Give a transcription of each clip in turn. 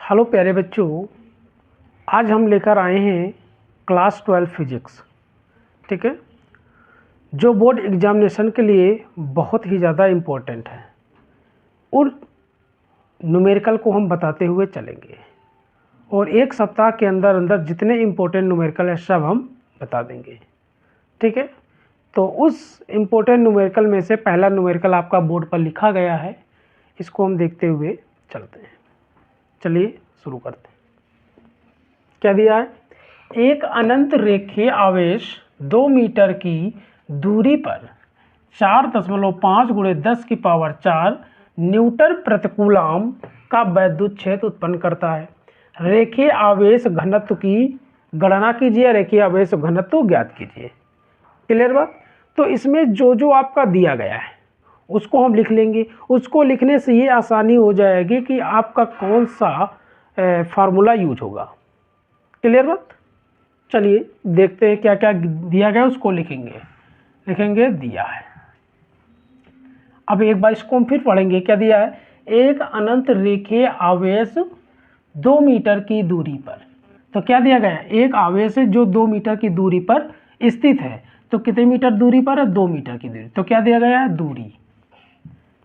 Hello प्यारे बच्चों, आज हम लेकर आए हैं क्लास 12 फिजिक्स। ठीक है, जो बोर्ड एग्जामिनेशन के लिए बहुत ही ज़्यादा इम्पोर्टेंट है। उन न्यूमेरिकल को हम बताते हुए चलेंगे और एक सप्ताह के अंदर अंदर जितने इम्पोर्टेंट न्यूमेरिकल है सब हम बता देंगे। ठीक है, तो उस इम्पोर्टेंट न्यूमेरिकल में से पहला न्यूमेरिकल आपका बोर्ड पर लिखा गया है, इसको हम देखते हुए चलते हैं। चलिए शुरू करते हैं। क्या दिया है? एक अनंत रेखीय आवेश 2 मीटर की दूरी पर 4.5 × 10⁴ न्यूटन प्रतिकूलाम का वैद्युत क्षेत्र उत्पन्न करता है। रेखीय आवेश घनत्व की गणना कीजिए, रेखीय आवेश घनत्व ज्ञात कीजिए। क्लियर बात? तो इसमें जो जो आपका दिया गया है उसको हम लिख लेंगे। उसको लिखने से ये आसानी हो जाएगी कि आपका कौन सा फार्मूला यूज होगा। क्लियर बात? चलिए देखते हैं क्या क्या दिया गया, उसको लिखेंगे दिया है। अब एक बार इसको हम फिर पढ़ेंगे। क्या दिया है? एक अनंत रेखीय आवेश 2 मीटर की दूरी पर। तो क्या दिया गया है? एक आवेश है जो 2 मीटर की दूरी पर स्थित है। तो कितने मीटर दूरी पर है? 2 मीटर की दूरी। तो क्या दिया गया है? दूरी।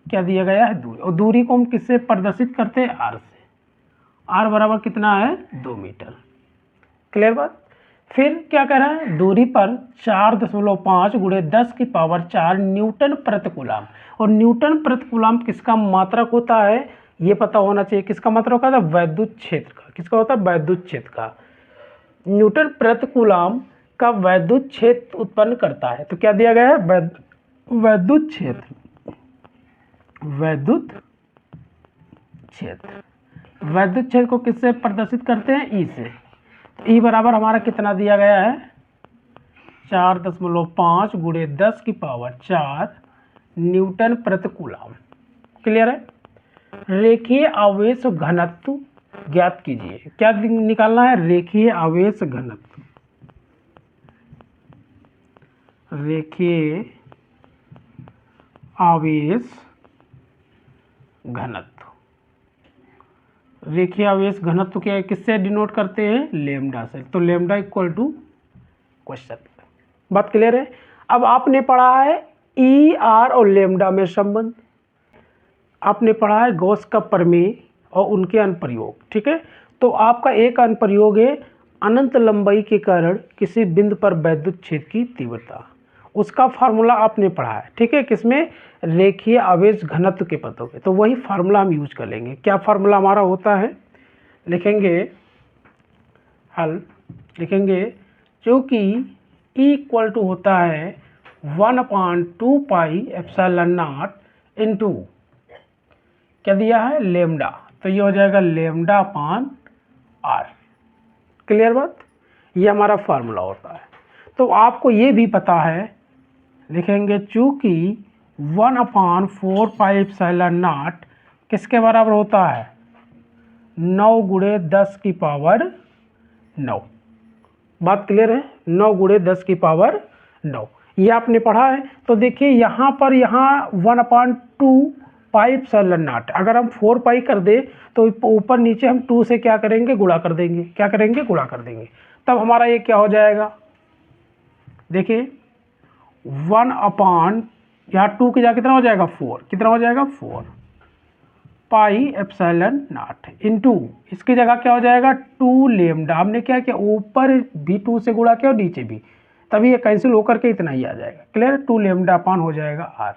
क्या दिया गया है? दूरी। और दूरी को हम किससे प्रदर्शित करते हैं? आर से। आर बराबर कितना है? 2 मीटर। क्लियर बात? फिर क्या कह रहा है? दूरी पर 4.5 × 10⁴ न्यूटन प्रतिकूलाम। और न्यूटन प्रतिकूलाम किसका मात्रक होता है? ये पता होना चाहिए। किसका मात्रक होता है? वैद्युत क्षेत्र का। किसका होता है? वैद्युत क्षेत्र का। न्यूटन प्रतिकूलाम का वैद्युत क्षेत्र उत्पन्न करता है। तो क्या दिया गया है? वैद्युत क्षेत्र। वैद्युत क्षेत्र। वैद्युत क्षेत्र को किससे प्रदर्शित करते हैं? ई से। ई बराबर हमारा कितना दिया गया है? 4.5 × 10⁴ न्यूटन प्रतिकूलाम। क्लियर है? रेखीय आवेश घनत्व ज्ञात कीजिए। क्या निकालना है? रेखीय आवेश घनत्व। रेखीय आवेश घनत्व। रेखीय आवेश घनत्व क्या है? किससे डिनोट करते हैं? लेमडा से। तो लेमडा इक्वल टू क्वेश्चन। बात क्लियर है? अब आपने पढ़ा है ई आर और लेमडा में संबंध। आपने पढ़ा है गॉस का प्रमेय और उनके अनुप्रयोग। ठीक है, तो आपका एक अनुप्रयोग है अनंत लंबाई के कारण किसी बिंदु पर वैद्युत क्षेत्र की तीव्रता। उसका फार्मूला आपने पढ़ा है। ठीक है, किसमें? रेखीय आवेश घनत्व के पदों पे। तो वही फार्मूला हम यूज कर लेंगे। क्या फार्मूला हमारा होता है? लिखेंगे हल। लिखेंगे क्योंकि E इक्वल टू होता है 1/2 πε0 इंटू क्या दिया है? लेमडा। तो ये हो जाएगा लेमडा अपान आर। क्लियर बात? ये हमारा फार्मूला होता है। तो आपको ये भी पता है, लिखेंगे चूंकि 1/4 πε0 किसके बराबर होता है? 9 × 10⁹ बात क्लियर है? 9 × 10⁹ ये आपने पढ़ा है। तो देखिए यहाँ पर 1/2 πε0 अगर हम 4 पाई कर दे तो ऊपर नीचे हम 2 से क्या करेंगे? गुणा कर देंगे। क्या करेंगे? गुणा कर देंगे। तब हमारा ये क्या हो जाएगा? देखिए 1/, यहाँ 2 की जगह कितना हो जाएगा? 4। कितना हो जाएगा? 4 πε0 इंटू इसकी जगह क्या हो जाएगा? 2 लेमडा। हमने क्या किया? ऊपर भी 2 से गुणा किया और नीचे भी, तभी ये कैंसिल होकर के इतना ही आ जाएगा। क्लियर? 2 लेमडा अपान हो जाएगा आर।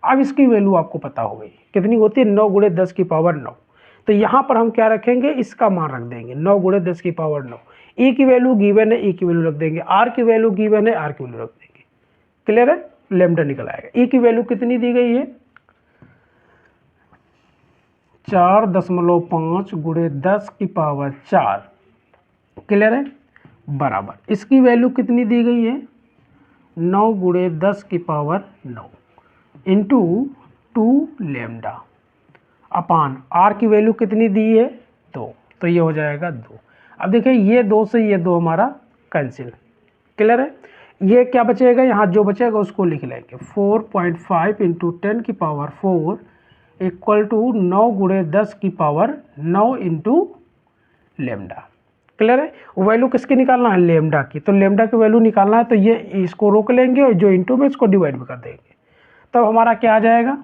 अब इसकी वैल्यू आपको पता हो गई कितनी होती है? 9 × 10⁹ तो यहाँ पर हम क्या रखेंगे? इसका मान रख देंगे 9 × 10⁹। ई की वैल्यू गिवन है, ई की वैल्यू रख देंगे। आर की वैल्यू गिवन है, आर की वैल्यू रख देंगे। क्लियर है? लेमडा निकल आएगा। ई की वैल्यू कितनी दी गई है? 4.5 × 10⁴। क्लियर है? बराबर इसकी वैल्यू कितनी दी गई है? 9 × 10⁹ इंटू 2 लेमडा अपान आर की वैल्यू कितनी दी है? 2। तो ये हो जाएगा 2। अब देखिए ये 2 से ये 2 हमारा कैंसिल। क्लियर है? ये क्या बचेगा? यहाँ जो बचेगा उसको लिख लेंगे। 4.5 × 10⁴ equal to 9 × 10⁹ into lambda. Clear है? वैल्यू किसकी निकालना है? लेमडा की। तो लेमडा की वैल्यू निकालना है तो ये इसको रोक लेंगे और जो इंटू में इसको डिवाइड भी कर देंगे। तब हमारा क्या आ जाएगा?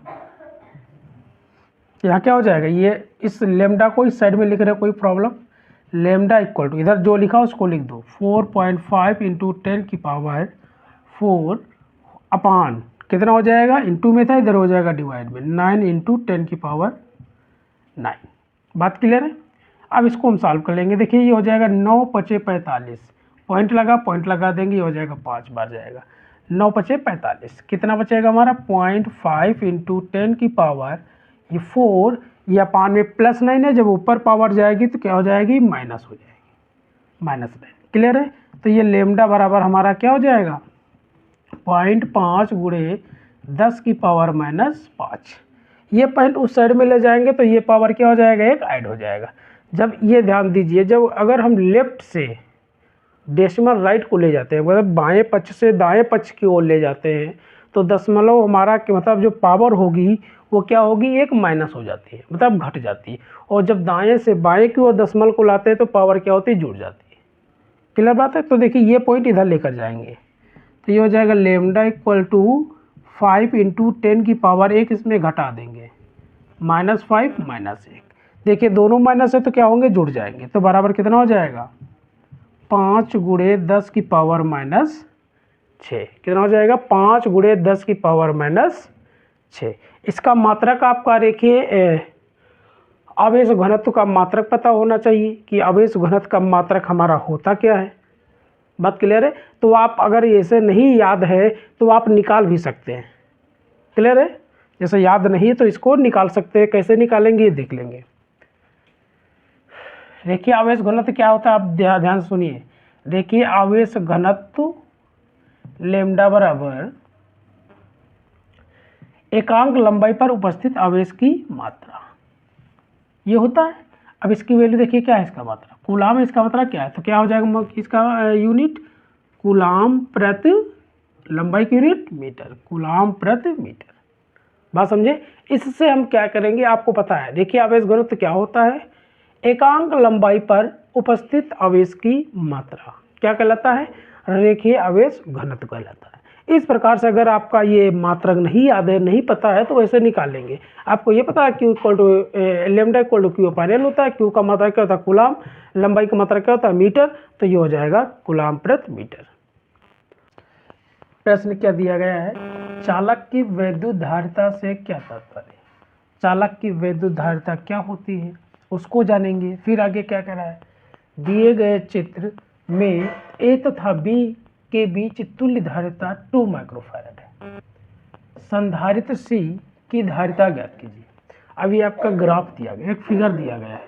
यहाँ क्या हो जाएगा? ये इस लेमडा को इस साइड में लिख रहे हैं, कोई प्रॉब्लम? लेमडा इक्वल टू इधर जो लिखा उसको लिख दो 4.5 इंटू 10 की पावर 4 अपान कितना हो जाएगा? इंटू में था, इधर हो जाएगा डिवाइड में 9 इंटू 10 की पावर 9। बात क्लियर है? अब इसको हम सॉल्व कर लेंगे। देखिए ये हो जाएगा 9 पचे 45, पॉइंट लगा देंगे, ये हो जाएगा 5 बार जाएगा। 9 पचे 45, कितना बचेगा हमारा? 0.5 इंटू 10 की पावर ये 4, या पान में +9 है, जब ऊपर पावर जाएगी तो क्या हो जाएगी? माइनस हो जाएगी, -9। क्लियर है? तो ये लेमडा बराबर हमारा क्या हो जाएगा? 0.5 गुणे 10 की पावर -5। ये पॉइंट उस साइड में ले जाएंगे तो ये पावर क्या हो जाएगा? एक ऐड हो जाएगा। जब ये ध्यान दीजिए, जब अगर हम लेफ्ट से डेसिमल राइट को ले जाते हैं, मतलब बाएं पक्ष से दाएं पक्ष की ओर ले जाते हैं, तो दशमलव हमारा मतलब जो पावर होगी वो क्या होगी? एक माइनस हो जाती है, मतलब घट जाती है। और जब दाएं से बाएं की ओर दशमलव को लाते हैं तो पावर क्या होती है? जुड़ जाती है। क्लियर बात है? तो देखिए ये पॉइंट इधर लेकर जाएंगे तो ये हो जाएगा लेमडा इक्वल टू 5 इंटू 10 की पावर 1, इसमें घटा देंगे -5 -1। देखिए दोनों माइनस है तो क्या होंगे? जुड़ जाएंगे। तो बराबर कितना हो जाएगा? 5 गुणे 10 की पावर -6। कितना हो जाएगा? 5 गुणे 10 की पावर -6। इसका मात्रक आपका देखिए आवेश घनत्व का मात्रक पता होना चाहिए कि आवेश घनत्व का मात्रक हमारा होता क्या है। बात क्लियर है? तो आप अगर ऐसे नहीं याद है तो आप निकाल भी सकते हैं। क्लियर है? जैसे याद नहीं है तो इसको निकाल सकते हैं। कैसे निकालेंगे ये देख लेंगे। देखिए आवेश घनत्व क्या होता है, आप ध्यान से सुनिए। देखिए आवेश घनत्व लेमडा बराबर एकांक लंबाई पर उपस्थित आवेश की मात्रा, ये होता है। अब इसकी वैल्यू देखिए क्या है? इसका मात्रा कूलाम, इसका मतलब क्या है? तो क्या हो जाएगा इसका यूनिट? कूलाम प्रति लंबाई की यूनिट मीटर, कूलाम प्रति मीटर। बात समझे? इससे हम क्या करेंगे आपको पता है। देखिए आवेश घनत्व क्या होता है? एकांक लंबाई पर उपस्थित आवेश की मात्रा क्या कहलाता है? रेखीय आवेश घनत्व कहलाता है। इस प्रकार से अगर आपका ये मात्रक नहीं याद है, नहीं पता है, तो वैसे निकाल लेंगे। आपको ये पता है Q equal to lambda equal to Q upon L होता है। Q का मात्रा क्या होता है? कूलाम। लंबाई का मात्रा क्या होता है? मीटर। तो ये हो जाएगा कूलाम प्रति मीटर। प्रश्न क्या दिया गया है? चालक की वैद्युत धारिता से क्या तात्पर्य? चालक की वैद्युत धारिता क्या होती है उसको जानेंगे। फिर आगे क्या कह रहा है? दिए गए चित्र में A तथा B के बीच तुल्य धारिता 2 माइक्रोफैरड है। संधारित्र C की धारिता ज्ञात कीजिए। अभी आपका ग्राफ दिया गया, एक फिगर दिया गया है,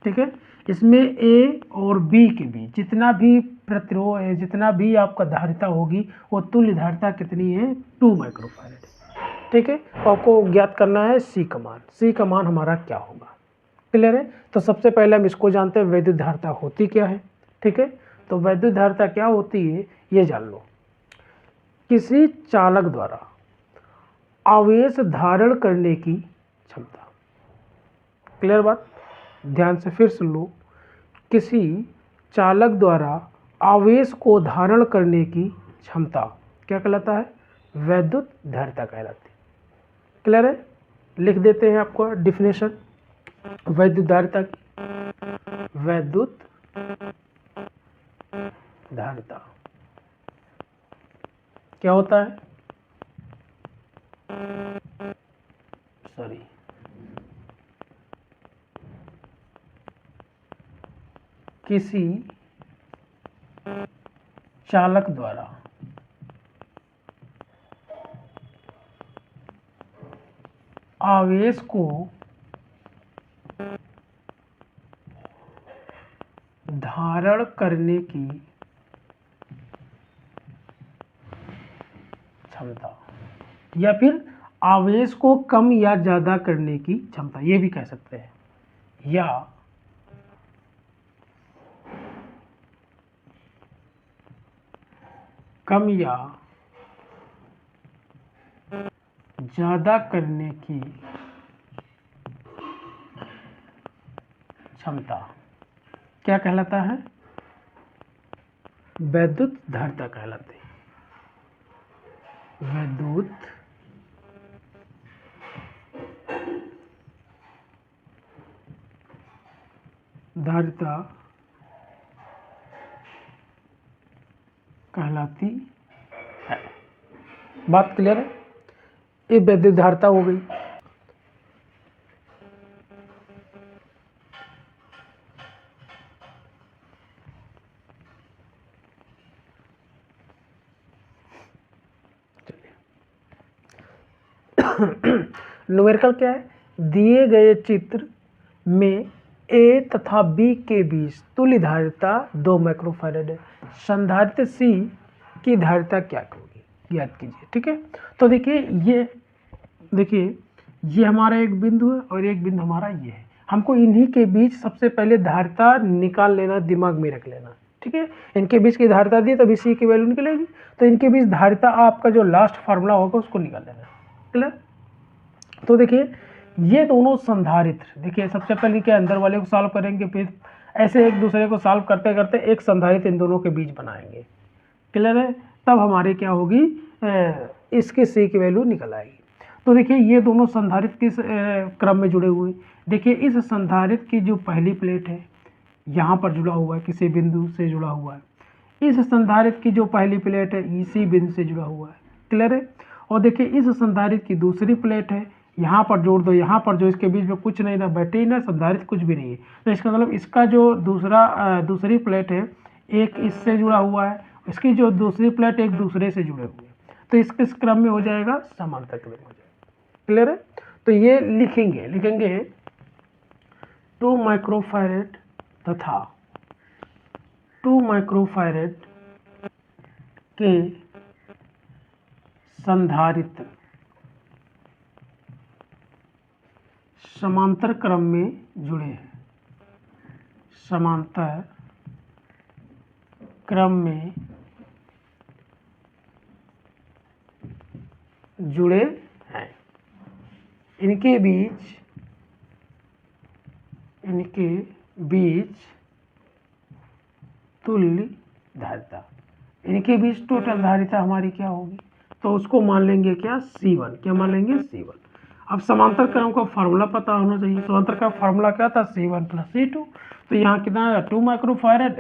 ठीक है। इसमें A और B के बीच जितना भी प्रतिरोध है, जितना भी आपका धारिता होगी, वो तुल्य धारिता कितनी है? 2 माइक्रोफैरड, ठीक है। आपको ज्ञात करना है C का मान। C का मान हमारा क्या होगा? क्लियर है? तो सबसे पहले हम इसको जानते हैं वैद्युत धारिता होती क्या है, ठीक है। तो वैद्युत धारिता क्या होती है ये जान लो। किसी चालक द्वारा आवेश धारण करने की क्षमता। क्लियर बात? ध्यान से फिर सुन लो। किसी चालक द्वारा आवेश को धारण करने की क्षमता क्या कहलाता है? वैद्युत धारिता कहलाती है। क्लियर है? लिख देते हैं आपको डिफिनेशन वैद्युत धारिता की। वैद्युत धारिता क्या होता है? किसी चालक द्वारा आवेश को धारण करने की क्षमता, या फिर आवेश को कम या ज्यादा करने की क्षमता, ये भी कह सकते हैं। या कम या ज्यादा करने की क्षमता, क्या कहलाता है? वैद्युत धारिता कहलाती है। वैद्युत धारिता कहलाती है। बात क्लियर है? ये वैद्युत धारिता हो गई। न्यूमेरिकल क्या है? दिए गए चित्र में ए तथा बी के बीच तुल्य धारिता 2 माइक्रोफैराड है। संधारित्र सी की धारिता क्या होगी, याद कीजिए। ठीक है, तो देखिए ये हमारा एक बिंदु है और एक बिंदु हमारा ये है। हमको इन्हीं के बीच सबसे पहले धारिता निकाल लेना, दिमाग में रख लेना। ठीक है, इनके बीच की धारिता दी तभी सी की वैल्यू निकलेगी, तो इनके बीच धारिता आपका जो लास्ट फार्मूला होगा उसको निकाल लेना। क्लियर? तो देखिए ये दोनों संधारित्र, देखिए सबसे पहले क्या अंदर वाले को सॉल्व करेंगे, फिर ऐसे एक दूसरे को सॉल्व करते करते एक संधारित्र इन दोनों के बीच बनाएंगे। क्लियर है? तब हमारे क्या होगी, इसके सी की वैल्यू निकल आएगी। तो देखिए ये दोनों संधारित्र किस क्रम में जुड़े हुए। देखिए इस संधारित्र की जो पहली प्लेट है यहाँ पर जुड़ा हुआ है, किसी बिंदु से जुड़ा हुआ है। इस संधारित्र की जो पहली प्लेट है इसी बिंदु से जुड़ा हुआ है। क्लियर है? और देखिए इस संधारित्र की दूसरी प्लेट है, यहाँ पर जोड़ दो, यहाँ पर जो इसके बीच में कुछ नहीं, ना बैटरी ना संधारित्र, कुछ भी नहीं है। तो इसका मतलब इसका जो दूसरी प्लेट है एक इससे जुड़ा हुआ है, इसकी जो दूसरी प्लेट एक दूसरे से जुड़े हुए हैं, तो इसके क्रम में हो जाएगा, समांतर क्रम हो जाएगा। क्लियर है? तो ये लिखेंगे 2 माइक्रोफैराड तथा 2 माइक्रोफैराड के संधारित्र समांतर क्रम में जुड़े हैं, समांतर क्रम में जुड़े हैं। इनके बीच तुल्य धारिता, इनके बीच टोटल धारिता हमारी क्या होगी, तो उसको मान लेंगे क्या, C1। क्या मान लेंगे? C1। अब समांतर क्रम का फार्मूला पता होना चाहिए। समांतर का फार्मूला क्या था? C1 + C2। तो यहाँ कितना है? 2 माइक्रोफैराड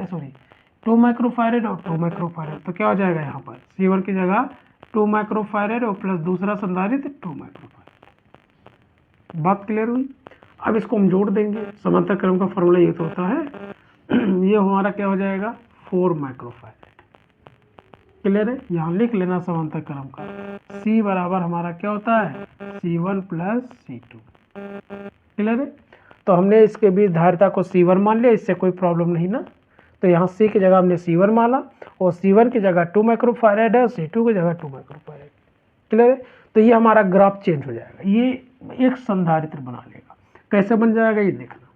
और 2 माइक्रोफैराड। तो क्या हो जाएगा यहाँ पर C1 की जगह 2 माइक्रोफैराड और प्लस दूसरा संधारित्र 2 माइक्रोफैराड। बात क्लियर हुई? अब इसको हम जोड़ देंगे। समांतर क्रम का फार्मूला ये तो होता है, ये हमारा क्या हो जाएगा, 4 माइक्रोफैराड। क्लियर है? यहाँ लिख लेना समांतर क्रम का C बराबर हमारा क्या होता है, C1 + C2। क्लियर है? तो हमने इसके बीच धारिता को C1 मान लिया, इससे कोई प्रॉब्लम नहीं ना। तो यहाँ C की जगह हमने C1 माना और C1 की जगह 2 माइक्रोफैराड है, C2 की जगह 2 माइक्रोफैराड। क्लियर है? तो ये हमारा ग्राफ चेंज हो जाएगा, ये एक संधारित्र बना लेगा। कैसे बन जाएगा ये देखना।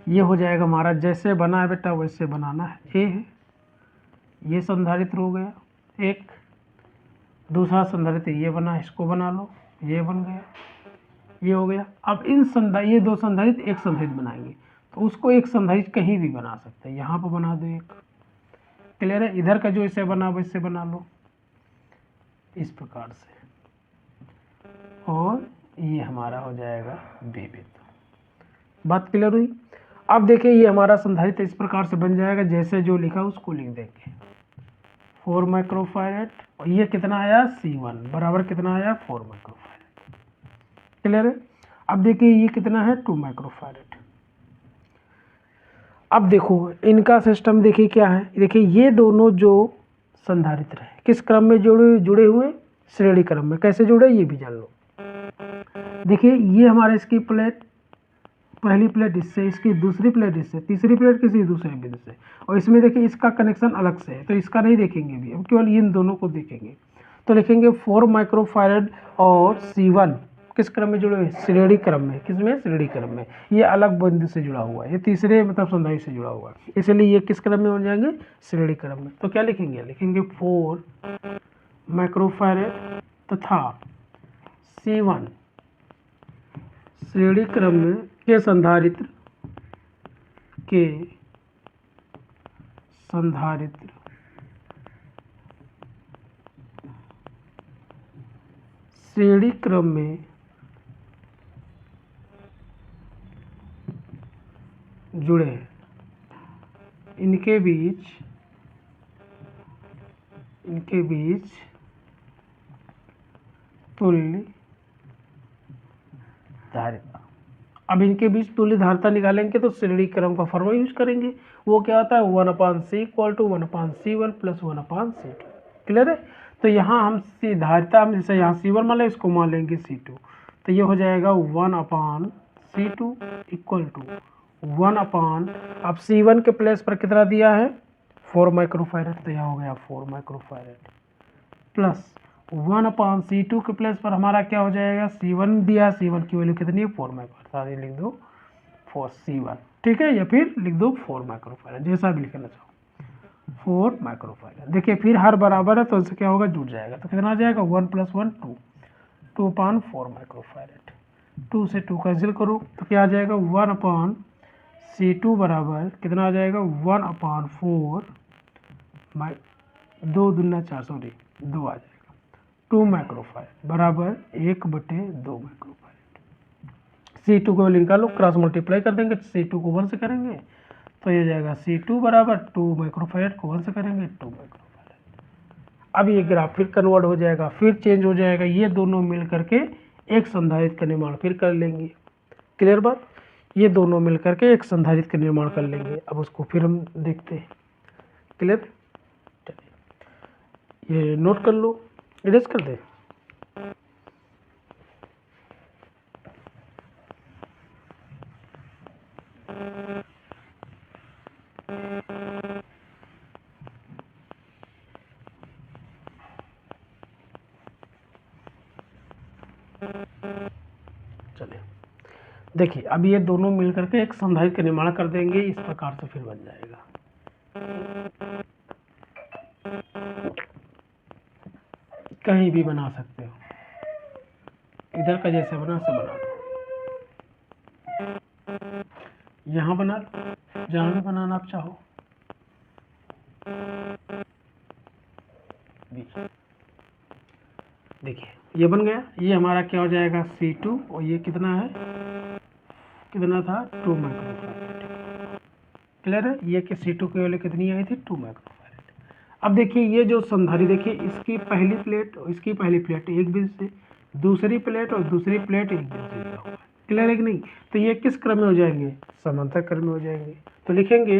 ये हो जाएगा हमारा, जैसे बना है बेटा वैसे बनाना है। ये है, ये संधारित्र हो गया एक, दूसरा संधारित्र ये बना, इसको बना लो, ये बन गया, ये हो गया। अब ये 2 संधारित्र एक संधारित्र बनाएंगे, तो उसको एक संधारित्र कहीं भी बना सकते हैं। यहाँ पर बना दो एक। क्लियर है? इधर का जो इसे बना वैसे बना लो इस प्रकार से, और ये हमारा हो जाएगा बी बिंदु। बात क्लियर हुई? अब देखिए ये हमारा संधारित्र इस प्रकार से बन जाएगा, जैसे जो लिखा उसको लिख देंगे 4 माइक्रोफैराड, और ये कितना आया, C1 बराबर कितना आया, 4 माइक्रोफैराड। क्लियर है? अब देखिए ये कितना है, 2 माइक्रोफैराड। अब देखो इनका सिस्टम देखिए क्या है। देखिए ये दोनों जो संधारित्र है किस क्रम में जुड़े हुए, श्रेणी क्रम में। कैसे जुड़े ये भी जान लो। देखिए ये हमारा इसकी प्लेट, पहली प्लेट इससे, इसकी दूसरी प्लेट इससे, तीसरी प्लेट किसी दूसरे बिंदु से, और इसमें देखिए इसका कनेक्शन अलग से है, तो इसका नहीं देखेंगे भी, अब केवल इन दोनों को देखेंगे। तो लिखेंगे 4 माइक्रोफैराड और C1 किस क्रम में जुड़े हुए, श्रेणी क्रम में। किसमें, श्रेणी क्रम में। ये अलग बिंदु से जुड़ा हुआ है, ये तीसरे मतलब संधारित्र से जुड़ा हुआ है, इसलिए ये किस क्रम में हो जाएंगे, श्रेणी क्रम में। तो क्या लिखेंगे, लिखेंगे 4 माइक्रोफैराड तथा C1 श्रेणी क्रम में के संधारित्र के संधारित्र श्रेणी क्रम में जुड़े हैं, इनके बीच तुल्य धारिता। अब इनके बीच तुल्य धारिता निकालेंगे तो श्रेणी क्रम का फॉर्मूला यूज करेंगे। वो क्या होता है 1/c = 1/c1 + 1/c2। क्लियर है। तो यहाँ हम धारिता हम जैसे यहाँ C1 मान लें, इसको मान लेंगे C2, तो ये हो जाएगा 1/c2 = 1 अब C1 के प्लेस पर कितना दिया है 4 माइक्रोफैरड, तो यहाँ हो गया 4 माइक्रोफैरड प्लस 1/c2 के प्लेस पर हमारा क्या हो जाएगा C1 दिया, C1 की वैल्यू कितनी है 4 माइक्रोफैरड, लिख दो 4 C1, ठीक है, या फिर लिख दो 4 माइक्रोफैरड, जैसा भी लिखना चाहो 4 माइक्रोफैरड। देखिए फिर हर बराबर है तो इससे क्या होगा जुड़ जाएगा, तो कितना आ जाएगा 1 + 1 2, 2/4 माइक्रोफैरड। 2 से 2 कैंसिल करो तो क्या आ जाएगा 1/c2 बराबर कितना आ जाएगा 1/4 2 दूना 4 सॉरी 2 आ जाएगा 2 माइक्रोफैरड बराबर 1/2 माइक्रोफैरड। C2 को निकालो, क्रॉस मल्टीप्लाई कर देंगे, C2 को 1 से करेंगे तो ये जाएगा C2 बराबर 2 माइक्रोफैरड को 1 से करेंगे 2 माइक्रोफैरड। अब ये ग्राफ फिर कन्वर्ट हो जाएगा, फिर चेंज हो जाएगा, ये दोनों मिल करके एक संधारित्र का निर्माण फिर कर लेंगे। क्लियर बात, ये दोनों मिल करके एक संधारित्र का निर्माण कर लेंगे। अब उसको फिर हम देखते हैं। क्लियर, चलिए ये नोट कर लो, इरेज कर दे। चलिए देखिए अब ये दोनों मिल करके एक संधारित्र का निर्माण कर देंगे, इस प्रकार से फिर बन जाएगा। कहीं भी बना सकते हो, इधर का जैसे बना सब बना दो, यहाँ बना लो, जहाँ भी बनाना आप चाहो। देखिए ये बन गया, ये हमारा क्या हो जाएगा C2 और ये कितना है, कितना था 2 माइक्रोफैरड। क्लियर है, ये कि C2 की वैल्यू कितनी आई थी 2 माइक्रोफैरड। अब देखिए ये जो संधारित्र देखिए इसकी पहली प्लेट और इसकी पहली प्लेट एक बिंदु से, दूसरी प्लेट और दूसरी प्लेट एक बिंदु से जुड़ा हुआ है। क्लियर है कि नहीं, तो ये किस क्रम में हो जाएंगे समांतर क्रम में हो जाएंगे। तो लिखेंगे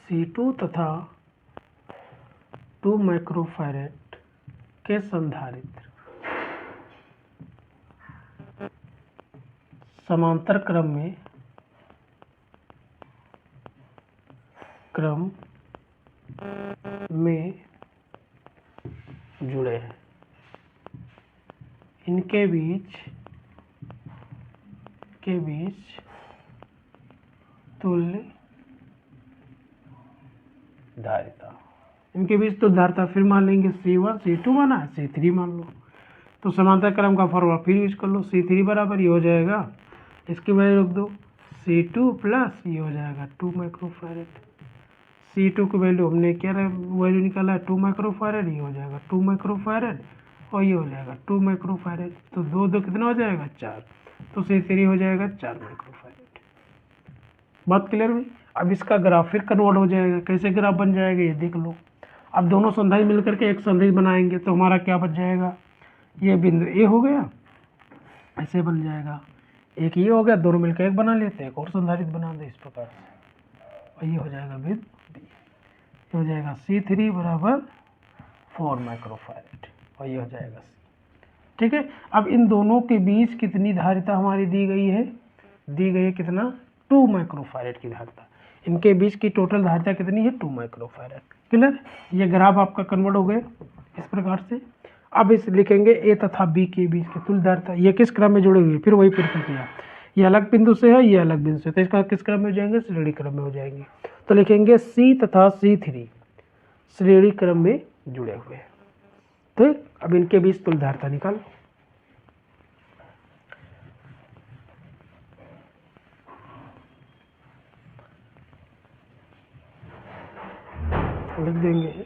C2 तथा 2 माइक्रोफैरड के संधारित्र समांतर क्रम में जुड़े हैं, इनके बीच तुल्य धारिता, इनके बीच तुल्य धारिता फिर मान लेंगे C1 C2 माना है C3 मान लो, तो समांतर क्रम का फॉर्मूला फिर यूज कर लो। C3 बराबर ये हो जाएगा, इसकी वैल्यू रख दो C2 प्लस ये हो जाएगा 2 माइक्रोफैरड। C2 की वैल्यू हमने क्या वैल्यू निकाला है 2 माइक्रोफैरड, ये हो जाएगा 2 माइक्रोफैरड और ये हो जाएगा 2 माइक्रोफैरड, तो 2 कितना हो जाएगा 4, तो C3 हो जाएगा 4 माइक्रोफैरड। बात क्लियर हुई। अब इसका ग्राफ फिर कन्वर्ट हो जाएगा, कैसे ग्राफ बन जाएगा ये देख लो। अब दोनों संधारित्र मिलकर के एक संधारित्र बनाएंगे तो हमारा क्या बच जाएगा, ये बिंदु ए हो गया, ऐसे बन जाएगा, एक ये हो गया, दोनों मिलकर एक बना लेते हैं, एक और संधारित्र बना दे इस प्रकार से, और ये हो जाएगा बिंदु बी, ये हो जाएगा C3 बराबर 4 माइक्रोफैरड और ये हो जाएगा C। ठीक है, अब इन दोनों के बीच कितनी धारिता हमारी दी गई है, दी गई है कितना 2 माइक्रोफैरड की धारिता, इनके बीच की टोटल धारिता कितनी है 2 माइक्रोफैरड। क्लियर, ये ग्राफ आपका कन्वर्ट हो गया इस प्रकार से। अब इस लिखेंगे ए तथा बी के बीच की तुल्य धारिता, ये किस क्रम में जुड़े हुए, फिर वही फिर किया, ये अलग बिंदु से है, ये अलग बिंदु से, तो इसका किस क्रम में हो जाएंगे श्रेणी क्रम में हो जाएंगे। तो लिखेंगे C तथा C3 श्रेणी क्रम में जुड़े हुए हैं। तो अब इनके बीच तुल्य धारिता निकालो। लिख देंगे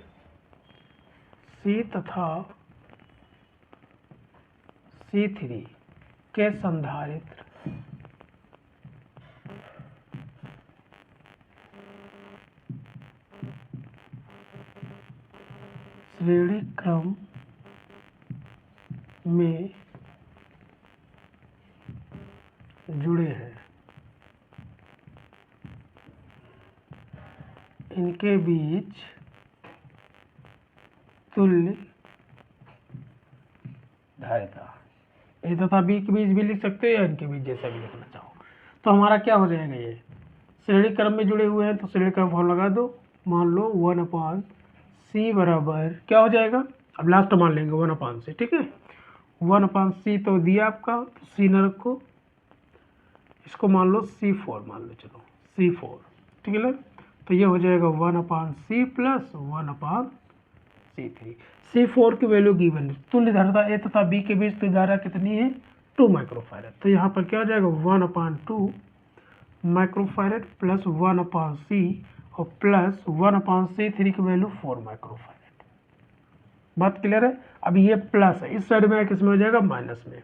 C तथा C3 के संधारित्र श्रेणी क्रम में जुड़े हैं, इनके बीच तुल्य धारिता। ए तथा बी के बीच भी लिख सकते हो या इनके बीच, जैसा भी लिखना चाहो। तो हमारा क्या हो जाएगा, ये श्रेणी क्रम में जुड़े हुए हैं तो श्रेणी क्रम फॉर्म लगा दो। मान लो 1/c बराबर क्या हो जाएगा, अब लास्ट मान लेंगे 1/c, ठीक है। 1/c तो दिया आपका, तो c न रखो, इसको मान लो C4 मान लो, चलो C4, ठीक है ना। तो ये हो जाएगा 1/c प्लस 1/c3। C4 की वैल्यू गिवन है, तुल्य धारिता ए तथा बी के बीच तुल्य धारा कितनी है, 2 माइक्रोफैरड। तो यहाँ पर क्या हो जाएगा 1/2 माइक्रोफैरड प्लस 1/c और प्लस 1/c3 की वैल्यू 4 माइक्रोफैरड। बात क्लियर है। अब ये प्लस है, इस साइड में किस में हो जाएगा, माइनस में।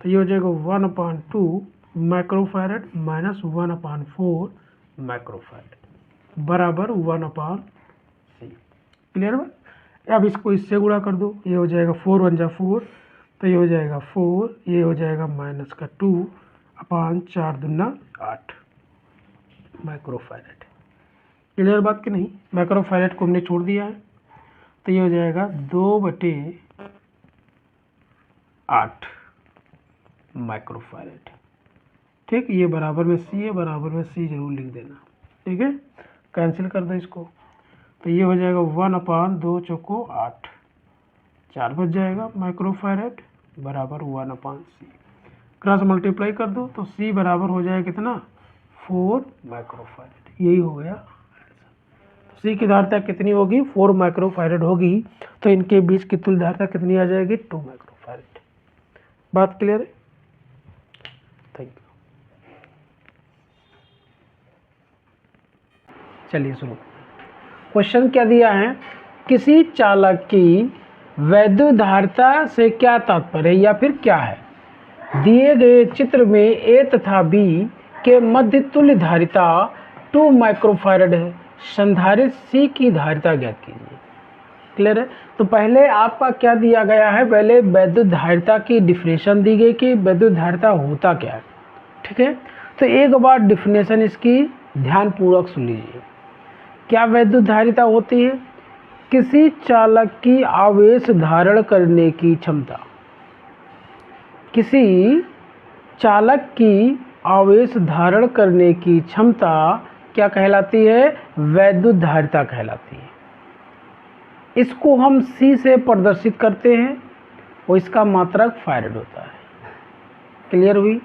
तो ये हो जाएगा 1/2 माइक्रोफैरड माइनस 1/4 माइक्रोफैरड बराबर 1/c। क्लियर है। अब इसको इससे गुणा कर दो, ये हो जाएगा 4 1 जा 4, तो ये हो जाएगा 4, ये हो जाएगा माइनस का 2/4 दूना 8 माइक्रोफैरड। क्लियर बात कि नहीं। माइक्रोफैरड को हमने छोड़ दिया है, तो ये हो जाएगा 2/8 माइक्रोफैरड। ठीक, ये बराबर में c है, बराबर में c जरूर लिख देना, ठीक है। कैंसिल कर दो इसको, तो ये हो जाएगा 1/2 चौको 8, 4 बच जाएगा माइक्रोफैरड बराबर 1/c। क्रॉस मल्टीप्लाई कर दो तो c बराबर हो जाएगा कितना, 4 माइक्रोफैरड। यही हो गया। c की धारिता कितनी होगी, 4 माइक्रोफैरड होगी, तो इनके बीच की तुल्य धारिता कितनी आ जाएगी, 2 माइक्रोफैरड। बात क्लियर है। Thank you. चलिए सुनो, क्वेश्चन क्या दिया है, किसी चालक की वैद्युत धारिता से क्या तात्पर्य है या फिर क्या है। दिए गए चित्र में A तथा B के मध्य तुल्य धारिता 2 माइक्रोफैरड है, संधारित्र C की धारिता ज्ञात कीजिए। क्लियर है। तो पहले आपका क्या दिया गया है, पहले वैद्युत धारिता की डिफिनेशन दी गई कि वैद्युत धारिता होता क्या है, ठीक है। तो एक बार डिफिनेशन इसकी ध्यानपूर्वक सुन लीजिए। क्या वैद्युत धारिता होती है, किसी चालक की आवेश धारण करने की क्षमता, किसी चालक की आवेश धारण करने की क्षमता क्या कहलाती है, वैद्युत धारिता कहलाती है। इसको हम C से प्रदर्शित करते हैं और इसका मात्रक फैरड होता है। क्लियर हुई।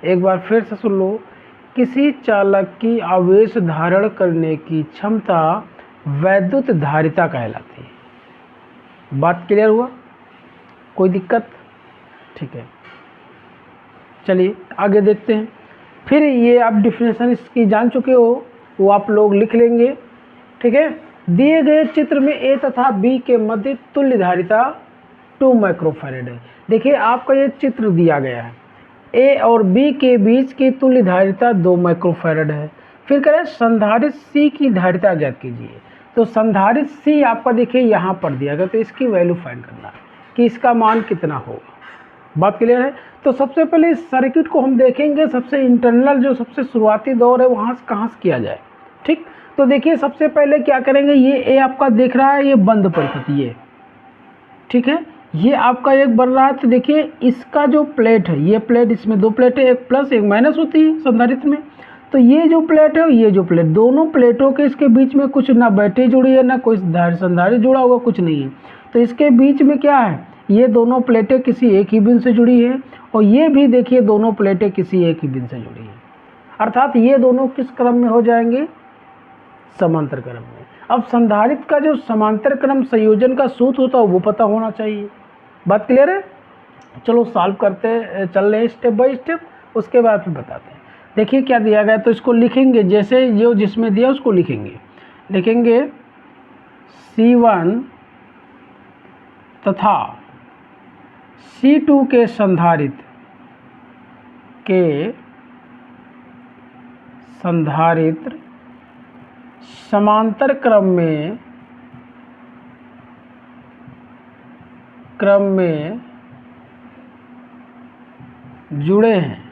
एक बार फिर से सुन लो, किसी चालक की आवेश धारण करने की क्षमता वैद्युत धारिता कहलाती है। बात क्लियर हुआ, कोई दिक्कत, ठीक है। चलिए आगे देखते हैं। फिर ये आप डिफिनेशन इसकी जान चुके हो, वो आप लोग लिख लेंगे, ठीक है। दिए गए चित्र में A तथा B के मध्य तुल्य धारिता 2 माइक्रोफैरड है। देखिए आपका ये चित्र दिया गया है, A और B के बीच की तुल्य धारिता 2 माइक्रोफैरड है। फिर करें संधारित्र C की धारिता ज्ञात कीजिए। तो संधारित्र C आपका देखिए यहाँ पर दिया गया, तो इसकी वैल्यू फाइंड करना है कि इसका मान कितना होगा। बात क्लियर है। तो सबसे पहले इस सर्किट को हम देखेंगे, सबसे इंटरनल जो सबसे शुरुआती दौर है वहाँ से कहाँ से किया जाए, ठीक। तो देखिए सबसे पहले क्या करेंगे, ये A आपका देख रहा है, ये बंद परिस्थिति है, ठीक है। ये आपका एक बन रहा है, तो देखिए इसका जो प्लेट है, ये प्लेट, इसमें 2 प्लेट है, एक प्लस एक माइनस होती है संधारित्र में। तो ये जो प्लेट है, ये जो प्लेट, दोनों प्लेटों के इसके बीच में कुछ ना बैटरी जुड़ी है ना कोई संधारित्र जुड़ा हुआ, कुछ नहीं है। तो इसके बीच में क्या है, ये दोनों प्लेटें किसी एक ही बिंदु से जुड़ी है, और ये भी देखिए दोनों प्लेटें किसी एक ही बिंदु से जुड़ी है। अर्थात ये दोनों किस क्रम में हो जाएंगे, समांतर क्रम में। अब संधारित्र का जो समांतर क्रम संयोजन का सूत्र होता है वो पता होना चाहिए। बात क्लियर है। चलो सॉल्व करते चल रहे हैं स्टेप बाय स्टेप, उसके बाद फिर बताते हैं। देखिए क्या दिया गया, तो इसको लिखेंगे जैसे जो जिसमें दिया उसको लिखेंगे। C1 तथा C2 के संधारित्र समांतर क्रम में जुड़े हैं।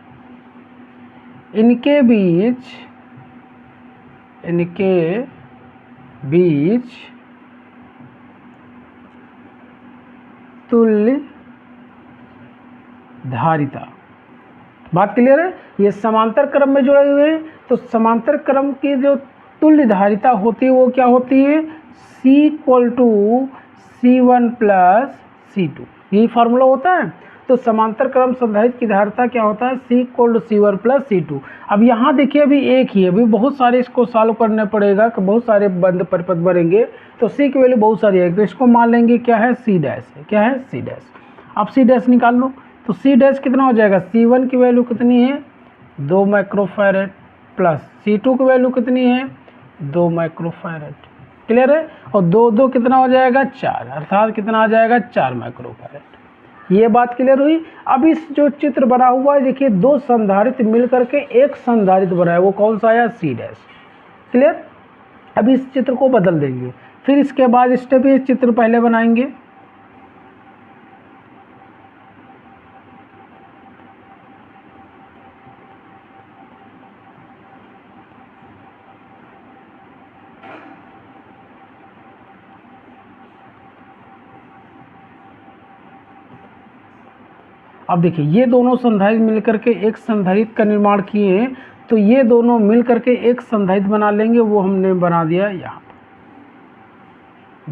इनके बीच तुल्य धारिता। बात क्लियर है? ये समांतर क्रम में जुड़े हुए हैं, तो समांतर क्रम की जो तुल्य धारिता होती है वो क्या होती है? C = C1 + C2, यही फार्मूला होता है। तो समांतर क्रम संधारित्र की धारिता क्या होता है? C = C1 + C2। अब यहाँ देखिए अभी एक ही है, अभी बहुत सारे इसको सॉल्व करना पड़ेगा कि बहुत सारे बंद परिपथ बनेंगे, तो C की वैल्यू बहुत सारी है, तो इसको मान लेंगे क्या है? C डैश है। क्या है? C dash. अब C डैश निकाल लो, तो C डैश कितना हो जाएगा? C1 की वैल्यू कितनी है? 2 माइक्रोफैरड प्लस C2 की वैल्यू कितनी है? 2 माइक्रोफैरड। क्लियर है? और 2 कितना हो जाएगा? 4, अर्थात कितना आ जाएगा? 4 माइक्रोफैरड। ये बात क्लियर हुई। अब इस जो चित्र बना हुआ है देखिए, 2 संधारित्र मिल करके एक संधारित्र बना है, वो कौन सा आया? C dash. क्लियर? अब इस चित्र को बदल देंगे, फिर इसके बाद स्टेप ये चित्र पहले बनाएंगे। अब देखिए ये दोनों संधारित्र मिलकर के एक संधारित्र का निर्माण किए हैं, तो ये दोनों मिलकर के एक संधारित्र बना लेंगे, वो हमने बना दिया यहाँ पर।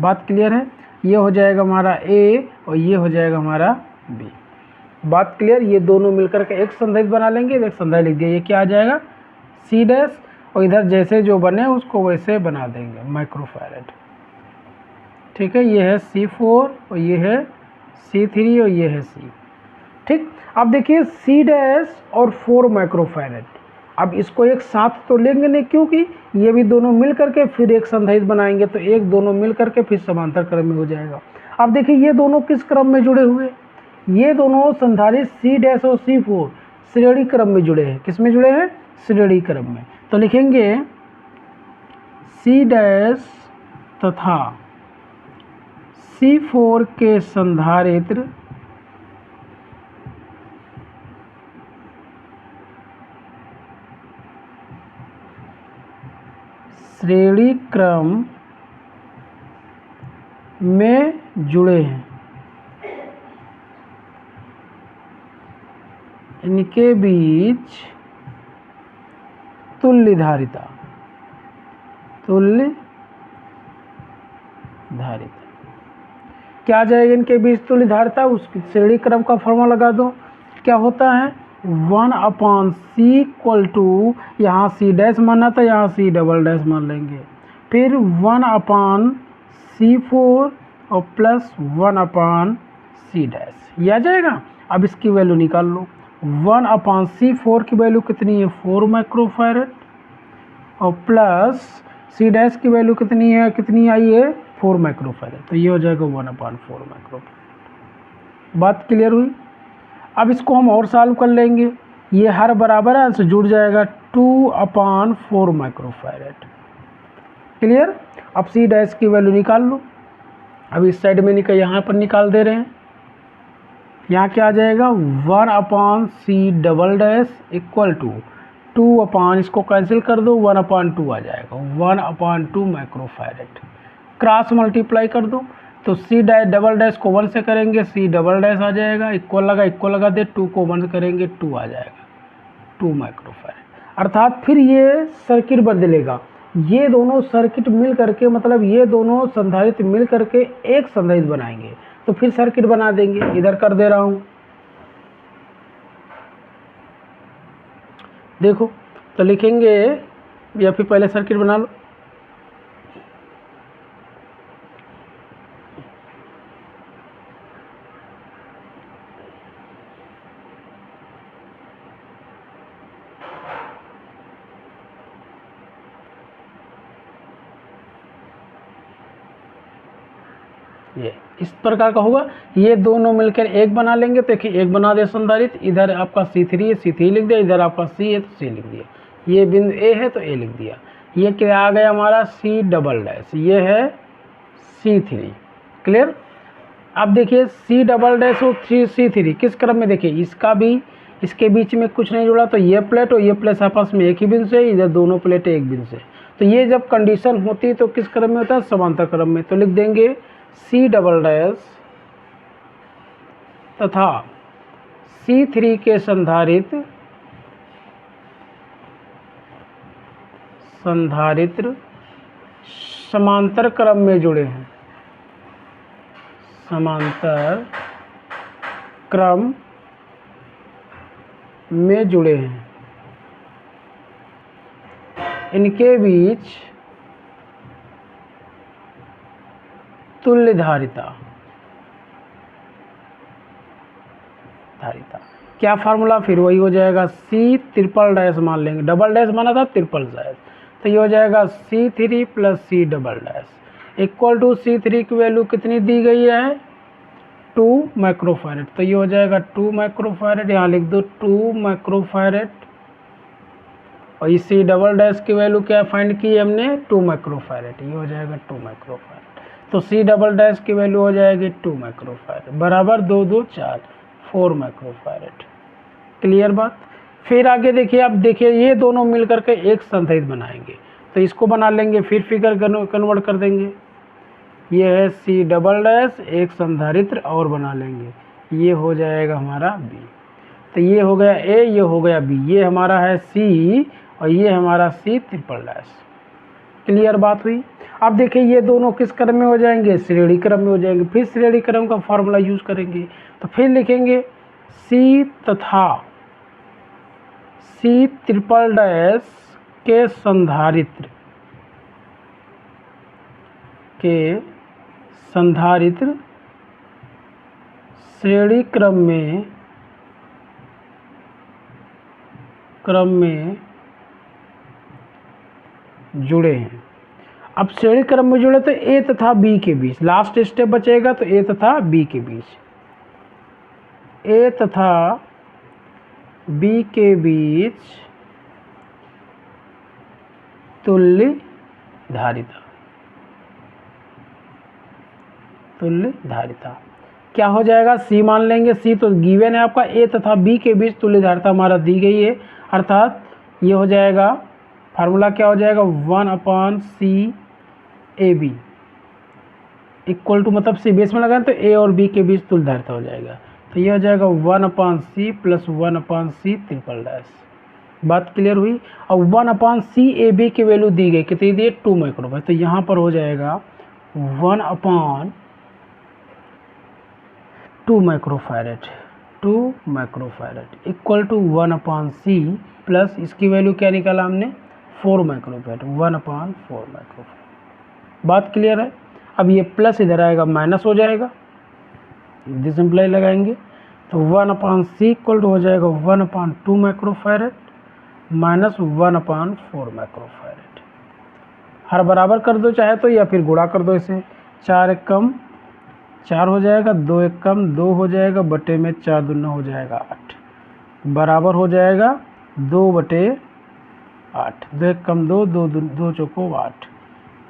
बात क्लियर है? ये हो जाएगा हमारा A और ये हो जाएगा हमारा B। बात क्लियर? ये दोनों मिलकर के एक संधारित्र बना लेंगे, एक संधारित्र लिख दिया, ये क्या आ जाएगा? C डैश, और इधर जैसे जो बने उसको वैसे बना देंगे, माइक्रोफैरड। ठीक है? ये है C4 और ये है C3 और ये है C। ठीक। अब देखिए C डैश और 4 माइक्रोफैरड, अब इसको एक साथ तो लेंगे नहीं, क्योंकि ये भी दोनों मिल करके फिर एक संधारित्र बनाएंगे, तो एक दोनों मिल करके फिर समांतर क्रम में हो जाएगा। अब देखिए ये दोनों किस क्रम में जुड़े हुए? ये दोनों संधारित्र C डैश और C4 श्रेणी क्रम में जुड़े हैं। किस में जुड़े हैं? श्रेणी क्रम में। तो लिखेंगे C डैश तथा C4 के संधारित्र श्रेणी क्रम में जुड़े हैं। इनके बीच तुल्य धारिता क्या आ जाएगा? इनके बीच तुल्य धारिता, उसकी श्रेणी क्रम का फॉर्मूला लगा दो। क्या होता है? 1/C = यहाँ C डैश मानना था, यहाँ C डबल डैश मान लेंगे, फिर 1/C4 और प्लस 1/C डैश, ये आ जाएगा। अब इसकी वैल्यू निकाल लो। 1/C4 की वैल्यू कितनी है? 4 माइक्रोफैरड, और प्लस C डैश की वैल्यू कितनी है? कितनी आई है? 4 माइक्रोफैरड, तो ये हो जाएगा 1/4 माइक्रोफैरड। बात क्लियर हुई? अब इसको हम और सॉल्व कर लेंगे, ये हर बराबर है तो जुड़ जाएगा 2/4 माइक्रोफैरड। क्लियर? अब C डैश की वैल्यू निकाल लो। अब इस साइड में निकाल, यहाँ पर निकाल दे रहे हैं, यहाँ क्या आ जाएगा? 1/C डबल डैश = 2/, इसको कैंसिल कर दो, 1/2 आ जाएगा, 1/2 माइक्रोफैरड। क्रॉस मल्टीप्लाई कर दो, तो C डबल डैश को 1 से करेंगे C डबल डैश आ जाएगा, इक्वल लगा दे, 2 को 1 करेंगे 2 आ जाएगा, 2 माइक्रोफैरड। अर्थात फिर ये सर्किट बदलेगा, ये दोनों सर्किट मिल करके, मतलब ये दोनों संधारित्र मिल करके एक संधारित्र बनाएंगे, तो फिर सर्किट बना देंगे। इधर कर दे रहा हूँ, देखो, तो लिखेंगे, या फिर पहले सर्किट बना लो। ये इस प्रकार का होगा। ये दोनों मिलकर एक बना लेंगे, तो देखिए एक बना दिया संधारित्र, इधर आपका C3 है C3 लिख दिया, इधर आपका C है तो C लिख दिया, ये बिंदु A है तो A लिख दिया। ये क्या आ गया हमारा C डबल डैश, ये है C3। क्लियर। अब देखिए C डबल डैश और C3 किस क्रम में, देखिए इसका भी इसके बीच में कुछ नहीं जुड़ा, तो ये प्लेट और ये प्लेट आपस में एक ही बिंदु से, इधर दोनों प्लेट एक बिंदु से। तो ये जब कंडीशन होती है तो किस क्रम में होता है, समांतर क्रम में। तो लिख देंगे C डबल डैश तथा C3 के संधारित्र समांतर क्रम में जुड़े हैं, समांतर क्रम में जुड़े हैं। इनके बीच तुल्य धारिता क्या फार्मूला, फिर वही हो जाएगा C ट्रिपल डैश मान लेंगे, डबल डैश माना था ट्रिपल डैश, तो ये हो जाएगा C3 plus C double dash equal to C3 की वैल्यू कितनी दी गई है 2 माइक्रोफैरेड, तो ये हो जाएगा 2 माइक्रोफैरेड, यहाँ लिख दो 2 माइक्रोफैरेड। और इस C डबल डैश की वैल्यू क्या फाइंड की हमने 2 माइक्रोफैरेड, ये हो जाएगा 2 माइक्रोफैरेड। तो C डबल डैश की वैल्यू हो जाएगी 2 माइक्रोफैरेड बराबर 2 2 4 4 माइक्रोफैरेड। क्लियर बात। फिर आगे देखिए, अब देखिए ये दोनों मिलकर के एक संधारित्र बनाएंगे, तो इसको बना लेंगे, फिर फिगर कन्वर्ट कर देंगे। ये है C डबल डैश, एक संधारित्र और बना लेंगे, ये हो जाएगा हमारा B। तो ये हो गया A, ये हो गया B, ये हमारा है C और ये हमारा C ट्रिपल डैश। क्लियर बात हुई। अब देखिए ये दोनों किस क्रम में हो जाएंगे, श्रेणी क्रम में हो जाएंगे। फिर श्रेणी क्रम का फॉर्मूला यूज करेंगे, तो फिर लिखेंगे C तथा C ट्रिपल डैश के संधारित्र श्रेणी क्रम में जुड़े हैं। अब श्रेणी क्रम में जुड़े तो A तथा B के बीच, लास्ट स्टेप बचेगा तो A तथा B के बीच, A तथा B के बीच तुल्य धारिता क्या हो जाएगा, C मान लेंगे। C तो गिवन है आपका, A तथा B के बीच तुल्य धारिता हमारा दी गई है, अर्थात ये हो जाएगा फार्मूला क्या हो जाएगा 1/C AB इक्वल टू, मतलब C बेस में लगाएं तो A और B के बीच तुल्य धारिता हो जाएगा, तो ये हो जाएगा 1/C plus 1/C triple dash. बात क्लियर हुई। और 1/C AB की वैल्यू दी गई, कितनी दी है 2 माइक्रोफैरेड, तो यहाँ पर हो जाएगा 1/2 microfarad equal to 1/C plus इसकी वैल्यू क्या निकाला हमने 4 माइक्रोफैरेड, 1/4 माइक्रोफैरेड। बात क्लियर है। अब ये प्लस इधर आएगा माइनस हो जाएगा, डिसिम्प्लाई लगाएंगे तो 1/C इक्वल टू हो जाएगा 1/2 माइक्रोफैरेड माइनस 1/4 माइक्रोफैरेड। हर बराबर कर दो चाहे तो, या फिर गुणा कर दो इसे, 4 एक कम 4 हो जाएगा, 2 एक कम 2 हो जाएगा, बटे में 4 दूना हो जाएगा 8 बराबर हो जाएगा 2/8, 2 एक कम 2 2 चौको 8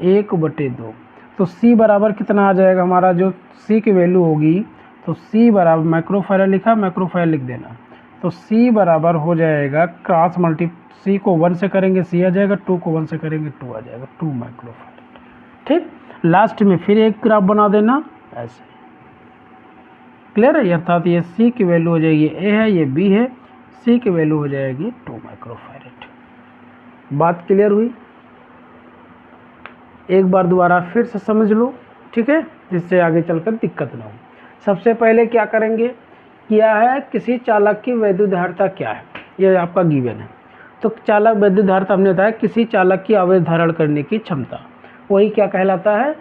1/2। तो C बराबर कितना आ जाएगा हमारा, जो C की वैल्यू होगी, तो C बराबर माइक्रोफैरेड लिखा, माइक्रोफैरेड लिख देना, तो C बराबर हो जाएगा क्रॉस मल्टी, C को 1 से करेंगे C आ जाएगा, 2 को 1 से करेंगे 2 आ जाएगा, 2 माइक्रोफैरेड। ठीक, लास्ट में फिर एक ग्राफ बना देना ऐसे। क्लियर है, अर्थात ये C की वैल्यू हो जाएगी A है, ये B है, C की वैल्यू हो जाएगी 2 माइक्रोफैरेड। बात क्लियर हुई। एक बार दोबारा फिर से समझ लो, ठीक है, जिससे आगे चलकर दिक्कत ना हो। सबसे पहले क्या करेंगे, क्या है किसी चालक की वैद्युत धारिता क्या है, ये आपका गिवन है। तो चालक वैद्युत धारिता हमने बताया किसी चालक की आवेश धारण करने की क्षमता, वही क्या कहलाता है,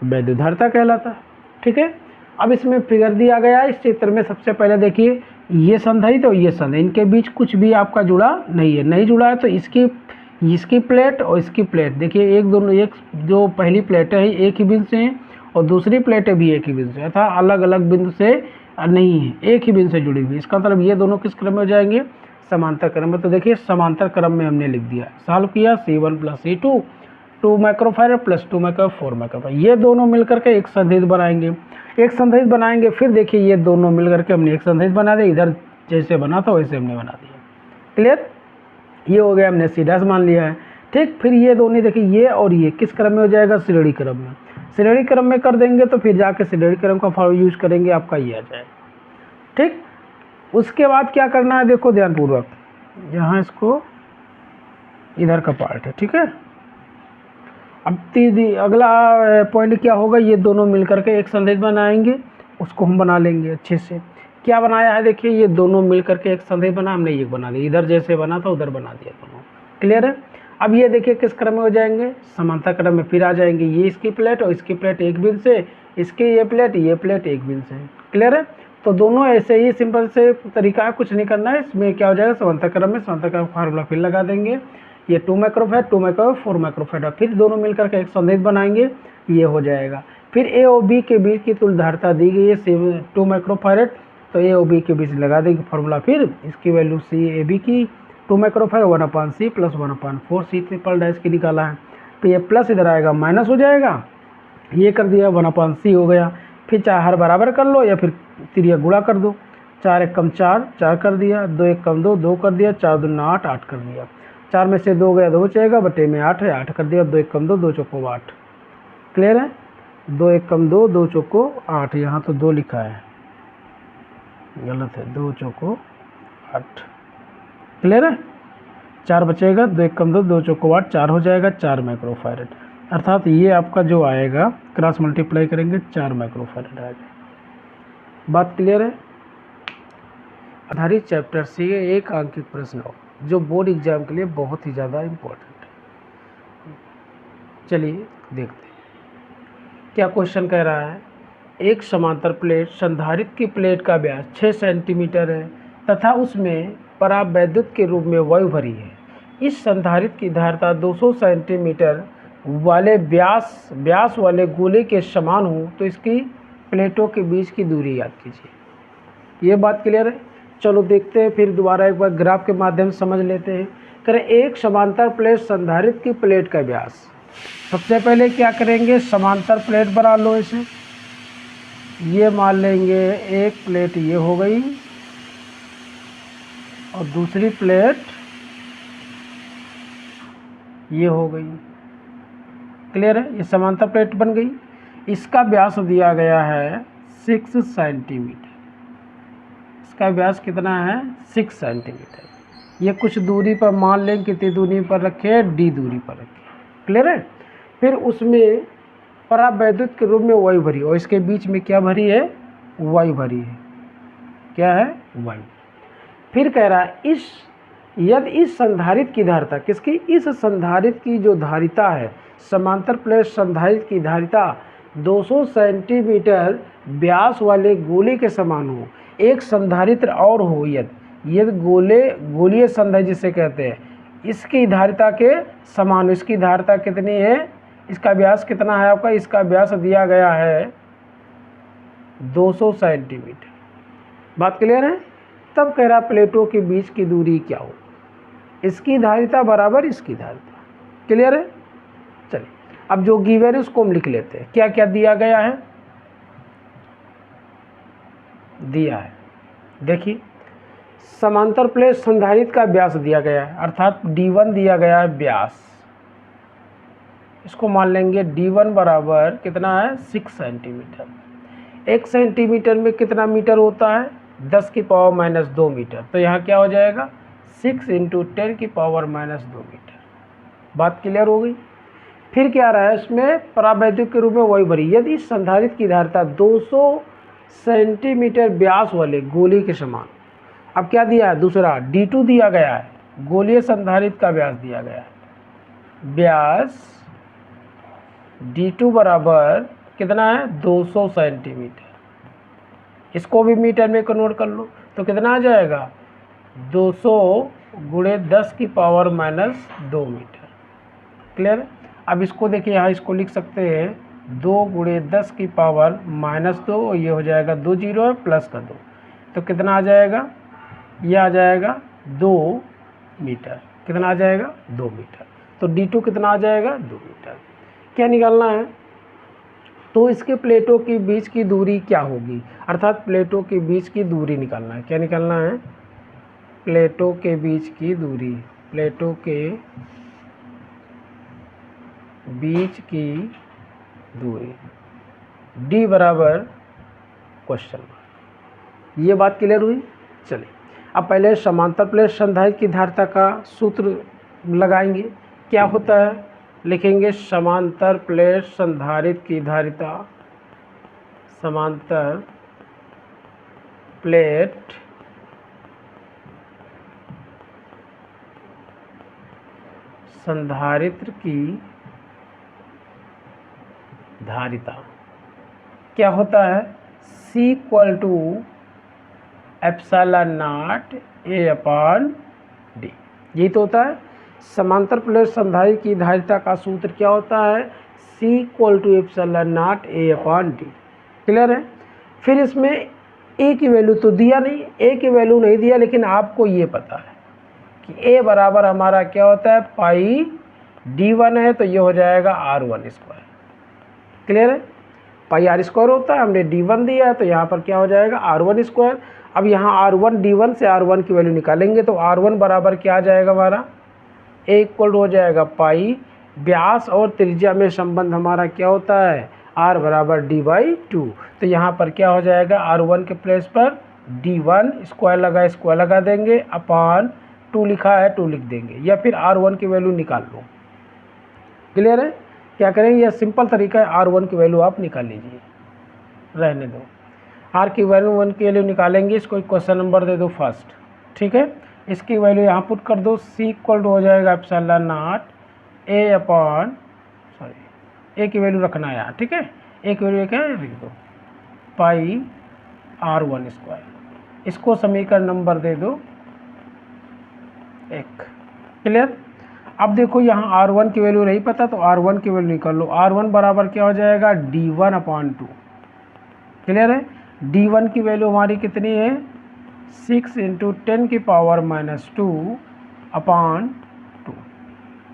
वैद्युत धारिता कहलाता है। ठीक है, अब इसमें फिगर दिया गया है इस चित्र में। सबसे पहले देखिए ये संधारित्र और ये संधारित्र, इनके बीच कुछ भी आपका जुड़ा नहीं है, नहीं जुड़ा है तो इसकी प्लेट और इसकी प्लेट देखिए, एक दोनों, एक जो पहली प्लेट है एक ही बिंदु से हैं और दूसरी प्लेटें भी एक ही बिंदु से, अर्थात अलग अलग बिंदु से नहीं है, एक ही बिंदु से जुड़ी हुई। इसका मतलब ये दोनों किस क्रम में हो जाएंगे, समांतर क्रम में। तो देखिए समांतर क्रम में हमने लिख दिया, सॉल्व किया, C1 + C2 2 microfarad plus 2 micro 4 microfarad, ये दोनों मिलकर के एक संधारित्र बनाएंगे। एक संधारित्र बनाएंगे, फिर देखिए ये दोनों मिलकर के हमने एक संधारित्र बना दिया, इधर जैसे बना था वैसे हमने बना दिया। क्लियर, ये हो गया, हमने C' मान लिया है। ठीक, फिर ये दोनों देखिए ये और ये किस क्रम में हो जाएगा, श्रेणी क्रम में। श्रेणी क्रम में कर देंगे तो फिर जाके श्रेणी क्रम का फॉर्मूला यूज करेंगे, आपका ये आ जाएगा। ठीक, उसके बाद क्या करना है, देखो ध्यानपूर्वक, यहाँ इसको इधर का पार्ट है, ठीक है। अब अगला पॉइंट क्या होगा, ये दोनों मिलकर के एक संधारित्र बनाएंगे, उसको हम बना लेंगे अच्छे से। क्या बनाया है, देखिए ये दोनों मिलकर के एक संधारित्र बना, हमने ये बना दिया, इधर जैसे बना था उधर बना दिया दोनों। क्लियर है। अब ये देखिए किस क्रम में हो जाएंगे, समांतर क्रम में फिर आ जाएंगे। ये इसकी प्लेट और इसकी प्लेट एक बिंदु से, इसकी ये प्लेट एक बिंदु से। क्लियर है। तो दोनों ऐसे ही सिंपल से तरीका है, कुछ नहीं करना है। इसमें क्या हो जाएगा, समांतर क्रम में समांतर क्रम फार्मूला फिर लगा देंगे, ये 2 माइक्रोफैरड 2 माइक्रो 4 माइक्रोफैरड, फिर दोनों मिलकर के एक संधारित्र बनाएंगे, ये हो जाएगा। फिर ए और बी के बीच की तुल्यधारिता दी गई है 2 माइक्रोफैरड, तो ए और बी के बीच लगा देंगे फार्मूला, फिर इसकी वैल्यू C/AB की 2 microfarad 1/C plus 1/4 C triple dash की निकाला है। तो ये प्लस इधर आएगा माइनस हो जाएगा, ये कर दिया 1/C हो गया। फिर चाहे हर बराबर कर लो या फिर तिरिया गुणा कर दो, 4 × 1 = 4, 4 कर दिया, 2 × 1 = 2, 2 कर दिया, 4 × 2 = 8, 8 कर दिया। 4 में से 2 गया, 2 बचेगा, बटे में 8 है, 8 कर दिया, 2 × 1 = 2, 2 × 4 = 8। क्लियर है। 2 × 1 = 2, 2 × 4 = 8, यहाँ तो 2 लिखा है, गलत है, 2 × 4 = 8। क्लियर है। 4 बचेगा, 2 × 1 = 2, 2 × 4 = 8, 4 हो जाएगा, 4 माइक्रोफैरड। अर्थात ये आपका जो आएगा, क्रॉस मल्टीप्लाई करेंगे 4 माइक्रोफैरड आएगा। बात क्लियर है। आधारित चैप्टर से एक अंकित प्रश्न हो जो बोर्ड एग्जाम के लिए बहुत ही ज़्यादा इम्पोर्टेंट है। चलिए देखते हैं क्या क्वेश्चन कह रहा है। एक समांतर प्लेट संधारित्र की प्लेट का व्यास 6 सेंटीमीटर है तथा उसमें परावैद्युत के रूप में वायु भरी है। इस संधारित्र की धारिता 200 सेंटीमीटर वाले व्यास वाले गोले के समान हो तो इसकी प्लेटों के बीच की दूरी याद कीजिए। ये बात क्लियर है। चलो देखते हैं, फिर दोबारा एक बार ग्राफ के माध्यम से समझ लेते हैं। करें एक समांतर प्लेट संधारित्र की प्लेट का व्यास। सबसे पहले क्या करेंगे, समांतर प्लेट बना लो इसे, ये मान लेंगे एक प्लेट ये हो गई और दूसरी प्लेट ये हो गई। क्लियर है। ये समांतर प्लेट बन गई। इसका व्यास दिया गया है 6 सेंटीमीटर। इसका व्यास कितना है, 6 सेंटीमीटर। ये कुछ दूरी पर मान लें, कितनी दूरी पर रखे, d दूरी पर रखे। क्लियर है। फिर उसमें परावैद्युत के रूप में वायु भरी, और इसके बीच में क्या भरी है, वायु भरी है। क्या है, वायु। फिर कह रहा है यदि इस संधारित्र की धारिता, किसकी, इस संधारित्र की जो धारिता है, समांतर प्लेट संधारित्र की धारिता 200 सेंटीमीटर व्यास वाले गोले के समान हो। एक संधारित्र और हो यदि गोलीय संधारित्र जिसे कहते हैं, इसकी धारिता के समान। इसकी धारिता कितनी है, इसका व्यास कितना है आपका, इसका व्यास दिया गया है 200 सेंटीमीटर। बात क्लियर है। तब कह रहा प्लेटों के बीच की दूरी क्या हो, इसकी धारिता बराबर इसकी धारिता। क्लियर है। चलिए अब जो गिवन है उसको हम लिख लेते हैं। क्या क्या दिया गया है, दिया है, देखिए समांतर प्लेट संधारित्र का व्यास दिया गया है, अर्थात d1 दिया गया है व्यास। इसको मान लेंगे d1 बराबर कितना है, 6 सेंटीमीटर। 1 सेंटीमीटर में कितना मीटर होता है, 10⁻⁻2 मीटर। तो यहाँ क्या हो जाएगा, 6 × 10⁻⁻2 मीटर। बात क्लियर हो गई। फिर क्या रहा है, इसमें परावैद्युत के रूप में वायु भरी। यदि इस संधारित्र की धारिता 200 सेंटीमीटर व्यास वाले गोली के समान। अब क्या दिया है, दूसरा d2 दिया गया है, गोलीय संधारित्र का व्यास दिया गया है। व्यास d2 बराबर कितना है, 200 सेंटीमीटर। इसको भी मीटर में कन्वर्ट कर लो तो कितना आ जाएगा, 200 × 10⁻⁻2 मीटर। क्लियर। अब इसको देखिए, यहाँ इसको लिख सकते हैं 2 गुणे 10 की पावर -2, और ये हो जाएगा 2 जीरो है प्लस का 2, तो कितना आ जाएगा, ये आ जाएगा 2 मीटर। कितना आ जाएगा, 2 मीटर। तो D2 कितना आ जाएगा, 2 मीटर। क्या निकालना है, तो इसके प्लेटों के बीच की दूरी क्या होगी, अर्थात प्लेटों के बीच की दूरी निकालना है। क्या निकालना है, प्लेटों के बीच की दूरी, प्लेटों के बीच की दूरी D बराबर क्वेश्चन मार्क। ये बात क्लियर हुई। चलिए अब पहले समांतर प्लेट संधारित्र की धारिता का सूत्र लगाएंगे। क्या होता है, लिखेंगे समांतर प्लेट संधारित्र की धारिता, समांतर प्लेट संधारित्र की धारिता क्या होता है, C equal to epsilon naught A upon D। यही तो होता है समांतर प्लेट संधारित्र की धारिता का सूत्र। क्या होता है, C equal to epsilon naught A upon D। Clear है। फिर इसमें A की वैल्यू तो दिया नहीं, A की वैल्यू नहीं दिया, लेकिन आपको ये पता है कि A बराबर हमारा क्या होता है, पाई D1 है, तो ये हो जाएगा R1 स्क्वायर। क्लियर है, पाई R स्क्वायर होता है, हमने D1 दिया है, तो यहाँ पर क्या हो जाएगा, R1 स्क्वायर। अब यहाँ R1 D1 से R1 की वैल्यू निकालेंगे, तो R1 बराबर क्या आ जाएगा हमारा, A इक्वल हो जाएगा पाई, व्यास और त्रिज्या में संबंध हमारा क्या होता है, R बराबर D/2। तो यहाँ पर क्या हो जाएगा, R1 के प्लेस पर D1 स्क्वायर लगा देंगे, अपॉन 2 लिखा है 2 लिख देंगे, या फिर R1 की वैल्यू निकाल लो। क्लियर है। क्या करेंगे, यह सिंपल तरीका है, R1 की वैल्यू आप निकाल लीजिए, रहने दो। R की वैल्यू 1 के लिए निकालेंगे, इसको क्वेश्चन नंबर दे दो फर्स्ट। ठीक है, इसकी वैल्यू यहाँ पुट कर दो, C इक्वल हो जाएगा epsilon naught A upon, sorry A की वैल्यू रखना है यहाँ। ठीक है, A की वैल्यू क्या है, लिख दो पाई R1 स्क्वायर। इसको समीकरण नंबर दे दो 1। क्लियर। अब देखो यहाँ R1 की वैल्यू नहीं पता, तो R1 की वैल्यू निकाल लो। R1 बराबर क्या हो जाएगा, D1 अपॉन 2। क्लियर है, D1 की वैल्यू हमारी कितनी है, 6 × 10 की पावर -2 अपॉन 2।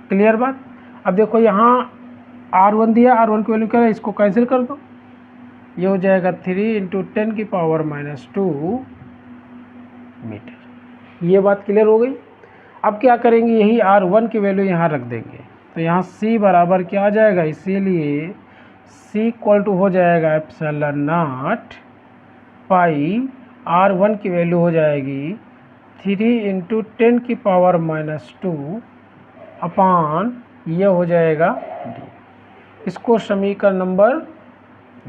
क्लियर बात। अब देखो यहाँ R1 दिया, R1 की वैल्यू क्या है, इसको कैंसिल कर दो, ये हो जाएगा 3 × 10 की पावर -2 मीटर। ये बात क्लियर हो गई। अब क्या करेंगे, यही R1 की वैल्यू यहाँ रख देंगे, तो यहाँ C बराबर क्या आ जाएगा, इसीलिए C इक्वल टू हो जाएगा एप्सिलॉन नॉट पाई R1 की वैल्यू हो जाएगी 3 × 10 की पावर -2 अपॉन, ये हो जाएगा D। इसको समीकरण नंबर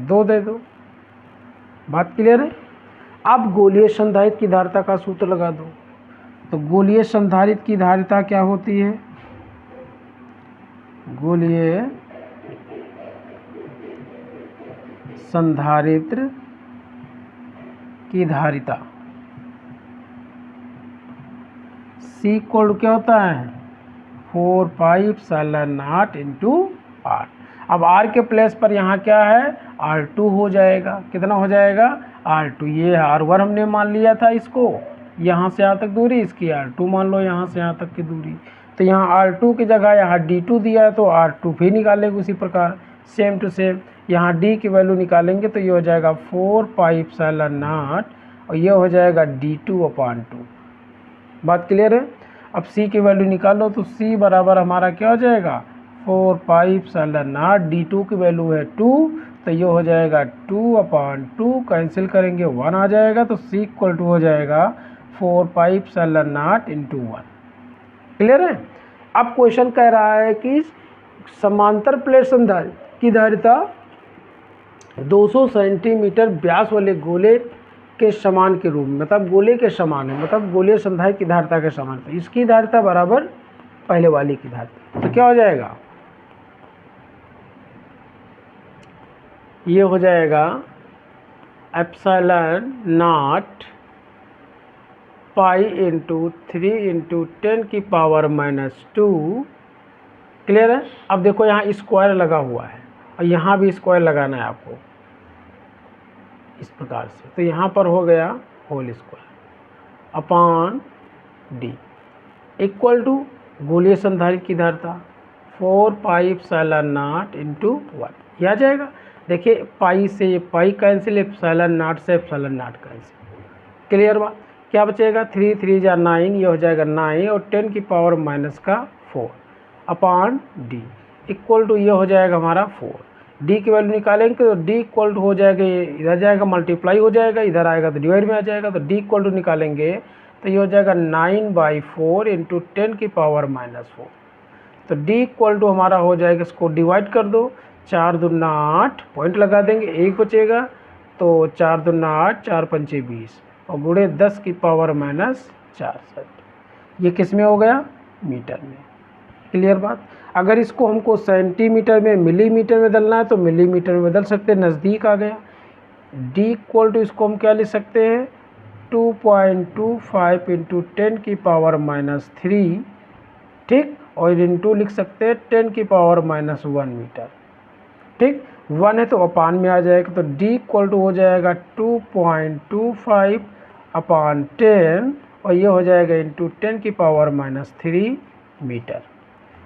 2 दे दो। बात क्लियर है। अब गोलीय संधारित्र की धारिता का सूत्र लगा दो। तो गोलीय संधारित्र की धारिता क्या होती है, गोलीय संधारित्र की धारिता C इक्वल क्या होता है, 4 पाई एप्सिलॉन नॉट × R। अब R के प्लेस पर यहाँ क्या है, R2 हो जाएगा। कितना हो जाएगा, R2। ये R1 हमने मान लिया था, इसको यहाँ से यहाँ तक दूरी, इसकी R2 मान लो, यहाँ से यहाँ तक की दूरी। तो यहाँ R2 की जगह यहाँ D2 दिया है, तो R2 भी निकालेंगे उसी प्रकार, सेम टू सेम। यहाँ D की वैल्यू निकालेंगे, तो ये हो जाएगा 4 पाई एप्सिलॉन नॉट, और ये हो जाएगा D2 अपॉन 2। बात क्लियर है। अब C की वैल्यू निकालो, तो C बराबर हमारा क्या हो जाएगा, 4 पाई एप्सिलॉन नॉट, D2 की वैल्यू है 2, तो ये हो जाएगा 2 अपॉन 2, कैंसिल करेंगे 1 आ जाएगा, तो C इक्वल टू हो जाएगा 4 पाई एप्सिलॉन नॉट × 1। क्लियर है। अब क्वेश्चन कह रहा है कि समांतर प्लेट संधारित्र की धारिता 200 सेंटीमीटर व्यास वाले गोले के समान के रूप में, मतलब गोले के समान है, मतलब गोलीय संधारित्र की धारिता के समान। तो इसकी धारिता बराबर पहले वाली की धारिता, तो क्या हो जाएगा, ये हो जाएगा एप्सिलॉन नॉट पाई × 3 × 10 की पावर -2। क्लियर है। अब देखो यहाँ स्क्वायर लगा हुआ है, और यहाँ भी स्क्वायर लगाना है आपको इस प्रकार से। तो यहाँ पर हो गया whole square upon D equal to गोलीय संधारित्र की धारिता 4 पाई एप्सिलॉन नॉट इंटू 1। यह आ जाएगा। देखिए पाई से ये पाई कैंसिल, एप्सिलॉन नॉट से एप्सिलॉन नॉट कैंसिल। क्लियर बात। क्या बचेगा 3 3 जा 9, ये हो जाएगा 9 और 10 की पावर माइनस का 4 अपॉन डी इक्वल टू ये हो जाएगा हमारा 4। डी की वैल्यू निकालेंगे तो डी इक्वल टू हो जाएगा, ये इधर जाएगा मल्टीप्लाई हो जाएगा, इधर आएगा तो डिवाइड में आ जाएगा। तो डी इक्वल टू निकालेंगे तो ये हो जाएगा 9/4 इंटू 10 की पावर माइनस 4। तो डी इक्वल टू हमारा हो जाएगा, इसको डिवाइड कर दो, 4 दूना 8, पॉइंट लगा देंगे, 1 बचेगा तो 4 दूना 8, 4 पंचे 20 और गुणे 10 की पावर माइनस 64। ये किस में हो गया? मीटर में। क्लियर बात। अगर इसको हमको सेंटीमीटर में मिलीमीटर में बदलना है तो मिलीमीटर में बदल सकते हैं, नज़दीक आ गया। डी इक्वल टू इसको हम क्या लिख सकते हैं 2.25 इंटू 10 की पावर माइनस 3, ठीक, और इंटू लिख सकते हैं 10 की पावर माइनस 1 मीटर, ठीक। 1 है तो अपान में आ जाएगा। तो डी इक्वल टू हो जाएगा 2.25 अपॉन 10 और ये हो जाएगा इंटू 10 की पावर माइनस 3 मीटर।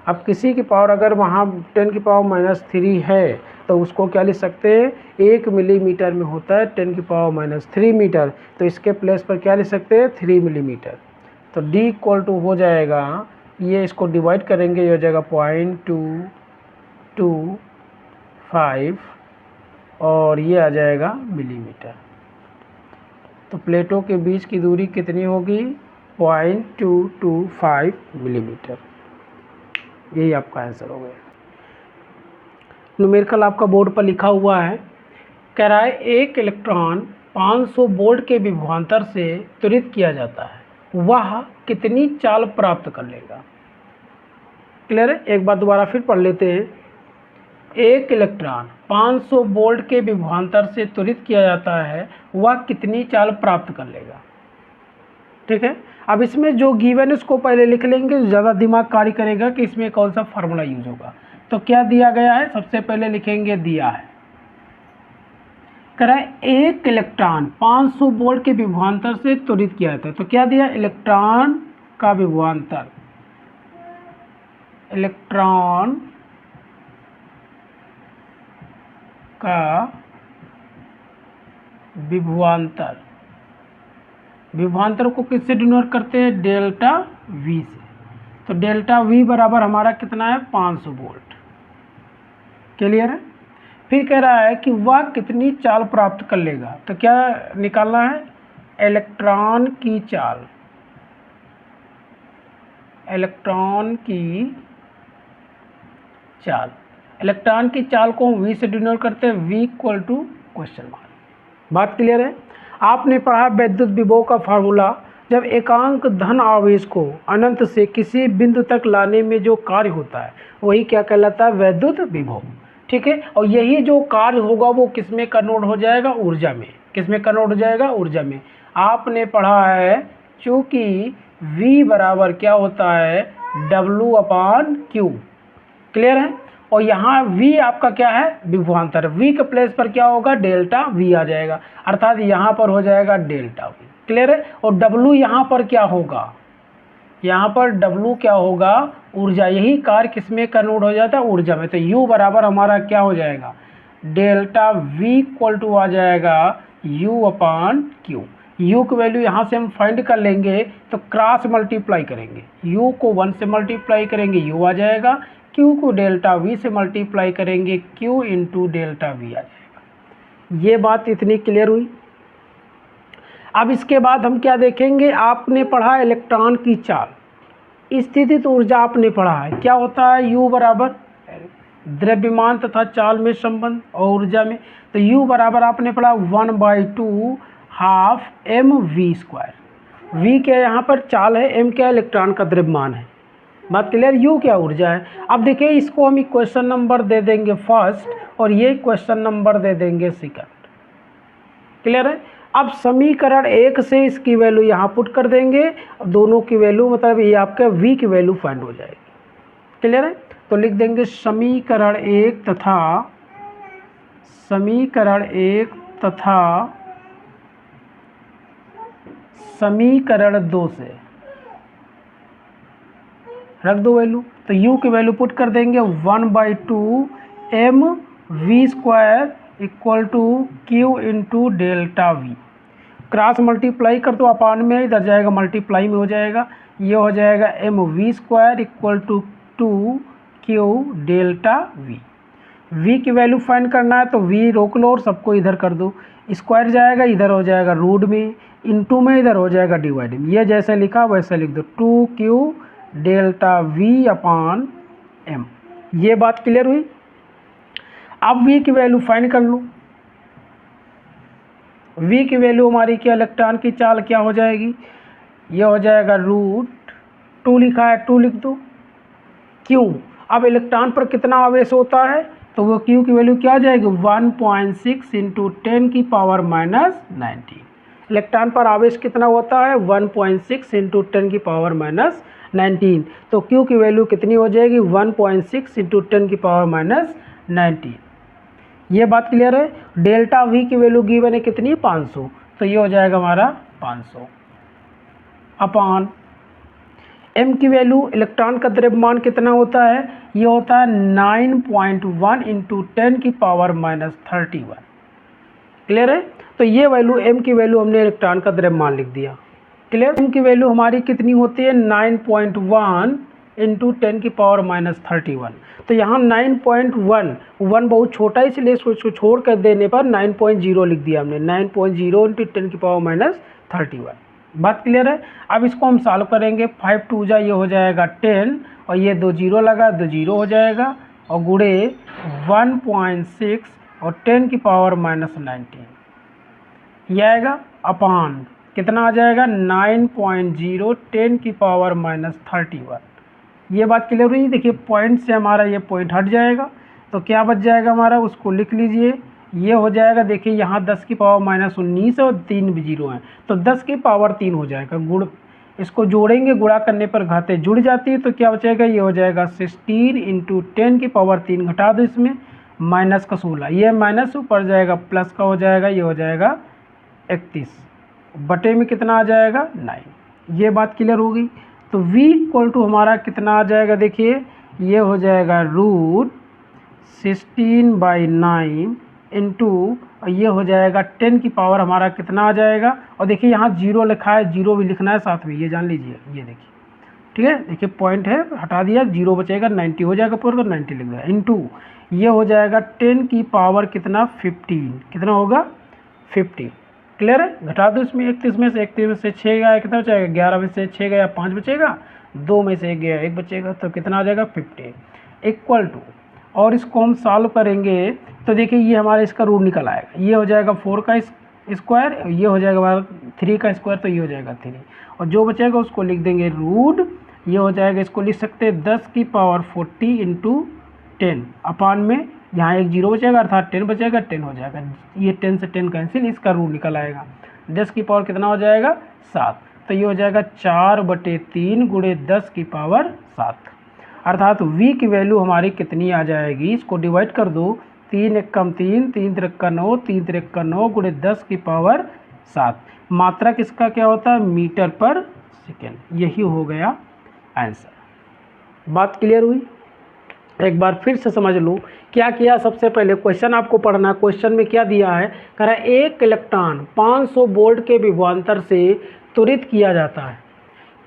अब किसी की पावर अगर वहाँ 10 की पावर माइनस 3 है तो उसको क्या लिख सकते हैं 1 मिलीमीटर में होता है 10 की पावर माइनस 3 मीटर, तो इसके प्लेस पर क्या लिख सकते हैं 3 मिलीमीटर। तो डी इक्वल टू हो जाएगा, ये इसको डिवाइड करेंगे, ये हो जाएगा 0.225 और ये आ जाएगा मिलीमीटर। तो प्लेटों के बीच की दूरी कितनी होगी 0.225 मिलीमीटर। यही आपका आंसर हो गया। न्यूमेरिकल आपका बोर्ड पर लिखा हुआ है, कह रहा है एक इलेक्ट्रॉन 500 वोल्ट के विभवांतर से त्वरित किया जाता है, वह कितनी चाल प्राप्त कर लेगा। क्लियर है। एक बार दोबारा फिर पढ़ लेते हैं। एक इलेक्ट्रॉन 500 वोल्ट के विभवांतर से त्वरित किया जाता है, वह कितनी चाल प्राप्त कर लेगा। ठीक है। अब इसमें जो गिवन है उसको पहले लिख लेंगे, ज़्यादा दिमाग कार्य करेगा कि इसमें कौन सा फार्मूला यूज होगा। तो क्या दिया गया है, सबसे पहले लिखेंगे दिया है, कह रहा है एक इलेक्ट्रॉन 500 वोल्ट के विभवांतर से त्वरित किया जाता है। तो क्या दिया, इलेक्ट्रॉन का विभवांतर, इलेक्ट्रॉन का विभवांतर, विभवांतर को किससे डिनोट करते हैं डेल्टा वी से। तो डेल्टा वी बराबर हमारा कितना है 500 वोल्ट। क्लियर है। फिर कह रहा है कि वह कितनी चाल प्राप्त कर लेगा। तो क्या निकालना है, इलेक्ट्रॉन की चाल, इलेक्ट्रॉन की चाल, इलेक्ट्रॉन की चाल को हम वी से डिनोट करते हैं, V equal to question mark. बात क्लियर है। आपने पढ़ा वैद्युत विभव का फार्मूला, जब एकांक धन आवेश को अनंत से किसी बिंदु तक लाने में जो कार्य होता है वही क्या कहलाता है, वैद्युत विभव। ठीक है। और यही जो कार्य होगा वो किस में कन्वर्ट हो जाएगा, ऊर्जा में। किस में कन्वर्ट हो जाएगा, ऊर्जा में। आपने पढ़ा है चूंकि V बराबर क्या होता है W/Q। क्लियर है। और यहाँ V आपका क्या है, विभवांतर। V के प्लेस पर क्या होगा, डेल्टा V आ जाएगा, अर्थात यहाँ पर हो जाएगा डेल्टा V। क्लियर है। और W यहाँ पर क्या होगा, यहाँ पर W क्या होगा, ऊर्जा। यही कार्य किस में कन्वर्ट हो जाता है, ऊर्जा में। तो U बराबर हमारा क्या हो जाएगा, डेल्टा V इक्वल टू आ जाएगा U/Q। U की वैल्यू यहाँ से हम फाइंड कर लेंगे, तो क्रॉस मल्टीप्लाई करेंगे, U को 1 से मल्टीप्लाई करेंगे U आ जाएगा, Q को डेल्टा V से मल्टीप्लाई करेंगे Q इंटू डेल्टा V आ जाएगा। ये बात इतनी क्लियर हुई। अब इसके बाद हम क्या देखेंगे, आपने पढ़ा इलेक्ट्रॉन की चाल, स्थितिज ऊर्जा आपने पढ़ा है, क्या होता है U बराबर द्रव्यमान तथा चाल में संबंध और ऊर्जा में। तो U बराबर आपने पढ़ा 1/2 हाफ mv²। V क्या यहाँ पर चाल है, m क्या इलेक्ट्रॉन का द्रव्यमान है। बात क्लियर। U क्या ऊर्जा है। अब देखिए इसको हम क्वेश्चन नंबर दे देंगे फर्स्ट और ये क्वेश्चन नंबर दे देंगे सेकंड। क्लियर है। अब समीकरण 1 से इसकी वैल्यू यहाँ पुट कर देंगे, दोनों की वैल्यू मतलब ये आपका V की वैल्यू फाइंड हो जाएगी। क्लियर है। तो लिख देंगे समीकरण 1 तथा समीकरण 1 तथा समीकरण 2 से रख दो वैल्यू। तो u की वैल्यू पुट कर देंगे 1/2 m v square equal to q into delta V. Cross multiply कर दो अपान में, इधर जाएगा मल्टीप्लाई में हो जाएगा, ये हो जाएगा M V square equal to 2q delta V. v की वैल्यू फाइंड करना है तो v रोक लो और सबको इधर कर दो, स्क्वायर जाएगा इधर हो जाएगा रूट में, इनटू में इधर हो जाएगा डिवाइड में। ये जैसे लिखा वैसे लिख दो 2q डेल्टा v अपान m। ये बात क्लियर हुई। अब v की वैल्यू फाइंड कर लो। v की वैल्यू हमारी क्या, इलेक्ट्रॉन की चाल क्या हो जाएगी, ये हो जाएगा √2 लिखा है 2 लिख दो। क्यों, अब इलेक्ट्रॉन पर कितना आवेश होता है तो वो q की वैल्यू क्या आ जाएगी 1.6 इंटू 10 की पावर माइनस 19। इलेक्ट्रॉन पर आवेश कितना होता है 1.6 इंटू 10 की पावर माइनस 19। तो q की वैल्यू कितनी हो जाएगी 1.6 इंटू 10 की पावर माइनस 19। ये बात क्लियर है। डेल्टा v की वैल्यू गिवन है कितनी 500, तो ये हो जाएगा हमारा 500 अपान m की वैल्यू, इलेक्ट्रॉन का द्रव्यमान कितना होता है, ये होता है 9.1 इंटू 10 की पावर माइनस 31। क्लियर है। तो ये वैल्यू m की वैल्यू हमने इलेक्ट्रॉन का द्रव्यमान लिख दिया। क्लियर। m की वैल्यू हमारी कितनी होती है 9.1 इंटू 10 की पावर माइनस 31। तो यहाँ 9.1 बहुत छोटा है इसलिए इसको छोड़ कर देने पर 9.0 लिख दिया हमने, 9.0 इंटू 10 की पावर माइनस 31। बात क्लियर है। अब इसको हम सॉल्व करेंगे, 5 2 जा ये हो जाएगा 10 और ये 2 0 लगा 2 0 हो जाएगा और गुड़े 1.6 और 10 की पावर माइनस 19 ये आएगा अपान कितना आ जाएगा 9.0 10 की पावर माइनस 31। ये बात क्लियर हुई। देखिए पॉइंट से हमारा ये पॉइंट हट जाएगा तो क्या बच जाएगा हमारा, उसको लिख लीजिए। ये हो जाएगा, देखिए यहाँ 10 की पावर माइनस 19 और 3 भी 0 हैं तो 10 की पावर 3 हो जाएगा। गुड़ इसको जोड़ेंगे, गुणा करने पर घाते जुड़ जाती है तो क्या बचेगा, ये हो जाएगा 16 इंटू 10 की पावर 3 घटा दो इसमें माइनस का 16, ये माइनस ऊपर जाएगा प्लस का हो जाएगा, ये हो जाएगा 31 बटे में कितना आ जाएगा 9। ये बात क्लियर हो गई। तो v इक्वल टू हमारा कितना आ जाएगा, देखिए ये हो जाएगा √16/9 इंटू ये हो जाएगा 10 की पावर हमारा कितना आ जाएगा, और देखिए यहाँ 0 लिखा है, 0 भी लिखना है साथ में, ये जान लीजिए। ये देखिए ठीक है, देखिए पॉइंट है हटा दिया, 0 बचेगा 90 हो जाएगा पूरा, तो 90 लिख दिया इंटू ये हो जाएगा 10 की पावर कितना 15, कितना होगा 50। क्लियर है। घटा दो इसमें 31 में से 6 गया कितना बचेगा, 11 में से 6 गया 5 बचेगा, 2 में से 1 गया 1 बचेगा, तो कितना आ जाएगा 50 इक्वल टू, और इसको हम सॉल्व करेंगे तो देखिए ये हमारा इसका रूट निकल आएगा, ये हो जाएगा 4 का स्क्वायर, ये हो जाएगा हमारा 3 का स्क्वायर, तो ये हो जाएगा 3 और जो बचेगा उसको लिख देंगे रूट, ये हो जाएगा, इसको लिख सकते हैं 10 की पावर 40 इंटू 10 अपान में यहाँ एक 0 बचेगा अर्थात 10 बचेगा, 10 हो जाएगा, ये 10 से 10 कैंसिल, इसका रूट निकल आएगा। 10 की पावर कितना हो जाएगा 7, तो ये हो जाएगा 4/3 गुणे 10 की पावर 7, अर्थात v की वैल्यू हमारी कितनी आ जाएगी, इसको डिवाइड कर दो, 3 एकम 3, 3 तिरक्का 9, 3 तिरक्का 9 गुणे 10 की पावर 7। मात्रक इसका क्या होता है मीटर पर सेकेंड। यही हो गया आंसर। बात क्लियर हुई। एक बार फिर से समझ लो क्या किया। सबसे पहले क्वेश्चन आपको पढ़ना, क्वेश्चन में क्या दिया है, कह रहा है एक इलेक्ट्रॉन 500 वोल्ट के विभवांतर से त्वरित किया जाता है,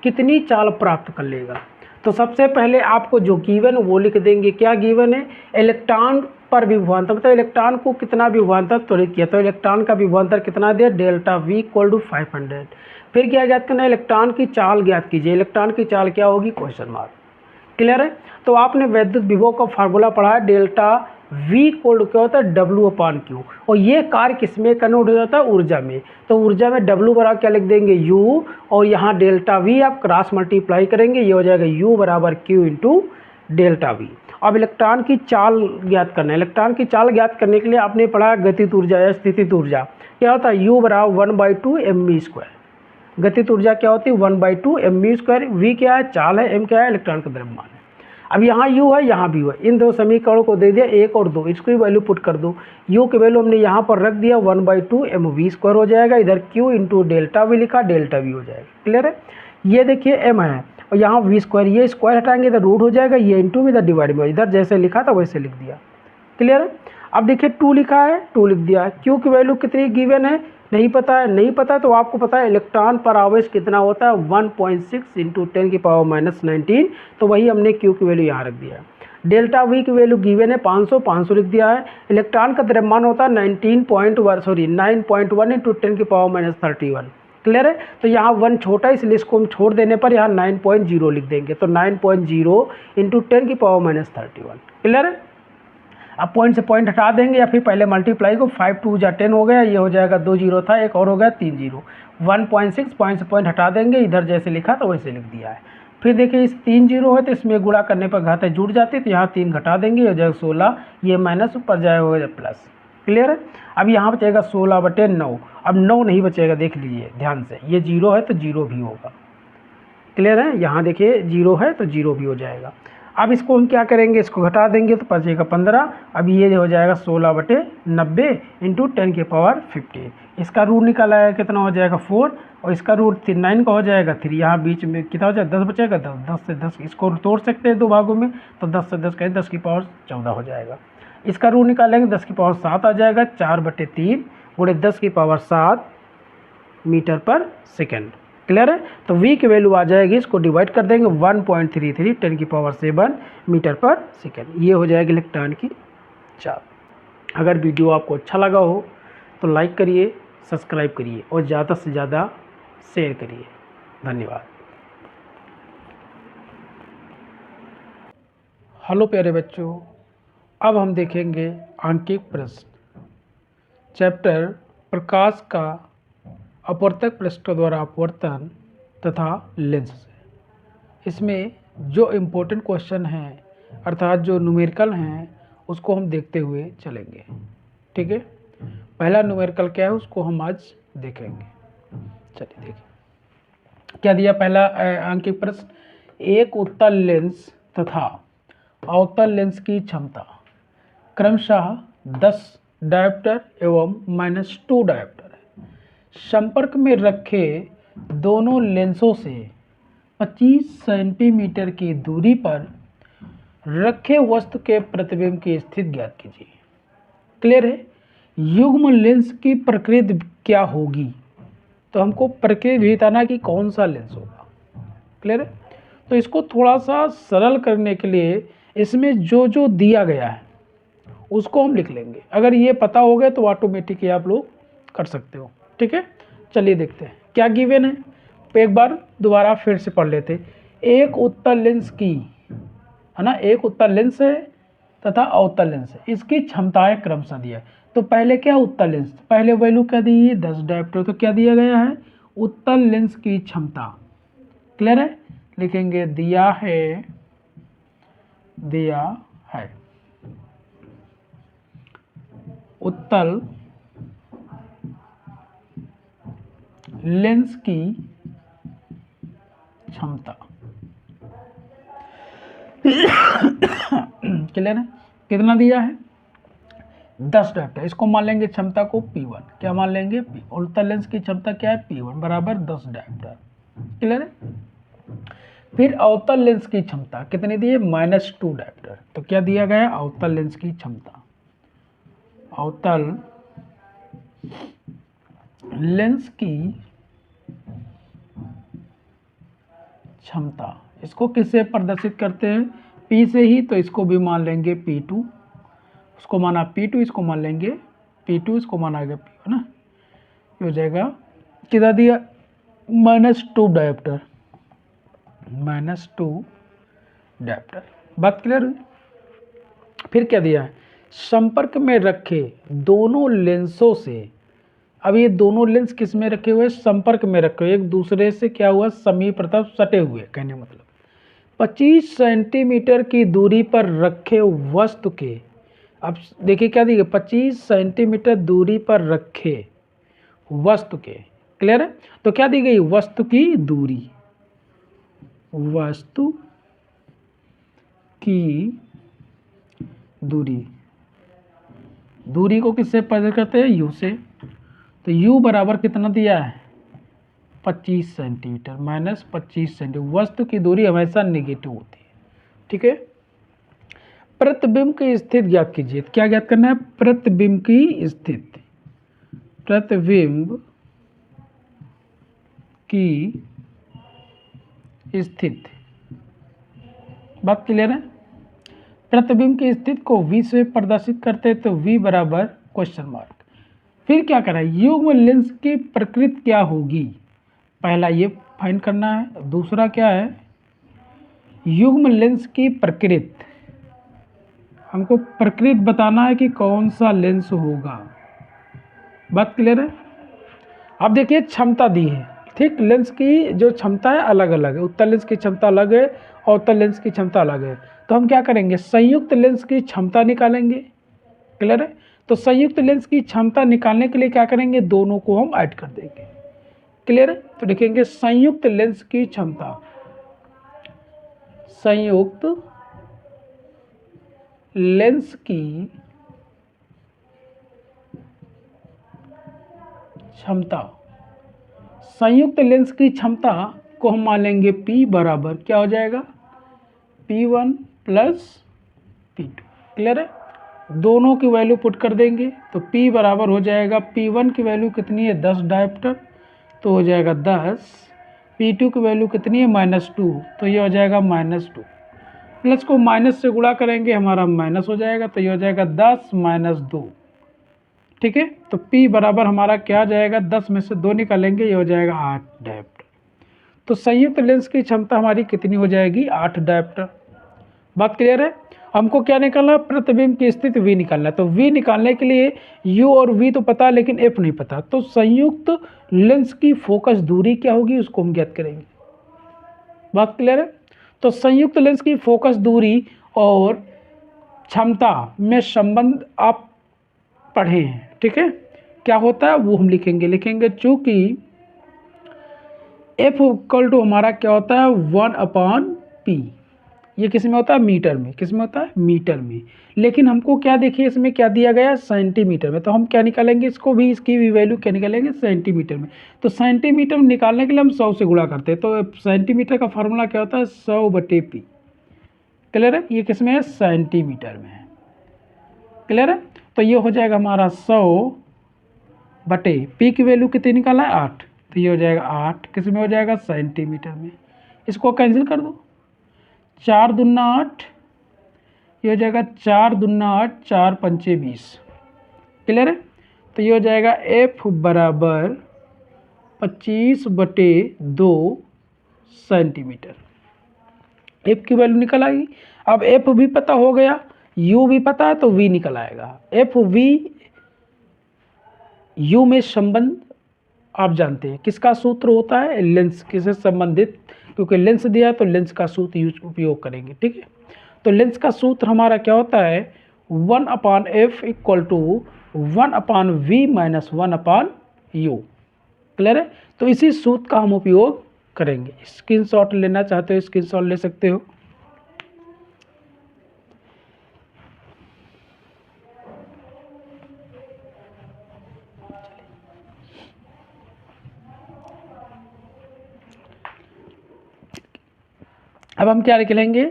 कितनी चाल प्राप्त कर लेगा। तो सबसे पहले आपको जो गिवन वो लिख देंगे, क्या गिवन है, इलेक्ट्रॉन पर विभवांतर, मतलब इलेक्ट्रॉन को कितना विभवांतर त्वरित किया, तो इलेक्ट्रॉन का विभवांतर कितना दिया डेल्टा v इक्वल टू 500। फिर क्या ज्ञात करना है, इलेक्ट्रॉन की चाल ज्ञात कीजिए। इलेक्ट्रॉन की चाल क्या होगी, क्वेश्चन मार्क। क्लियर है। तो आपने वैद्युत विभव का फार्मूला पढ़ा है, डेल्टा v इक्वल टू क्या होता है W/Q, और ये कार्य किसमें कन्वर्ट हो जाता है, ऊर्जा में। तो ऊर्जा में W बराबर क्या लिख देंगे U, और यहाँ डेल्टा v आप क्रॉस मल्टीप्लाई करेंगे, ये हो जाएगा U बराबर Q इंटू डेल्टा v। अब इलेक्ट्रॉन की चाल ज्ञात करना है। इलेक्ट्रॉन की चाल ज्ञात करने के लिए आपने पढ़ा गतिज ऊर्जा या स्थितिज ऊर्जा, क्या होता है U बराबर 1/2 mv²। गतिज ऊर्जा क्या होती है 1/2 mv²। v क्या है चाल है, m क्या है इलेक्ट्रॉन का द्रव्यमान है। अब यहाँ u है, यहाँ भी है, इन दो समीकरणों को दे दिया 1 और 2, इसकी वैल्यू पुट कर दो। u की वैल्यू हमने यहाँ पर रख दिया 1/2 mv² हो जाएगा, इधर q इंटू डेल्टा वी लिखा, डेल्टा वी हो जाएगा। क्लियर है? ये देखिए m है और यहाँ v², ये स्क्वायर हटाएंगे इधर रूट हो जाएगा, ये इंटू में इधर डिवाइड में, इधर जैसे लिखा था वैसे लिख दिया। क्लियर है? अब देखिए 2 लिखा है, 2 लिख दिया। q की वैल्यू कितनी गिवन है, नहीं पता है, नहीं पता तो आपको पता है इलेक्ट्रॉन पर आवेश कितना होता है 1.6 इंटू 10⁻⁻19, तो वही हमने q की वैल्यू यहाँ रख दिया है। डेल्टा वी की वैल्यू गिवन है 500 लिख दिया है। इलेक्ट्रॉन का द्रव्यमान होता है 9.1 इंटू 10⁻31। क्लियर है? तो यहाँ 1 छोटा, इसलिए इसको हम छोड़ देने पर यहाँ 9.0 लिख देंगे, तो 9.0 इंटू 10⁻31। क्लियर है? अब पॉइंट से पॉइंट हटा देंगे या फिर पहले मल्टीप्लाई को, 5 2 जा 10 हो गया, ये हो जाएगा 2 0 था, एक और हो गया 3 0। 1.6 पॉइंट से पॉइंट हटा देंगे, इधर जैसे लिखा तो वैसे लिख दिया है। फिर देखिए इस 3 0 है तो इसमें गुणा करने पर घातें जुड़ जाती है, तो यहाँ 3 घटा देंगे, हो जाएगा 16, ये माइनस ऊपर जाएगा प्लस। क्लियर है? अब यहाँ बचेगा 16/9। अब 9 नहीं बचेगा, देख लीजिए ध्यान से, ये 0 है तो 0 भी होगा। क्लियर है? यहाँ देखिए 0 है तो 0 भी हो जाएगा। अब इसको हम क्या करेंगे, इसको घटा देंगे तो बचेगा 15। अब ये हो जाएगा 16/90 इंटू 10⁻15। इसका रूट निकाला है, कितना हो जाएगा 4, और इसका रूट 9 का हो जाएगा 3। यहाँ बीच में कितना हो जाएगा 10 बचेगा, 10 से 10 इसको तोड़ सकते हैं 2 भागों में, तो 10 से 10 कहें 10⁻14 हो जाएगा। इसका रूट निकालेंगे 10⁻7 आ जाएगा, 4/3 गुणे 10⁻7 मीटर पर सेकेंड। क्लियर है? तो v की वैल्यू आ जाएगी, इसको डिवाइड कर देंगे 1.33 10⁻7 मीटर पर सेकेंड। ये हो जाएगी इलेक्ट्रॉन की चाल। अगर वीडियो आपको अच्छा लगा हो तो लाइक करिए, सब्सक्राइब करिए और ज़्यादा से ज़्यादा शेयर करिए। धन्यवाद। हेलो प्यारे बच्चों, अब हम देखेंगे आंकिक प्रश्न, चैप्टर प्रकाश का अपवर्तक पृष्ठों द्वारा अपवर्तन तथा लेंस से। इसमें जो इम्पोर्टेंट क्वेश्चन हैं अर्थात जो न्यूमेरिकल हैं उसको हम देखते हुए चलेंगे। ठीक है? पहला न्यूमेरिकल क्या है उसको हम आज देखेंगे। चलिए देखिए क्या दिया। पहला आंकिक प्रश्न, एक उत्तल लेंस तथा अवतल लेंस की क्षमता क्रमशः 10 डायोप्टर एवं -2 डायोप्टर संपर्क में रखे दोनों लेंसों से 25 सेंटीमीटर की दूरी पर रखे वस्तु के प्रतिबिंब की स्थिति ज्ञात कीजिए। क्लियर है? युग्म लेंस की प्रकृति क्या होगी, तो हमको प्रकृति भी बताना कि कौन सा लेंस होगा। क्लियर है? तो इसको थोड़ा सा सरल करने के लिए इसमें जो जो दिया गया है उसको हम लिख लेंगे। अगर ये पता हो गया तो ऑटोमेटिकली आप लोग कर सकते हो। ठीक है? चलिए देखते हैं क्या गिवन है। एक बार दोबारा फिर से पढ़ लेते। एक उत्तल लेंस की, है ना, एक उत्तल लेंस है तथा अवतल लेंस है, इसकी क्षमताएं क्रमशः दिया है। तो पहले क्या उत्तल लेंस, पहले वैल्यू क्या दी है 10 डायोप्टर, तो क्या दिया गया है उत्तल लेंस की क्षमता। क्लियर है? लिखेंगे दिया है उत्तल लेंस की क्षमता। क्लियर है? कितना दिया है 10 डायोप्टर, इसको मान लेंगे क्षमता को P1। क्या मान लेंगे P, उत्तल लेंस की क्षमता क्या है P1 बराबर 10 डायोप्टर। क्लियर है? फिर अवतल लेंस की क्षमता कितनी दी है -2 डायोप्टर। तो क्या दिया गया अवतल लेंस की क्षमता, अवतल लेंस की क्षमता, इसको किससे प्रदर्शित करते हैं P से ही, तो इसको भी मान लेंगे P2, उसको माना P2, इसको मान लेंगे P2, इसको माना गया P, है ना। ये हो जाएगा कितना दिया -2 डायोप्टर, -2 डायोप्टर। बात क्लियर हुई? फिर क्या दिया है संपर्क में रखे दोनों लेंसों से। अब ये दोनों लेंस किस में रखे हुए, संपर्क में रखे हुए, एक दूसरे से क्या हुआ समीप प्रतल सटे हुए, कहने मतलब 25 सेंटीमीटर की दूरी पर रखे वस्तु के। अब देखिए क्या दी गई 25 सेंटीमीटर दूरी पर रखे वस्तु के। क्लियर है? तो क्या दी गई वस्तु की दूरी, वस्तु की दूरी को किससे प्रदर्शित करते हैं, u से। तो u बराबर कितना दिया है, 25 सेंटीमीटर, माइनस 25 सेंटीमीटर। वस्तु की दूरी हमेशा नेगेटिव होती है, ठीक है। प्रतिबिंब की स्थिति ज्ञात कीजिए। क्या ज्ञात करना है, प्रतिबिंब की स्थिति। प्रतिबिंब की स्थिति, बात क्लियर है। प्रतिबिंब की स्थिति को v से प्रदर्शित करते हैं, तो v बराबर क्वेश्चन मार्क। फिर क्या करें, युग्म लेंस की प्रकृति क्या होगी, पहला ये फाइंड करना है। दूसरा क्या है, युग्म लेंस की प्रकृति, हमको प्रकृति बताना है कि कौन सा लेंस होगा। बात क्लियर है। अब देखिए क्षमता दी है, ठीक। लेंस की जो क्षमता है अलग अलग है, उत्तल लेंस की क्षमता अलग है और उत्तल लेंस की क्षमता अलग है। तो हम क्या करेंगे, संयुक्त लेंस की क्षमता निकालेंगे। क्लियर है। तो संयुक्त लेंस की क्षमता निकालने के लिए क्या करेंगे, दोनों को हम ऐड कर देंगे। क्लियर है। तो देखेंगे संयुक्त लेंस की क्षमता, संयुक्त लेंस की क्षमता, संयुक्त लेंस की क्षमता को हम मान लेंगे P बराबर क्या हो जाएगा, P1 प्लस P2। क्लियर है। दोनों की वैल्यू पुट कर देंगे तो P बराबर हो जाएगा, P1 की वैल्यू कितनी है, 10 डायोप्टर, तो हो जाएगा 10। P2 की वैल्यू कितनी है, -2, तो ये हो जाएगा -2। प्लस को माइनस से गुणा करेंगे, हमारा माइनस हो जाएगा, तो ये हो जाएगा 10 - 2। ठीक है। तो P बराबर हमारा क्या आ जाएगा, 10 में से 2 निकालेंगे, ये हो जाएगा 8 डायोप्टर। तो संयुक्त लेंस की क्षमता हमारी कितनी हो जाएगी, 8 डायोप्टर। बात क्लियर है। हमको क्या निकालना, प्रतिबिंब की स्थिति V निकालना है। तो V निकालने के लिए U और V तो पता है लेकिन F नहीं पता, तो संयुक्त लेंस की फोकस दूरी क्या होगी उसको हम ज्ञात करेंगे। बात क्लियर है। तो संयुक्त लेंस की फोकस दूरी और क्षमता में संबंध आप पढ़े हैं, ठीक है। क्या होता है वो हम लिखेंगे चूंकि F इक्वल टू हमारा क्या होता है, 1/P। ये किस में होता है, मीटर में। किस में होता है, मीटर में। लेकिन हमको क्या देखिए इसमें क्या दिया गया, सेंटीमीटर में। तो हम क्या निकालेंगे इसको भी, इसकी भी वैल्यू क्या निकालेंगे, सेंटीमीटर में। तो सेंटीमीटर में निकालने के लिए हम 100 से गुणा करते हैं। तो सेंटीमीटर का फार्मूला क्या होता है, 100/P। क्लियर है। ये किस में है, सेंटीमीटर में है। क्लियर है। तो ये हो जाएगा हमारा 100/P की वैल्यू कितनी निकाला है, 8। तो ये हो जाएगा 8 किस में हो जाएगा, सेंटीमीटर में। इसको कैंसिल कर दो, 4 दूना 8, ये हो जाएगा 4 दूना 8, 4 पंचे 20। क्लियर है। तो ये हो जाएगा F बराबर 25/2 सेंटीमीटर। F की वैल्यू निकल आएगी। अब F भी पता हो गया, U भी पता है, तो V निकल आएगा। F V U में संबंध आप जानते हैं, किसका सूत्र होता है, लेंस किससे संबंधित, क्योंकि लेंस दिया है तो लेंस का सूत्र उपयोग करेंगे। ठीक है। तो लेंस का सूत्र हमारा क्या होता है, 1/F equal to 1/V minus 1/U। Clear है। तो इसी सूत्र का हम उपयोग करेंगे। स्क्रीनशॉट लेना चाहते हो स्क्रीनशॉट ले सकते हो। अब हम क्या निकलेंगे,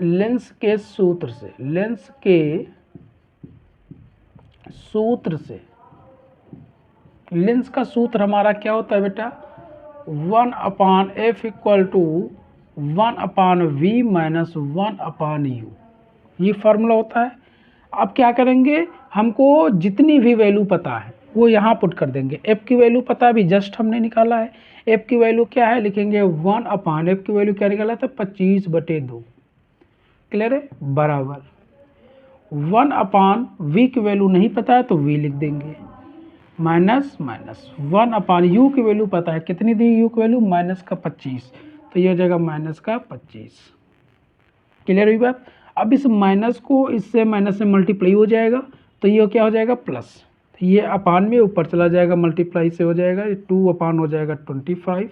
लेंस के सूत्र से, लेंस के सूत्र से। लेंस का सूत्र हमारा क्या होता है बेटा, 1/F equal to 1/V minus 1/U, ये फार्मूला होता है। अब क्या करेंगे, हमको जितनी भी वैल्यू पता है वो यहाँ पुट कर देंगे। F की वैल्यू पता है, अभी जस्ट हमने निकाला है। F की वैल्यू क्या है, लिखेंगे 1/F की वैल्यू क्या निकाला था, 25/2। क्लियर है। बराबर 1/V की वैल्यू नहीं पता है तो V लिख देंगे, माइनस 1/U की वैल्यू पता है, कितनी दी U की वैल्यू, -25, तो ये हो जाएगा -25। क्लियर हुई बात। अब इस माइनस को इससे माइनस से मल्टीप्लाई हो जाएगा, तो ये क्या हो जाएगा, प्लस। तो ये अपान में ऊपर चला जाएगा, मल्टीप्लाई से हो जाएगा, 2 अपान हो जाएगा 25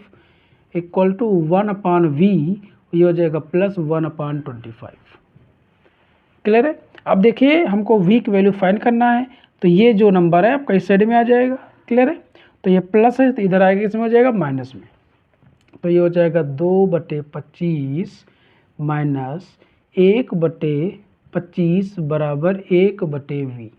इक्वल टू 1/V ये हो जाएगा +1/25। क्लियर है। अब देखिए हमको v की वैल्यू फाइंड करना है, तो ये जो नंबर है आपका इस साइड में आ जाएगा। क्लियर है। तो ये प्लस है तो इधर आएगा, इसमें हो जाएगा माइनस में। तो ये हो जाएगा 2/25 माइनस 1/25 बराबर 1/v।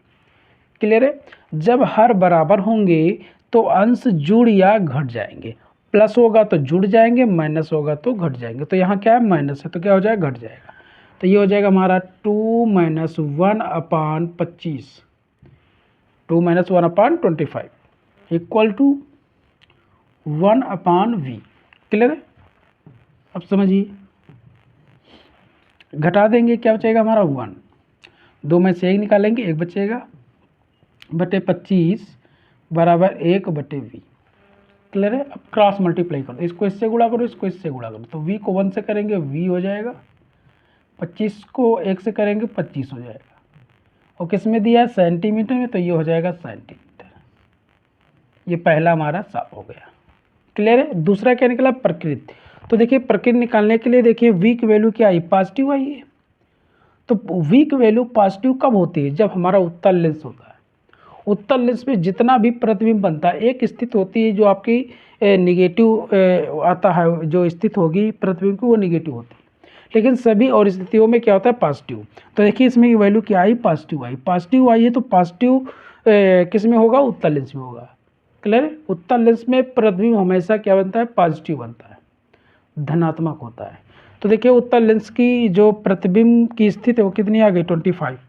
क्लियर है। जब हर बराबर होंगे तो अंश जुड़ या घट जाएंगे, प्लस होगा तो जुड़ जाएंगे, माइनस होगा तो घट जाएंगे। तो यहाँ क्या है, माइनस है, तो क्या हो जाएगा, घट जाएगा। तो ये हो जाएगा हमारा 2 - 1/25, 2 - 1/25 इक्वल टू 1/v। क्लियर है। अब समझिए, घटा देंगे, क्या बचेगा हमारा 1, 2 में से 1 निकालेंगे, 1 बचेगा, बटे 25 बराबर 1/v। क्लियर है। अब क्रॉस मल्टीप्लाई करो, इसको इससे गुणा करो, इसको इससे गुणा करो, तो v को 1 से करेंगे v हो जाएगा, 25 को 1 से करेंगे 25 हो जाएगा, और किस में दिया है, सेंटीमीटर में, तो ये हो जाएगा सेंटीमीटर। ये पहला हमारा साफ हो गया। क्लियर है। दूसरा क्या निकला, प्रकृत। तो देखिए प्रकृत निकालने के लिए देखिए v की वैल्यू क्या आई, पॉजिटिव आई है। तो v की वैल्यू पॉजिटिव कब होती है, जब हमारा उत्तल लेंस होता है। उत्तल लेंस में जितना भी प्रतिबिंब बनता है, एक स्थिति होती है जो आपकी निगेटिव आता है, जो स्थिति होगी प्रतिबिंब की वो निगेटिव होती है, लेकिन सभी और स्थितियों में क्या होता है, पॉजिटिव। तो देखिए इसमें वैल्यू क्या आई, पॉजिटिव आई। पॉजिटिव आई है तो पॉजिटिव किस में होगा, उत्तल लेंस में होगा। क्लियर है। उत्तल लेंस में प्रतिबिंब हमेशा क्या बनता है, पॉजिटिव बनता है, धनात्मक होता है। तो देखिए उत्तल लेंस की जो प्रतिबिंब की स्थिति है वो कितनी आ गई, 25।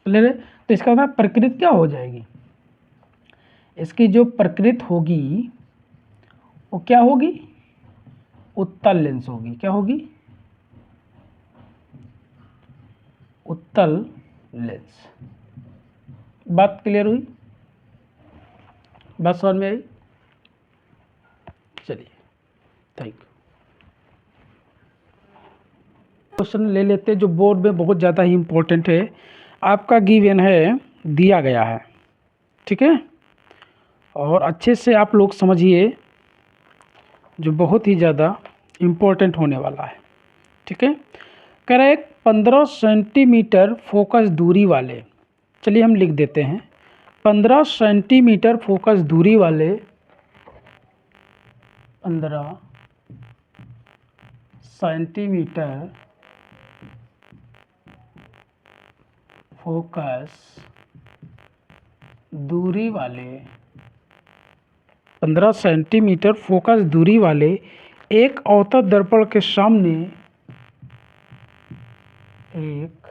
क्लियर है। तो इसका मतलब प्रकृत क्या हो जाएगी, इसकी जो प्रकृत होगी वो क्या होगी, उत्तल लेंस होगी। क्या होगी, उत्तल लेंस। बात क्लियर हुई, बात समझ में आई। चलिए, थैंक यू। क्वेश्चन ले लेते हैं जो बोर्ड में बहुत ज़्यादा ही इम्पोर्टेंट है। आपका गिवन है, दिया गया है, ठीक है, और अच्छे से आप लोग समझिए, जो बहुत ही ज़्यादा इम्पोर्टेंट होने वाला है। ठीक है। कह रहा है 15 सेंटीमीटर फोकस दूरी वाले, चलिए हम लिख देते हैं, 15 सेंटीमीटर फोकस दूरी वाले, 15 सेंटीमीटर फोकस दूरी वाले, 15 सेंटीमीटर फोकस दूरी वाले एक अवतल दर्पण के सामने, एक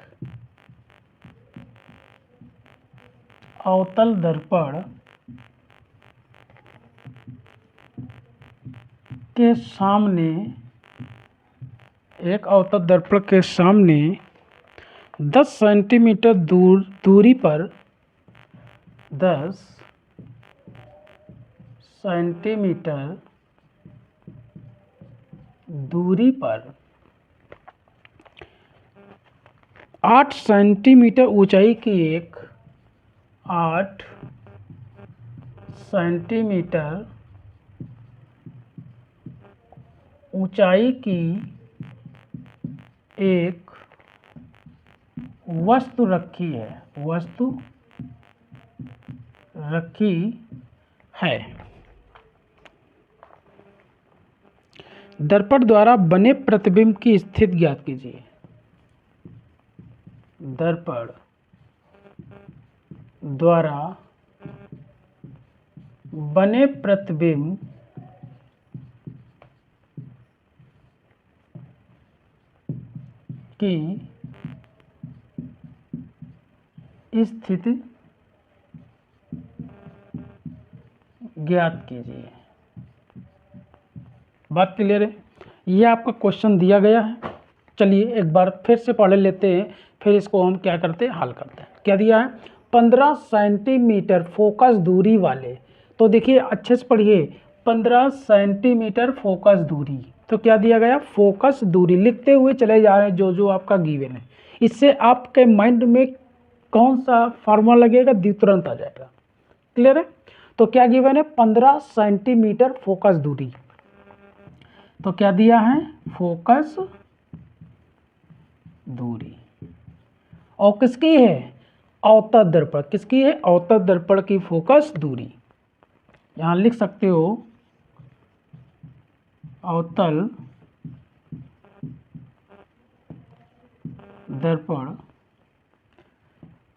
अवतल दर्पण के सामने, एक अवतल दर्पण के सामने 10 सेंटीमीटर दूरी पर, 10 सेंटीमीटर दूरी पर 8 सेंटीमीटर ऊंचाई की एक, 8 सेंटीमीटर ऊंचाई की एक वस्तु रखी है, वस्तु रखी है। दर्पण द्वारा बने प्रतिबिंब की स्थिति ज्ञात कीजिए। दर्पण द्वारा बने प्रतिबिंब की स्थिति ज्ञात कीजिए। बात क्लियर है। ये आपका क्वेश्चन दिया गया है। चलिए एक बार फिर से पढ़ लेते हैं, फिर इसको हम क्या करते हैं, हल करते हैं। क्या दिया है, 15 सेंटीमीटर फोकस दूरी वाले। तो देखिए अच्छे से पढ़िए, 15 सेंटीमीटर फोकस दूरी, तो क्या दिया गया, फोकस दूरी। लिखते हुए चले जा रहे हैं जो जो आपका गिवन है, इससे आपके माइंड में कौन सा फार्मूला लगेगा, तुरंत आ जाएगा। क्लियर है। तो क्या गिवन है, 15 सेंटीमीटर फोकस दूरी। तो क्या दिया है, फोकस दूरी। और किसकी है, अवतल दर्पण, किसकी है, अवतल दर्पण की फोकस दूरी। यहां लिख सकते हो अवतल दर्पण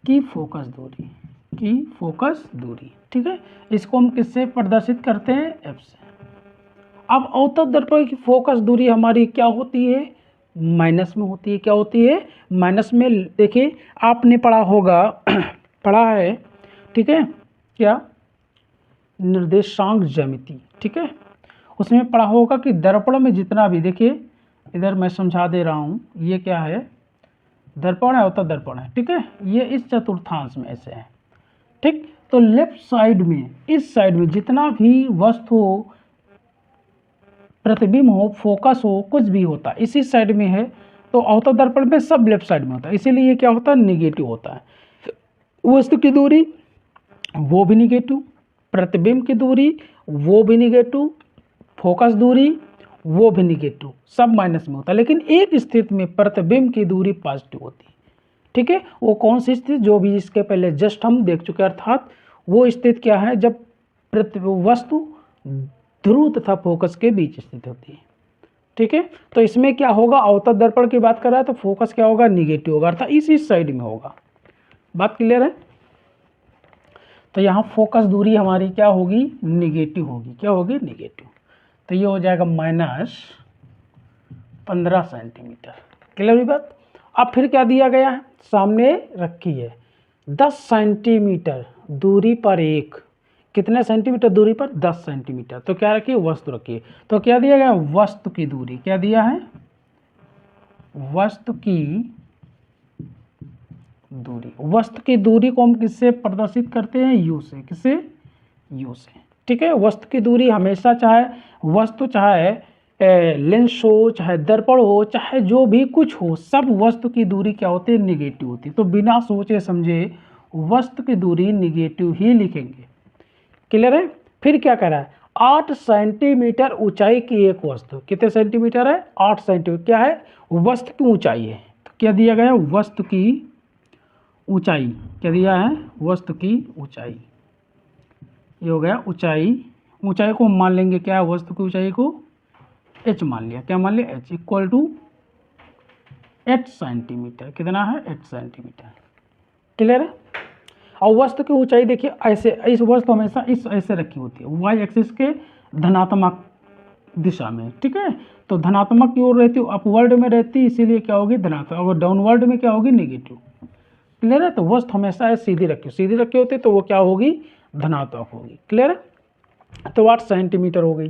की फोकस दूरी, की फोकस दूरी, ठीक है। इसको हम किससे प्रदर्शित करते हैं, एफ से। अब अवतल दर्पण की फोकस दूरी हमारी क्या होती है, माइनस में होती है। क्या होती है, माइनस में। देखिए आपने पढ़ा होगा पढ़ा है, ठीक है, क्या, निर्देशांक ज्यामिति, ठीक है, उसमें पढ़ा होगा कि दर्पण में जितना भी, देखिए इधर मैं समझा दे रहा हूँ, ये क्या है, दर्पण है, अवतल दर्पण है, ठीक है, ये इस चतुर्थांश में ऐसे है, ठीक। तो लेफ्ट साइड में, इस साइड में जितना भी वस्तु हो, प्रतिबिंब हो, फोकस हो, कुछ भी होता है इसी साइड में है, तो अवतल दर्पण में सब लेफ्ट साइड में होता है, इसीलिए ये क्या होता है, निगेटिव होता है। वस्तु की दूरी वो भी निगेटिव, प्रतिबिंब की दूरी वो भी निगेटिव, फोकस दूरी वो भी निगेटिव, सब माइनस में होता है। लेकिन एक स्थिति में प्रतिबिंब की दूरी पॉजिटिव होती है, ठीक है। वो कौन सी स्थिति, जो भी इसके पहले जस्ट हम देख चुके हैं, अर्थात वो स्थिति क्या है, जब वस्तु ध्रुव तथा फोकस के बीच स्थित होती है, ठीक है। तो इसमें क्या होगा, अवतल दर्पण की बात कर रहा है तो फोकस क्या होगा, निगेटिव होगा, अर्थात इस साइड में होगा। बात क्लियर है। तो यहाँ फोकस दूरी हमारी क्या होगी, निगेटिव होगी। क्या होगी, निगेटिव। तो ये हो जाएगा -15 सेंटीमीटर। क्लियर हुई बात। अब फिर क्या दिया गया है, सामने रखी है 10 सेंटीमीटर दूरी पर एक, कितने सेंटीमीटर दूरी पर, 10 सेंटीमीटर। तो क्या रखिए, वस्तु रखिए। तो क्या दिया गया, वस्तु की दूरी, क्या दिया है, वस्तु की दूरी। वस्तु की दूरी को हम किससे प्रदर्शित करते हैं, यू से। किससे, यू से, ठीक है। वस्तु की दूरी हमेशा, चाहे वस्तु, चाहे लेंस हो, चाहे दर्पण हो, चाहे जो भी कुछ हो, सब वस्तु की दूरी क्या होती है, निगेटिव होती है। तो बिना सोचे समझे वस्तु की दूरी निगेटिव ही लिखेंगे। क्लियर है। फिर क्या कह रहा है, 8 सेंटीमीटर ऊंचाई की एक वस्तु, कितने सेंटीमीटर है, 8 सेंटीमीटर, क्या है, वस्तु की ऊंचाई है। तो क्या दिया गया, वस्तु की ऊंचाई, क्या दिया है, वस्तु की ऊंचाई। ये हो गया ऊंचाई। ऊंचाई को मान लेंगे क्या है, वस्तु की ऊंचाई को h मान लिया। क्या मान लिया, h इक्वल टू 8 सेंटीमीटर। कितना है, 8 सेंटीमीटर। क्लियर है। और वस्तु की ऊंचाई देखिए ऐसे, इस वस्तु हमेशा इस ऐसे रखी होती है, वाई एक्सिस के धनात्मक दिशा में, ठीक है। तो धनात्मक की ओर रहती है, अपवर्ड में रहती है, इसीलिए क्या होगी, धनात्मक, और डाउनवर्ड में क्या होगी, निगेटिव। क्लियर है। तो वस्तु हमेशा है सीधी रखी, सीधी रखी होती तो वो क्या होगी, धनात्मक होगी। क्लियर है। तो 8 सेंटीमीटर हो गई।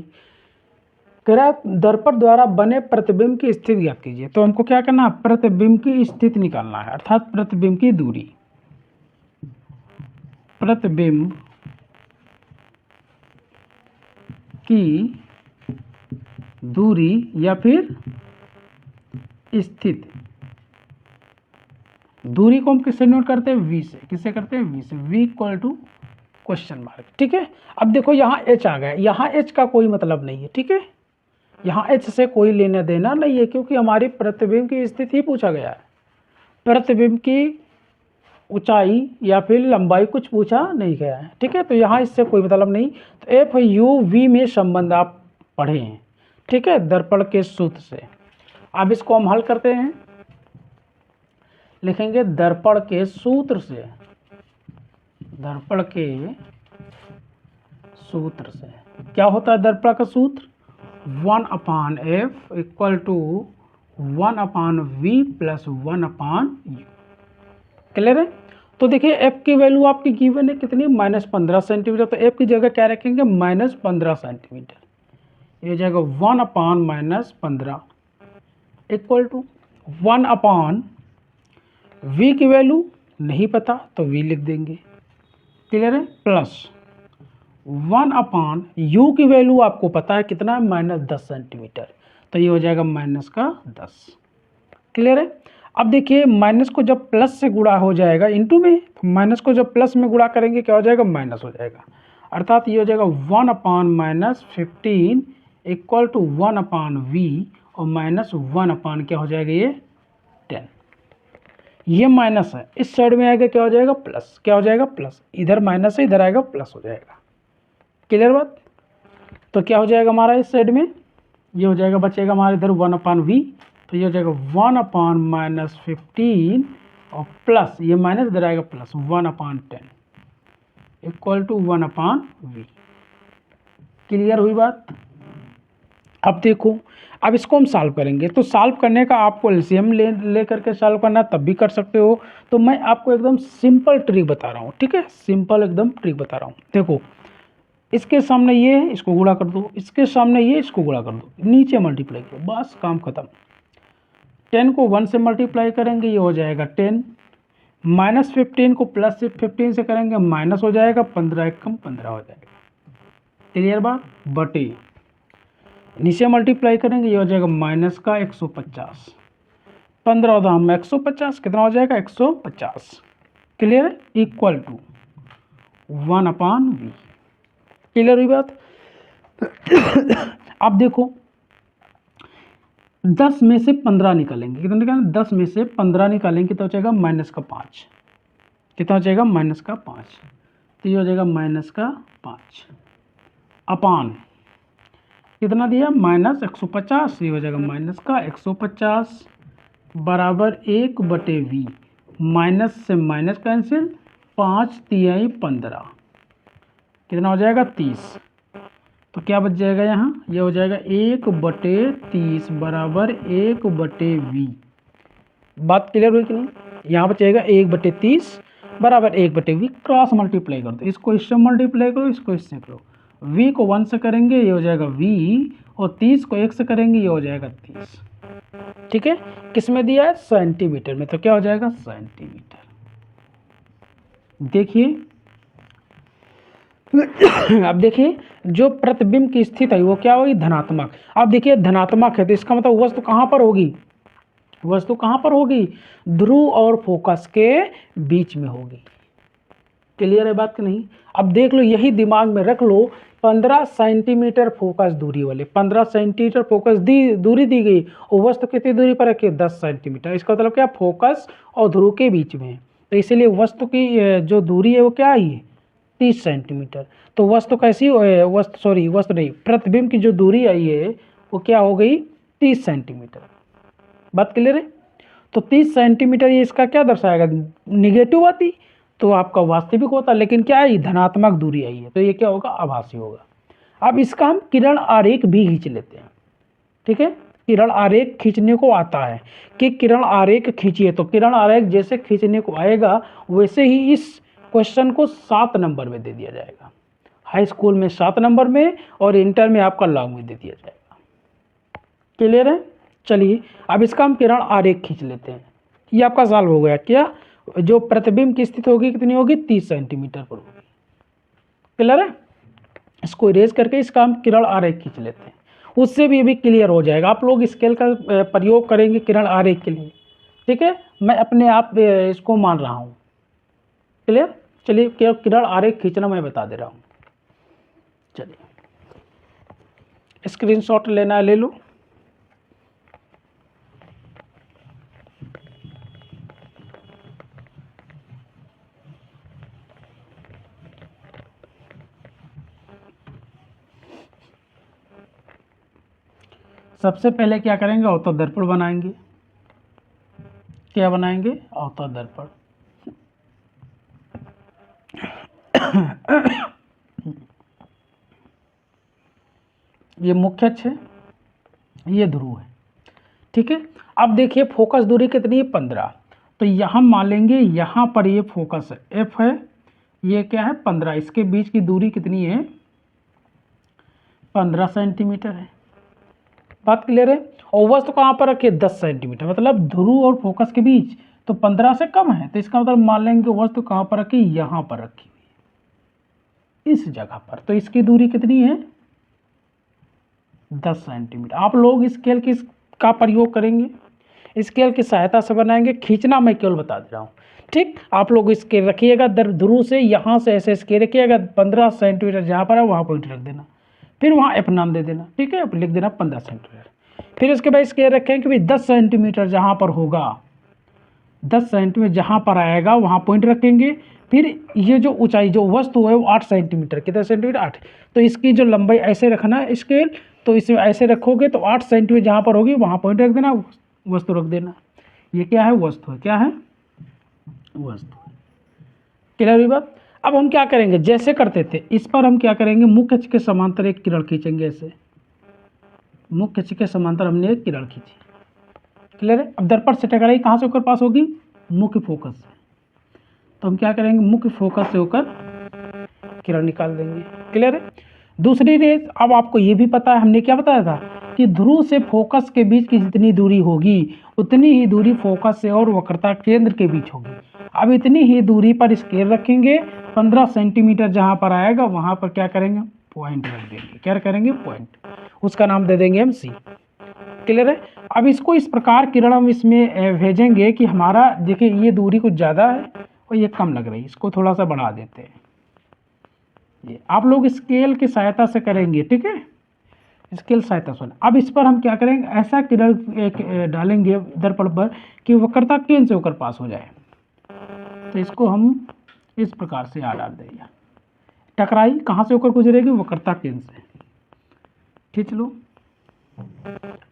कह रहा है दर्पण द्वारा बने प्रतिबिंब की स्थिति ज्ञात कीजिए। तो हमको क्या करना है, प्रतिबिंब की स्थिति निकालना है, अर्थात प्रतिबिंब की दूरी। प्रतिबिंब की दूरी या फिर स्थिति, दूरी को हम किससे नोट करते हैं, v से। किससे करते हैं, v से। v equal to question mark, ठीक है। अब देखो यहाँ h आ गया, यहाँ h का कोई मतलब नहीं है, ठीक है। यहाँ h से कोई लेना देना नहीं है, क्योंकि हमारी प्रतिबिंब की स्थिति ही पूछा गया है। प्रतिबिंब की ऊंचाई या फिर लंबाई कुछ पूछा नहीं गया है, ठीक है। तो यहाँ इससे कोई मतलब नहीं। तो एफ यू वी में संबंध आप पढ़े हैं, ठीक है, दर्पण के सूत्र से। अब इसको हम हल करते हैं, लिखेंगे दर्पण के सूत्र से, दर्पण के सूत्र से। क्या होता है दर्पण का सूत्र, 1/f equal to 1/v plus 1/u। Clear है। तो देखिए f की वैल्यू आपकी गिवन है कितनी, -15 सेंटीमीटर। तो f की जगह क्या रखेंगे, -15 सेंटीमीटर। ये हो जाएगा 1/-15 इक्वल टू 1/v की वैल्यू नहीं पता तो v लिख देंगे। क्लियर है। प्लस 1/u की वैल्यू आपको पता है कितना है, -10 सेंटीमीटर। तो ये हो जाएगा -10। क्लियर है। अब देखिए माइनस को जब प्लस से गुणा हो जाएगा इनटू में, तो माइनस को जब प्लस में गुणा करेंगे क्या हो जाएगा, माइनस हो जाएगा। अर्थात ये हो जाएगा 1/-15 इक्वल टू 1/v और माइनस 1 क्या हो जाएगा ये 10। ये माइनस है, इस साइड में आएगा क्या हो जाएगा प्लस, क्या हो जाएगा प्लस, इधर माइनस है इधर आएगा प्लस हो जाएगा। क्लियर बात। तो क्या हो जाएगा हमारा इस साइड में, ये हो जाएगा बचेगा हमारे इधर 1/v, तो ये हो जाएगा 1/-15 और प्लस ये माइनस इधर आएगा plus 1/10 equal to 1/v। Clear हुई बात। अब देखो, अब इसको हम सॉल्व करेंगे, तो सॉल्व करने का आपको एलसीएम ले करके सॉल्व करना तब भी कर सकते हो। तो मैं आपको एकदम सिंपल ट्रिक बता रहा हूँ, ठीक है, सिंपल एकदम ट्रिक बता रहा हूँ। देखो, इसके सामने ये इसको गुणा कर दो, इसके सामने ये इसको गुणा कर दो, नीचे मल्टीप्लाई करो, बस काम खत्म। 10 को 1 से मल्टीप्लाई करेंगे ये हो जाएगा 10, -15 को प्लस से 15 से करेंगे माइनस हो जाएगा, 15 एकम 15 हो जाएगा। क्लियर बात। बटे नीचे मल्टीप्लाई करेंगे ये हो जाएगा माइनस का 150, 15 दाम 150 कितना हो जाएगा 150। क्लियर है, इक्वल टू 1/v। क्लियर हुई बात। अब देखो 10 में से 15 निकालेंगे, कितना निकालेंगे 10 में से 15 निकालेंगे तो हो जाएगा -5, कितना हो जाएगा -5, तो ये हो जाएगा -5 अपान कितना दिया -150, ये हो जाएगा -150 बराबर 1/v, माइनस से माइनस कैंसिल, 5×3 15 कितना हो जाएगा 30, तो क्या बच जाएगा यहाँ, ये हो जाएगा 1/30 बराबर 1/v। बात क्लियर हुई कि नहीं। यहाँ बचेगा 1/30 बराबर 1/v, क्रॉस मल्टीप्लाई कर दो, इसको इससे मल्टीप्लाई करो, इसको इससे करो, v को 1 से करेंगे ये हो जाएगा v और 30 को 1 से करेंगे ये हो जाएगा 30। ठीक है, किस में दिया है सेंटीमीटर में, तो क्या हो जाएगा सेंटीमीटर। देखिए अब देखिए जो प्रतिबिंब की स्थिति है वो क्या होगी धनात्मक। अब देखिए धनात्मक है तो इसका मतलब वस्तु कहाँ पर होगी, वस्तु कहाँ पर होगी, ध्रुव और फोकस के बीच में होगी। क्लियर है बात कि नहीं। अब देख लो, यही दिमाग में रख लो, 15 सेंटीमीटर फोकस दूरी वाले, 15 सेंटीमीटर फोकस दूरी दी गई और वस्तु कितनी दूरी पर रखी है 10 सेंटीमीटर। इसका मतलब क्या, फोकस और ध्रुव के बीच में है, तो इसीलिए वस्तु की जो दूरी है वो क्या आई है 30 सेंटीमीटर। तो वस्तु कैसी वस्तु नहीं, प्रतिबिंब की जो दूरी आई है वो क्या हो गई 30 सेंटीमीटर। बात क्लियर है। तो 30 सेंटीमीटर ये इसका क्या दर्शाएगा, निगेटिव आती तो आपका वास्तविक होता, लेकिन क्या है धनात्मक दूरी आई है तो ये क्या होगा आभासी होगा। अब इसका हम किरण आरेख भी खींच लेते हैं। ठीक है, किरण आरेख खींचने को आता है कि किरण आरेख खींचिए, तो किरण आरेख जैसे खींचने को आएगा वैसे ही इस क्वेश्चन को 7 नंबर में दे दिया जाएगा। हाई स्कूल में 7 नंबर में और इंटर में आपका लॉन्ग में दे दिया जाएगा। क्लियर है। चलिए अब इसका हम किरण आरेख खींच लेते हैं। ये आपका सॉल्व हो गया। क्या, जो प्रतिबिंब की स्थिति होगी कितनी होगी 30 सेंटीमीटर पर होगी। क्लियर है। इसको इरेज करके इसका हम किरण आरेख खींच लेते हैं, उससे भी ये भी क्लियर हो जाएगा। आप लोग स्केल का प्रयोग करेंगे किरण आरेख के लिए। ठीक है, मैं अपने आप इसको मान रहा हूँ। क्लियर। चलिए किरण आरेख खींचना मैं बता दे रहा हूँ। चलिए स्क्रीनशॉट लेना है ले लो। सबसे पहले क्या करेंगे, अवतल दर्पण बनाएंगे। क्या बनाएंगे, अवतल दर्पण। ये मुख्य अक्ष है, ये ध्रुव है। ठीक है, अब देखिए फोकस दूरी कितनी है 15, तो यहाँ मान लेंगे यहाँ पर ये फोकस है एफ है, ये क्या है 15, इसके बीच की दूरी कितनी है 15 सेंटीमीटर है। बात क्लियर है। और वस्तु कहाँ पर रखी है 10 सेंटीमीटर, मतलब ध्रुव और फोकस के बीच, तो 15 से कम है, तो इसका मतलब मान लेंगे वस्तु कहाँ पर रखी, यहाँ पर रखी हुई इस जगह पर, तो इसकी दूरी कितनी है 10 सेंटीमीटर। आप लोग स्केल का प्रयोग करेंगे, स्केल की सहायता से बनाएंगे। खींचना मैं केवल बता दे रहा हूँ। ठीक, आप लोग स्केल रखिएगा ध्रुव से यहाँ से ऐसे स्केल रखिएगा, 15 सेंटीमीटर जहाँ पर है वहाँ पॉइंट रख देना, फिर वहाँ एफ नाम दे देना, ठीक है, अब लिख देना 15 सेंटीमीटर। फिर इसके बाद स्केल रखें कि भाई 10 सेंटीमीटर जहाँ पर होगा, 10 सेंटीमीटर जहाँ पर आएगा वहाँ पॉइंट रखेंगे। फिर ये जो ऊंचाई जो वस्तु है वो 8 सेंटीमीटर, कितने सेंटीमीटर 8, तो इसकी जो लंबाई ऐसे रखना है स्केल, तो इसे ऐसे रखोगे तो 8 सेंटीमीटर जहाँ पर होगी वहाँ पॉइंट रख देना, वस्तु रख देना। ये क्या है, वस्तु है, क्या है, वस्तु। क्लियर हुई बात। अब हम क्या करेंगे, जैसे करते थे इस पर हम क्या करेंगे, मुख्य अक्ष के समांतर एक किरण खींचेंगे, ऐसे मुख्य अक्ष के समांतर हमने एक किरण खींची। क्लियर है। अब दर्पण से टकराई कहाँ से होकर पास होगी, मुख्य फोकस से, तो हम क्या करेंगे, मुख्य फोकस से होकर किरण निकाल देंगे। क्लियर है। दूसरी रेस, अब आपको ये भी पता है, हमने क्या बताया था कि ध्रुव से फोकस के बीच की जितनी दूरी होगी उतनी ही दूरी फोकस से और वक्रता केंद्र के बीच होगी। अब इतनी ही दूरी पर स्केल रखेंगे, 15 सेंटीमीटर जहां पर आएगा वहां पर क्या करेंगे, पॉइंट रख देंगे। क्या करेंगे, पॉइंट, उसका नाम दे देंगे हम सी। क्लियर है। अब इसको इस प्रकार किरण हम इसमें भेजेंगे कि हमारा देखिए ये दूरी कुछ ज़्यादा है और ये कम लग रही है, इसको थोड़ा सा बढ़ा देते हैं। ये आप लोग स्केल की सहायता से करेंगे, ठीक है, स्केल सहायता से। अब इस पर हम क्या करेंगे, ऐसा किरण डालेंगे दर्पण पर कि वक्रता केंद्र से होकर पास हो जाए। तो इसको हम इस प्रकार से यहाँ डाल देंगे, टकराई कहाँ से होकर गुजरेगी, वक्रता केंद्र से। खींच लो,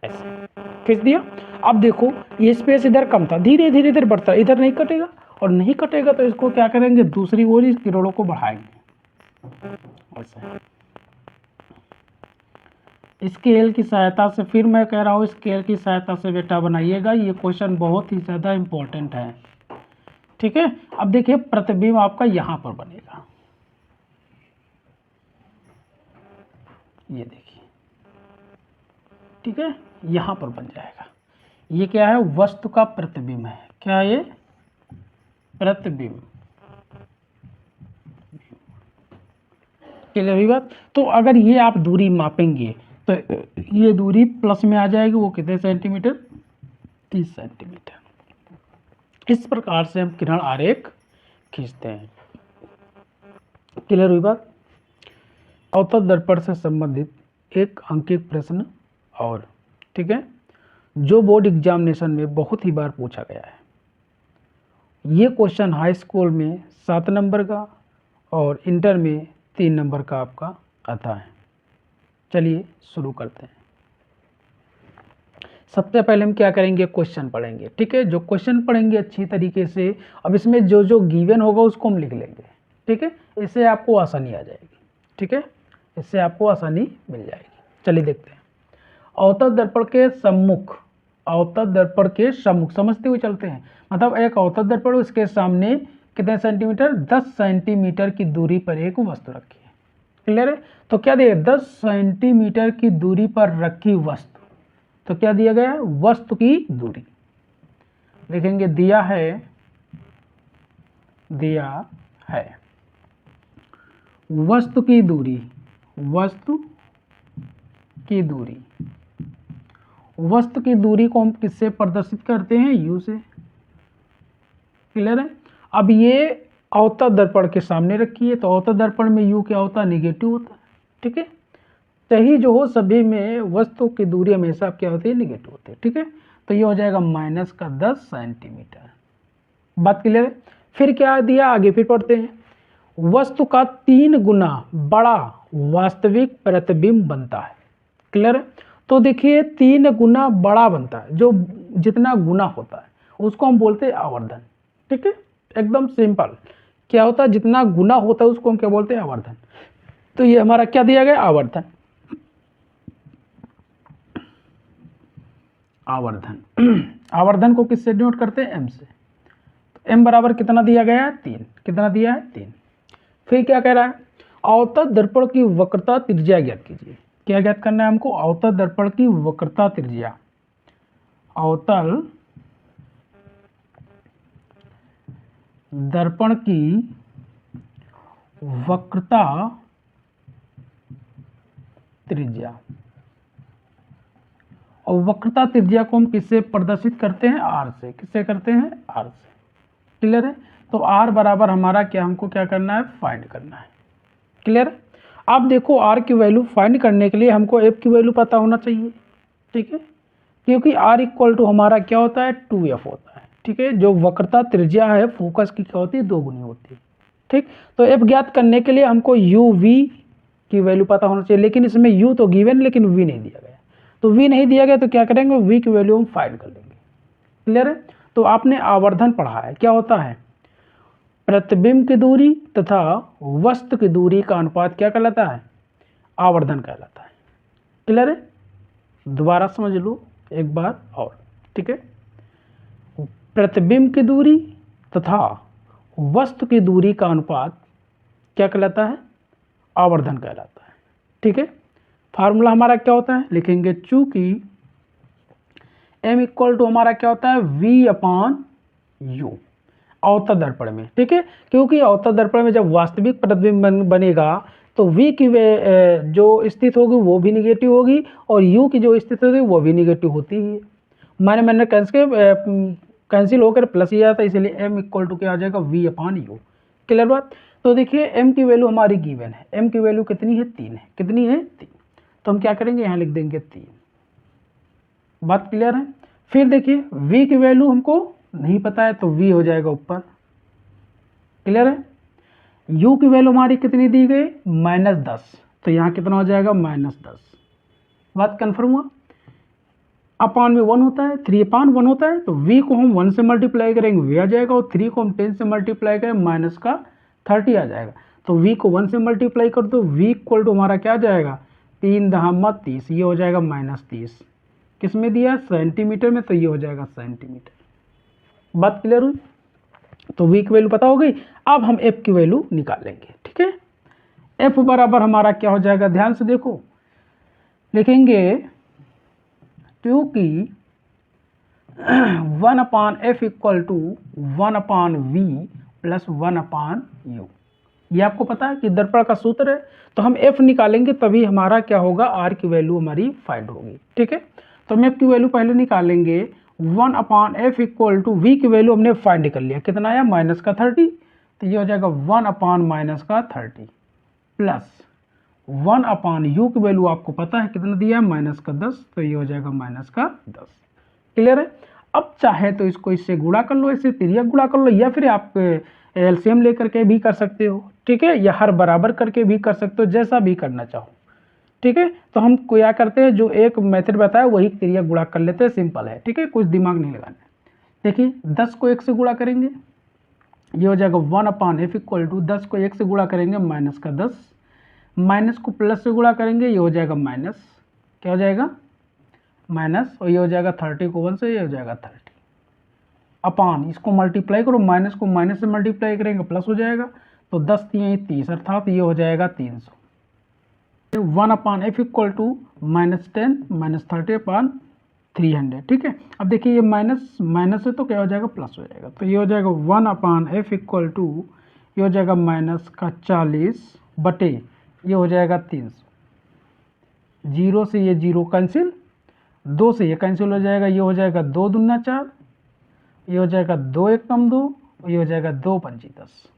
ऐसे खींच दिया। अब देखो ये स्पेस इधर कम था, धीरे धीरे इधर बढ़ता, इधर नहीं कटेगा, और नहीं कटेगा तो इसको क्या करेंगे, दूसरी ओर इस किरणों को बढ़ाएंगे ऐसे स्केल की सहायता से। फिर मैं कह रहा हूँ स्केल की सहायता से बेटा बनाइएगा, ये क्वेश्चन बहुत ही ज़्यादा इम्पोर्टेंट है, ठीक है। अब देखिए प्रतिबिंब आपका यहाँ पर बनेगा, ये देखिए, ठीक है, यहाँ पर बन जाएगा। ये क्या है, वस्तु का प्रतिबिंब है, क्या है ये, प्रतिबिंब। क्लियर हुई बात। तो अगर ये आप दूरी मापेंगे तो ये दूरी प्लस में आ जाएगी, वो कितने सेंटीमीटर, 30 सेंटीमीटर। इस प्रकार से हम किरण आरेख खींचते हैं। क्लियर हुई बात। अवतल दर्पण से संबंधित एक अंकित प्रश्न और, ठीक है, जो बोर्ड एग्जामिनेशन में बहुत ही बार पूछा गया है। ये क्वेश्चन हाई स्कूल में 7 नंबर का और इंटर में 3 नंबर का आपका आता है। चलिए शुरू करते हैं। सबसे पहले हम क्या करेंगे, क्वेश्चन पढ़ेंगे, ठीक है। जो क्वेश्चन पढ़ेंगे अच्छी तरीके से, अब इसमें जो जो गिवन होगा उसको हम लिख लेंगे, ठीक है, इससे आपको आसानी आ जाएगी, ठीक है, इससे आपको आसानी मिल जाएगी। चलिए देखते हैं। अवतल दर्पण के सम्मुख, अवतल दर्पण के सम्मुख समझते हुए चलते हैं, मतलब एक अवतल दर्पण, उसके सामने कितने सेंटीमीटर, 10 सेंटीमीटर की दूरी पर एक वस्तु रखी है। क्लियर है। तो क्या दिया, 10 सेंटीमीटर की दूरी पर रखी वस्तु, तो क्या दिया गया, वस्तु की दूरी लिखेंगे, दिया है, दिया है वस्तु की दूरी, वस्तु की दूरी, वस्तु की दूरी को हम किससे प्रदर्शित करते हैं, यू से। क्लियर है। अब ये अवतल दर्पण के सामने रखी है, तो अवतल दर्पण में यू क्या होता है, निगेटिव होता है, ठीक है। सही जो हो सभी में वस्तु की दूरी हमेशा क्या होती है, निगेटिव होती है, ठीक है। तो ये हो जाएगा माइनस का 10 सेंटीमीटर। बात क्लियर है। फिर क्या दिया, आगे फिर पढ़ते हैं। वस्तु का 3 गुना बड़ा वास्तविक प्रतिबिंब बनता है। क्लियर है। तो देखिए 3 गुना बड़ा बनता है, जो जितना गुना होता है उसको हम बोलते हैं आवर्धन, ठीक है, एकदम सिंपल। क्या होता है, जितना गुना होता है उसको हम क्या बोलते हैं, आवर्धन। तो ये हमारा क्या दिया गया, आवर्धन, आवर्धन। आवर्धन को किससे डिनोट करते हैं, एम से। तो एम बराबर कितना दिया गया है, 3। कितना दिया है, 3। फिर क्या कह रहा है, अवतल दर्पण की वक्रता त्रिज्या ज्ञात कीजिए। क्या ज्ञात करना है हमको, अवतल दर्पण की वक्रता त्रिज्या, अवतल दर्पण की वक्रता त्रिज्या। और वक्रता त्रिज्या को हम किससे प्रदर्शित करते हैं, आर से। किससे करते हैं, आर से। क्लियर है। तो आर बराबर हमारा क्या, हमको क्या करना है, फाइंड करना है। क्लियर। अब देखो आर की वैल्यू फाइंड करने के लिए हमको एफ की वैल्यू पता होना चाहिए, ठीक है, क्योंकि आर इक्वल टू हमारा क्या होता है 2f होता है, ठीक है। जो वक्रता त्रिज्या है फोकस की क्या होती है, 2 गुनी होती है, ठीक। तो एफ ज्ञात करने के लिए हमको यू वी की वैल्यू पता होना चाहिए, लेकिन इसमें यू तो गिवन लेकिन वी नहीं दिया गया, तो वी नहीं दिया गया तो क्या करेंगे, वी की वैल्यू हम फाइंड कर लेंगे। क्लियर है। तो आपने आवर्धन पढ़ा है, क्या होता है, प्रतिबिंब की दूरी तथा वस्तु की दूरी का अनुपात क्या कहलाता है, आवर्धन कहलाता है। क्लियर है। दोबारा समझ लो एक बार और, ठीक है। प्रतिबिंब की दूरी तथा वस्तु की दूरी का अनुपात क्या कहलाता है, आवर्धन कहलाता है, ठीक है। फार्मूला हमारा क्या होता है, लिखेंगे चूंकि m इक्वल टू हमारा क्या होता है v अपान u अवतल दर्पण में, ठीक है। क्योंकि अवतल दर्पण में जब वास्तविक प्रतिबिंब बनेगा तो v की जो स्थिति होगी वो भी निगेटिव होगी और u की जो स्थिति होगी वो भी निगेटिव होती है। मैंने कैंसिल होकर प्लस ही आता है, इसलिए m इक्वल टू क्या आ जाएगा v अपान यू। क्लियर बात। तो देखिए m की वैल्यू हमारी गिवन है, m की वैल्यू कितनी है 3 है, कितनी है 3, तो हम क्या करेंगे यहाँ लिख देंगे 3। बात क्लियर है। फिर देखिए v की वैल्यू हमको नहीं पता है तो v हो जाएगा ऊपर। क्लियर है। u की वैल्यू हमारी कितनी दी गई -10, तो यहाँ कितना हो जाएगा -10। बात कन्फर्म हुआ। अपान में 1 होता है, 3 अपान 1 होता है, तो v को हम 1 से मल्टीप्लाई करेंगे v आ जाएगा और 3 को हम 10 से मल्टीप्लाई करें माइनस का 30 आ जाएगा। तो v को 1 से मल्टीप्लाई कर दो, v इक्वल टू हमारा क्या आ जाएगा 3 दहामा 30, ये हो जाएगा -30। किस में दिया सेंटीमीटर में, तो ये हो जाएगा सेंटीमीटर। बात क्लियर हुई। तो v की वैल्यू पता हो गई। अब हम f की वैल्यू निकालेंगे, ठीक है। f बराबर हमारा क्या हो जाएगा, ध्यान से देखो, लिखेंगे क्योंकि 1 upon F equal to 1 upon V plus 1 upon U, ये आपको पता है कि दर्पण का सूत्र है। तो हम f निकालेंगे तभी हमारा क्या होगा, r की वैल्यू हमारी फाइंड होगी, ठीक है। तो हम f की वैल्यू पहले निकालेंगे, 1 upon F equal to we की वैल्यू हमने फाइंड कर लिया, कितना आया माइनस का 30, तो ये हो जाएगा 1 अपान माइनस का 30 प्लस 1 अपान यू की वैल्यू आपको पता है कितना दिया है -10, तो ये हो जाएगा -10। क्लियर है। अब चाहे तो इसको इससे गुणा कर लो, इससे तिर्यक गुणा कर लो, या फिर आप एलसीएम लेकर के भी कर सकते हो, ठीक है, या हर बराबर करके भी कर सकते हो, जैसा भी करना चाहो, ठीक है। तो हम क्या करते हैं, जो एक मेथड बताया वही तिर्यक गुणा कर लेते हैं, सिंपल है, ठीक है, कुछ दिमाग नहीं लगाना है। देखिए 10 को 1 से गुणा करेंगे, ये हो जाएगा 1 अपान एफ इक्वल टू 10 को 1 से गुणा करेंगे -10, माइनस को प्लस से गुणा करेंगे, ये हो जाएगा माइनस, क्या हो जाएगा माइनस, और ये हो जाएगा 30 को 1 से, ये हो जाएगा 30 अपान, इसको मल्टीप्लाई करो, माइनस को माइनस से मल्टीप्लाई करेंगे प्लस हो जाएगा, तो 10 3 30 अर्थात ये हो जाएगा 300। 1 अपान एफ इक्वल टू -10 -30 अपान 300, ठीक है। अब देखिए ये माइनस माइनस है तो क्या हो जाएगा प्लस हो जाएगा, तो ये हो जाएगा 1 अपान एफ इक्वल टू, ये हो जाएगा माइनस का 40 बटे, ये हो जाएगा 300, 0 से ये 0 कैंसिल, 2 से ये कैंसिल हो जाएगा, ये हो जाएगा 2 दूना 4, ये हो जाएगा 2 1 कम 2, ये हो जाएगा 2 पंची 10।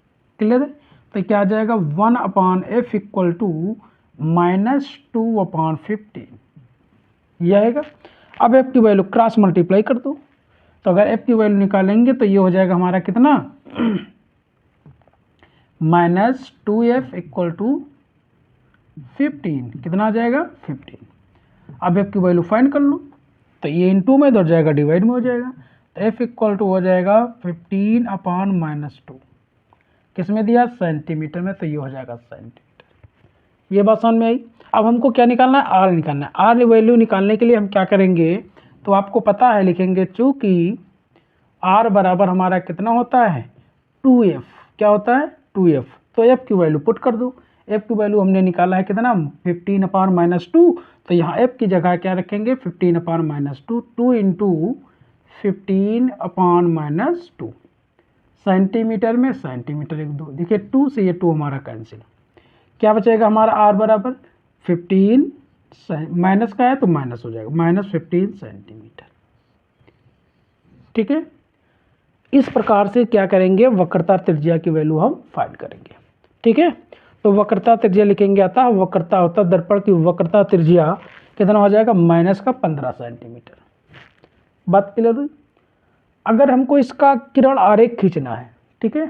क्लियर है। तो क्या आ जाएगा 1 अपान एफ इक्वल टू -2 अपान 15, ये आएगा। अब एफ की वैल्यू क्रॉस मल्टीप्लाई कर दो, तो अगर एफ की वैल्यू निकालेंगे तो ये हो जाएगा हमारा कितना -2f इक्वल टू 15, कितना आ जाएगा 15। अब एफ की वैल्यू फाइंड कर लो, तो ये इनटू में हो जाएगा डिवाइड में हो जाएगा, तो एफ इक्वल टू हो जाएगा 15 अपान -2, किस में दिया सेंटीमीटर में, तो ये हो जाएगा सेंटीमीटर। ये बात समझ में आई। अब हमको क्या निकालना है, आर निकालना है। आर वैल्यू निकालने के लिए हम क्या करेंगे, तो आपको पता है, लिखेंगे चूंकि आर बराबर हमारा कितना होता है 2f, क्या होता है 2f, तो एफ की वैल्यू पुट कर दो। एफ की वैल्यू हमने निकाला है कितना 15 अपान -2, तो यहाँ एफ की जगह क्या रखेंगे 15 अपान -2, 2 इंटू 15 अपान -2, सेंटीमीटर में सेंटीमीटर 1 2, देखिए 2 से ये 2 हमारा कैंसिल, क्या बचेगा हमारा आर बराबर 15, माइनस का है तो माइनस हो जाएगा -15 सेंटीमीटर, ठीक है। इस प्रकार से क्या करेंगे, वक्रता त्रिज्या की वैल्यू हम फाइंड करेंगे, ठीक है। तो वक्रता त्रिज्या लिखेंगे आता वक्रता होता दर्पण की वक्रता त्रिज्या कितना हो जाएगा -15 सेंटीमीटर। बात क्लियर हुई। अगर हमको इसका किरण आरेख खींचना है, ठीक है,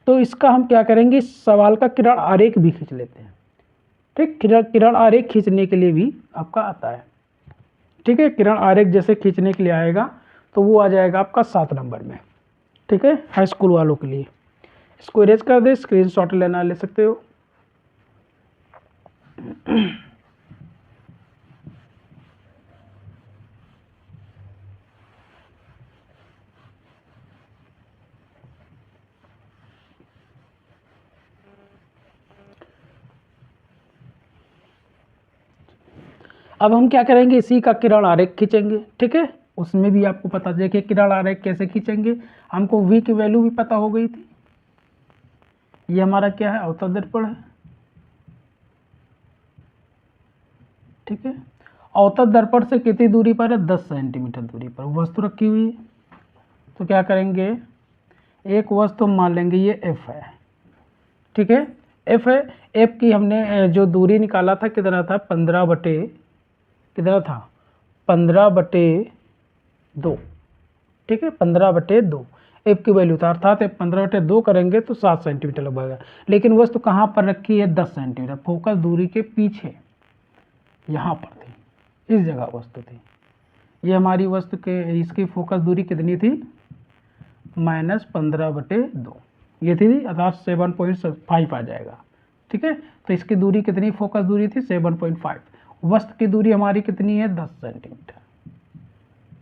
तो इसका हम क्या करेंगे, इस सवाल का किरण आरेख भी खींच लेते हैं। ठीक, किरण आरेख खींचने के लिए भी आपका आता है। ठीक है, किरण आरेख जैसे खींचने के लिए आएगा तो वो आ जाएगा आपका 7 नंबर में। ठीक है, हाई स्कूल वालों के लिए। इसको इरेज कर दे, स्क्रीनशॉट लेना ले सकते हो। अब हम क्या करेंगे, इसी का किरण आरेख खींचेंगे। ठीक है, उसमें भी आपको पता चले कि किरण आरेख कैसे खींचेंगे। हमको v की वैल्यू भी पता हो गई थी। ये हमारा क्या है, अवतल दर्पण है। ठीक है, अवतल दर्पण से कितनी दूरी पर है, 10 सेंटीमीटर दूरी पर वस्तु रखी हुई है। तो क्या करेंगे, एक वस्तु मान लेंगे ये f है। ठीक है, f है। f की हमने जो दूरी निकाला था कितना था, 15/2। ठीक है, 15/2 f की वैल्यू था, अर्थात 15/2 करेंगे तो 7 सेंटीमीटर लगेगा। लेकिन वस्तु कहाँ पर रखी है, 10 सेंटीमीटर, फोकस दूरी के पीछे यहाँ पर थी, इस जगह वस्तु थी। ये हमारी वस्तु के इसकी फोकस दूरी कितनी थी, -15/2 ये थी, अर्थात 7.5 आ जाएगा। ठीक है, तो इसकी दूरी कितनी, फोकस दूरी थी 7.5। वस्तु की दूरी हमारी कितनी है, 10 सेंटीमीटर।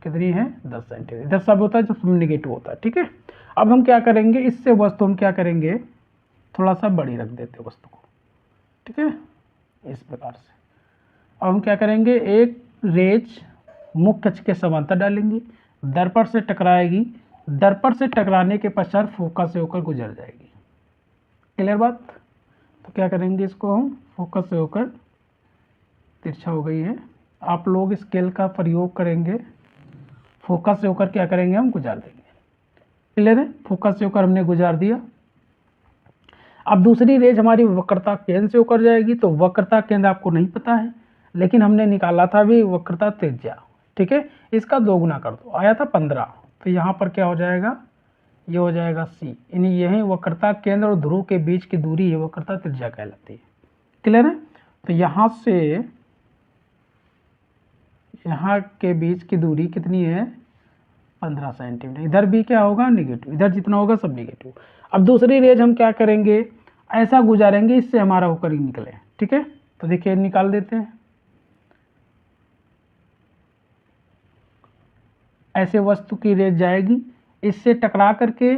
कितनी है, 10 सेंटीमीटर। इधर सब होता है जब निगेटिव होता है। ठीक है, अब हम क्या करेंगे, इससे वस्तु हम क्या करेंगे, थोड़ा सा बड़ी रख देते हैं वस्तु को। ठीक है, इस प्रकार से। अब हम क्या करेंगे, एक रेज मुख्य अक्ष के समांतर डालेंगे, दर्पण से टकराएगी, दर्पण से टकराने के पश्चात फोकस से होकर गुजर जाएगी। क्लियर बात। तो क्या करेंगे, इसको हम फोकस से होकर, तिरछा हो गई है, आप लोग स्केल का प्रयोग करेंगे, फोकस से होकर क्या करेंगे, हम गुजार देंगे। क्लियर है, फोकस से होकर हमने गुजार दिया। अब दूसरी रेज हमारी वक्रता केंद्र से होकर जाएगी। तो वक्रता केंद्र आपको नहीं पता है, लेकिन हमने निकाला था भी वक्रता त्रिज्या। ठीक है, इसका 2 गुना कर दो, आया था 15। तो यहाँ पर क्या हो जाएगा, ये हो जाएगा c, यानी यही वक्रता केंद्र और ध्रुव के बीच की दूरी है, वक्रता त्रिज्या कहलाती है। क्लियर है, तो यहाँ से यहाँ के बीच की दूरी कितनी है, 15 सेंटीमीटर। इधर भी क्या होगा, निगेटिव, इधर जितना होगा सब निगेटिव। अब दूसरी रेज हम क्या करेंगे, ऐसा गुजारेंगे, इससे हमारा होकर ही निकले। ठीक है, तो देखिए निकाल देते हैं। ऐसे वस्तु की रेज जाएगी, इससे टकरा करके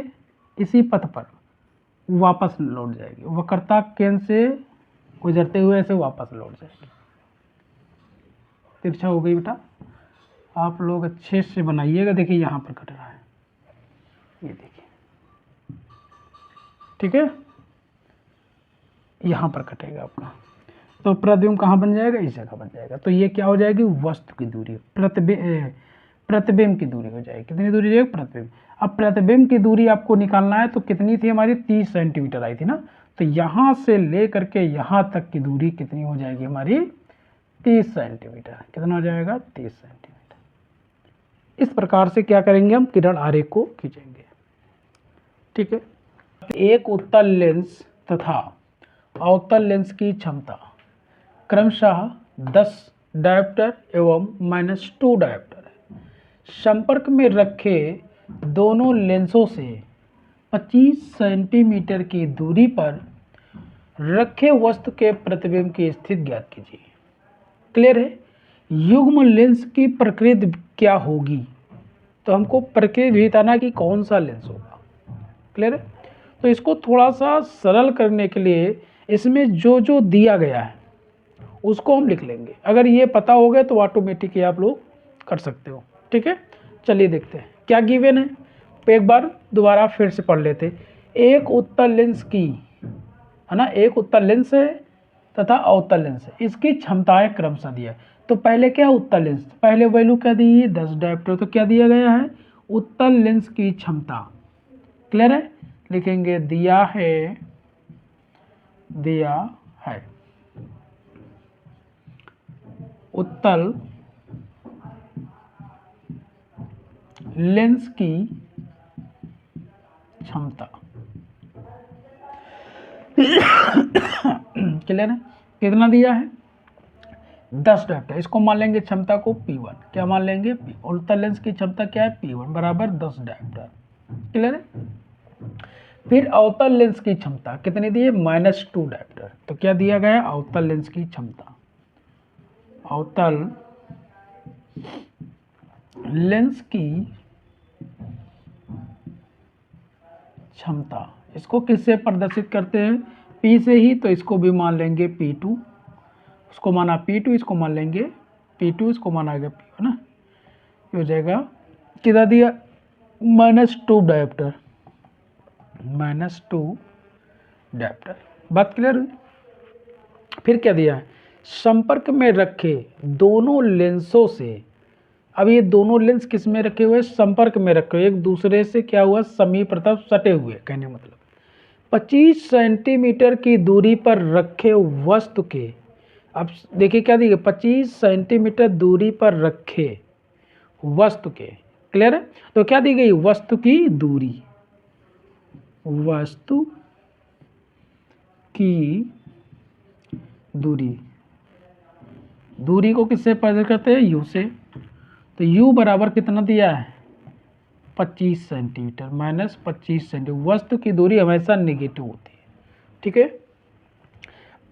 इसी पथ पर वापस लौट जाएगी, वक्रता केंद्र से गुजरते हुए ऐसे वापस लौट जाएगी। तिरछा हो गई बेटा, आप लोग अच्छे से बनाइएगा। देखिए यहाँ पर कट रहा है, ये देखिए। ठीक है, यहाँ पर कटेगा आपका, तो प्रतिबिंब कहाँ बन जाएगा, इस जगह बन जाएगा। तो ये क्या हो जाएगी, वस्तु की दूरी, प्रतिबिंब की दूरी हो जाएगी। कितनी दूरी जाएगी, प्रतिबिंब। अब प्रतिबिंब की दूरी आपको निकालना है, तो कितनी थी हमारी, 30 सेंटीमीटर आई थी ना। तो यहाँ से ले करके यहाँ तक की दूरी कितनी हो जाएगी हमारी, 30 सेंटीमीटर। कितना हो जाएगा, 30 सेंटीमीटर। इस प्रकार से क्या करेंगे, हम किरण आरेख को खींचेंगे। ठीक है, एक उत्तल लेंस तथा अवतल लेंस की क्षमता क्रमशः 10 डायोप्टर एवं -2 डायोप्टर है। संपर्क में रखे दोनों लेंसों से 25 सेंटीमीटर की दूरी पर रखे वस्तु के प्रतिबिंब की स्थिति ज्ञात कीजिए। क्लियर है, युग्म लेंस की प्रकृति क्या होगी, तो हमको प्रकृति भी बताना कि कौन सा लेंस होगा। क्लियर है, तो इसको थोड़ा सा सरल करने के लिए इसमें जो जो दिया गया है उसको हम लिख लेंगे। अगर ये पता हो गया तो ऑटोमेटिक आप लोग कर सकते हो। ठीक है, चलिए देखते हैं क्या गिवन है। एक बार दोबारा फिर से पढ़ लेते। एक उत्तल लेंस की, है ना, एक उत्तल लेंस है तथा अवतल लेंस है, इसकी क्षमताएं क्रमशः दिया है। तो पहले क्या, उत्तल लेंस, पहले वैल्यू क्या दी है, 10 डायोप्टर। तो क्या दिया गया है, उत्तल लेंस की क्षमता। क्लियर है, लिखेंगे दिया है दिया है। उत्तल लेंस की क्षमता क्लियर है, कितना दिया है 10 डायोप्टर। इसको मान लेंगे क्षमता को P1, क्या मान लेंगे P, उत्तल लेंस की क्षमता क्या है P1 बराबर 10 डायोप्टर। क्लियर है। फिर अवतल लेंस की क्षमता कितनी दी है -2 डायोप्टर। तो क्या दिया गया अवतल लेंस की क्षमता, अवतल लेंस की क्षमता, इसको किससे प्रदर्शित करते हैं P से ही, तो इसको भी मान लेंगे P2, उसको माना P2, इसको मान लेंगे P2, इसको माना गया P1 ना, ये हो जाएगा कितना दिया -2 डायोप्टर, -2 डायोप्टर। बात क्लियर हुई। फिर क्या दिया है संपर्क में रखे दोनों लेंसों से, अब ये दोनों लेंस किस में रखे हुए संपर्क में रखे हुए, एक दूसरे से क्या हुआ समीपतः सटे हुए, कहने मतलब 25 सेंटीमीटर की दूरी पर रखे वस्तु के, अब देखिए क्या दिया 25 सेंटीमीटर दूरी पर रखे वस्तु के। क्लियर है। तो क्या दी गई वस्तु की दूरी, वस्तु की दूरी, दूरी को किससे प्रदर्शित करते हैं U से, तो U बराबर कितना दिया है 25 सेंटीमीटर -25 सेंटीमीटर। वस्तु की दूरी हमेशा नेगेटिव होती है। ठीक है।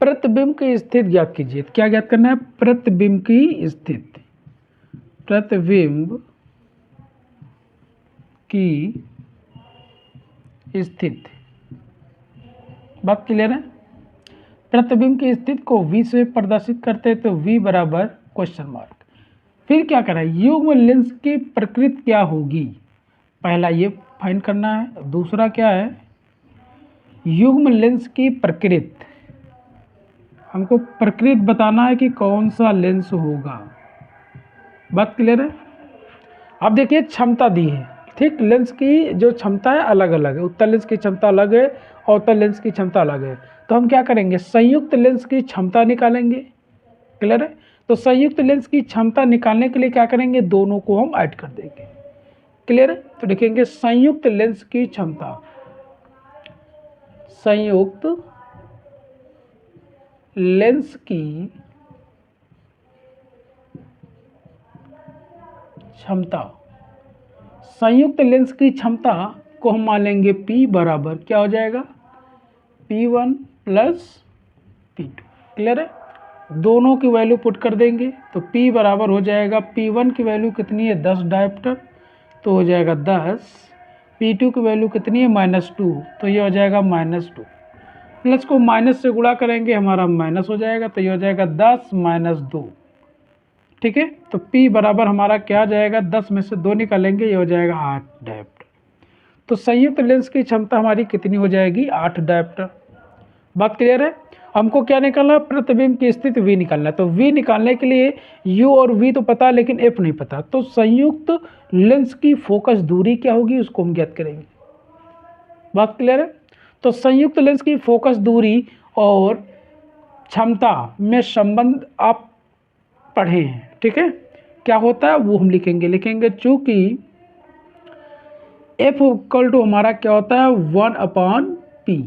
प्रतिबिंब की स्थिति ज्ञात कीजिए, क्या ज्ञात करना है प्रतिबिंब की स्थिति, प्रतिबिंब की स्थिति। बात क्लियर है। प्रतिबिंब की स्थिति को V से प्रदर्शित करते हैं, तो V बराबर क्वेश्चन मार्क। फिर क्या करें युग्म लेंस की प्रकृति क्या होगी, पहला ये फाइंड करना है। दूसरा क्या है युग्म लेंस की प्रकृति, हमको प्रकृति बताना है कि कौन सा लेंस होगा। बात क्लियर है। अब देखिए क्षमता दी है, ठीक, लेंस की जो क्षमता है अलग अलग है, उत्तल लेंस की क्षमता अलग है, अवतल लेंस की क्षमता अलग है। तो हम क्या करेंगे संयुक्त लेंस की क्षमता निकालेंगे। क्लियर है। तो संयुक्त लेंस की क्षमता निकालने के लिए क्या करेंगे दोनों को हम ऐड कर देंगे। क्लियर है। तो देखेंगे संयुक्त लेंस की क्षमता, संयुक्त लेंस की क्षमता, संयुक्त लेंस की क्षमता को हम मान लेंगे P बराबर क्या हो जाएगा P1 प्लस P2। क्लियर है। दोनों की वैल्यू पुट कर देंगे तो P बराबर हो जाएगा P1 की वैल्यू कितनी है 10 डायोप्टर, तो हो जाएगा 10, P2 की वैल्यू कितनी है -2, तो ये हो जाएगा -2, प्लस को माइनस से गुणा करेंगे हमारा माइनस हो जाएगा, तो ये हो जाएगा 10 - 2। ठीक है। तो P बराबर हमारा क्या आ जाएगा 10 में से 2 निकालेंगे, ये हो जाएगा 8 डायोप्टर। तो संयुक्त लेंस की क्षमता हमारी कितनी हो जाएगी 8 डायोप्टर। बात क्लियर है। हमको क्या निकालना प्रतिबिंब की स्थिति V निकालना है। तो V निकालने के लिए U और V तो पता है लेकिन F नहीं पता, तो संयुक्त लेंस की फोकस दूरी क्या होगी उसको हम ज्ञात करेंगे। बात क्लियर है। तो संयुक्त लेंस की फोकस दूरी और क्षमता में संबंध आप पढ़े हैं। ठीक है। क्या होता है वो हम लिखेंगे चूंकि F इक्वल टू हमारा क्या होता है 1/P,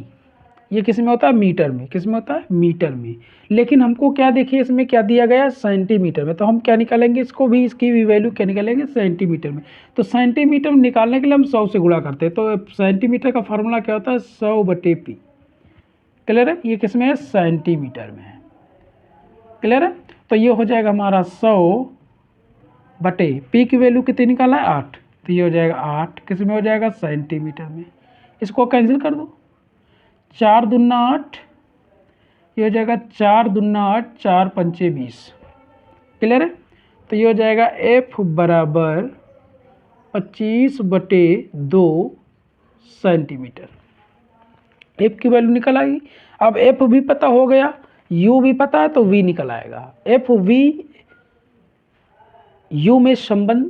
ये किस में होता है मीटर में, किस में होता है मीटर में, लेकिन हमको क्या देखिए इसमें क्या दिया गया सेंटीमीटर में, तो हम क्या निकालेंगे इसको भी, इसकी भी वैल्यू क्या निकालेंगे सेंटीमीटर में। तो सेंटीमीटर में निकालने के लिए हम 100 से गुणा करते हैं, तो सेंटीमीटर का फार्मूला क्या होता है 100/P। क्लियर है। ये किस में है सेंटीमीटर में है। क्लियर है। तो ये हो जाएगा हमारा 100/P की वैल्यू कितनी निकाला है 8, तो ये हो जाएगा 8 किस में हो जाएगा सेंटीमीटर में। इसको कैंसिल कर दो, 4 दूना 8, ये हो जाएगा 4 दूना 8, 4 पंचे 20। क्लियर है। तो ये हो जाएगा F बराबर 25/2 सेंटीमीटर। F की वैल्यू निकल आएगी। अब F भी पता हो गया, U भी पता है, तो V निकल आएगा। F V U में संबंध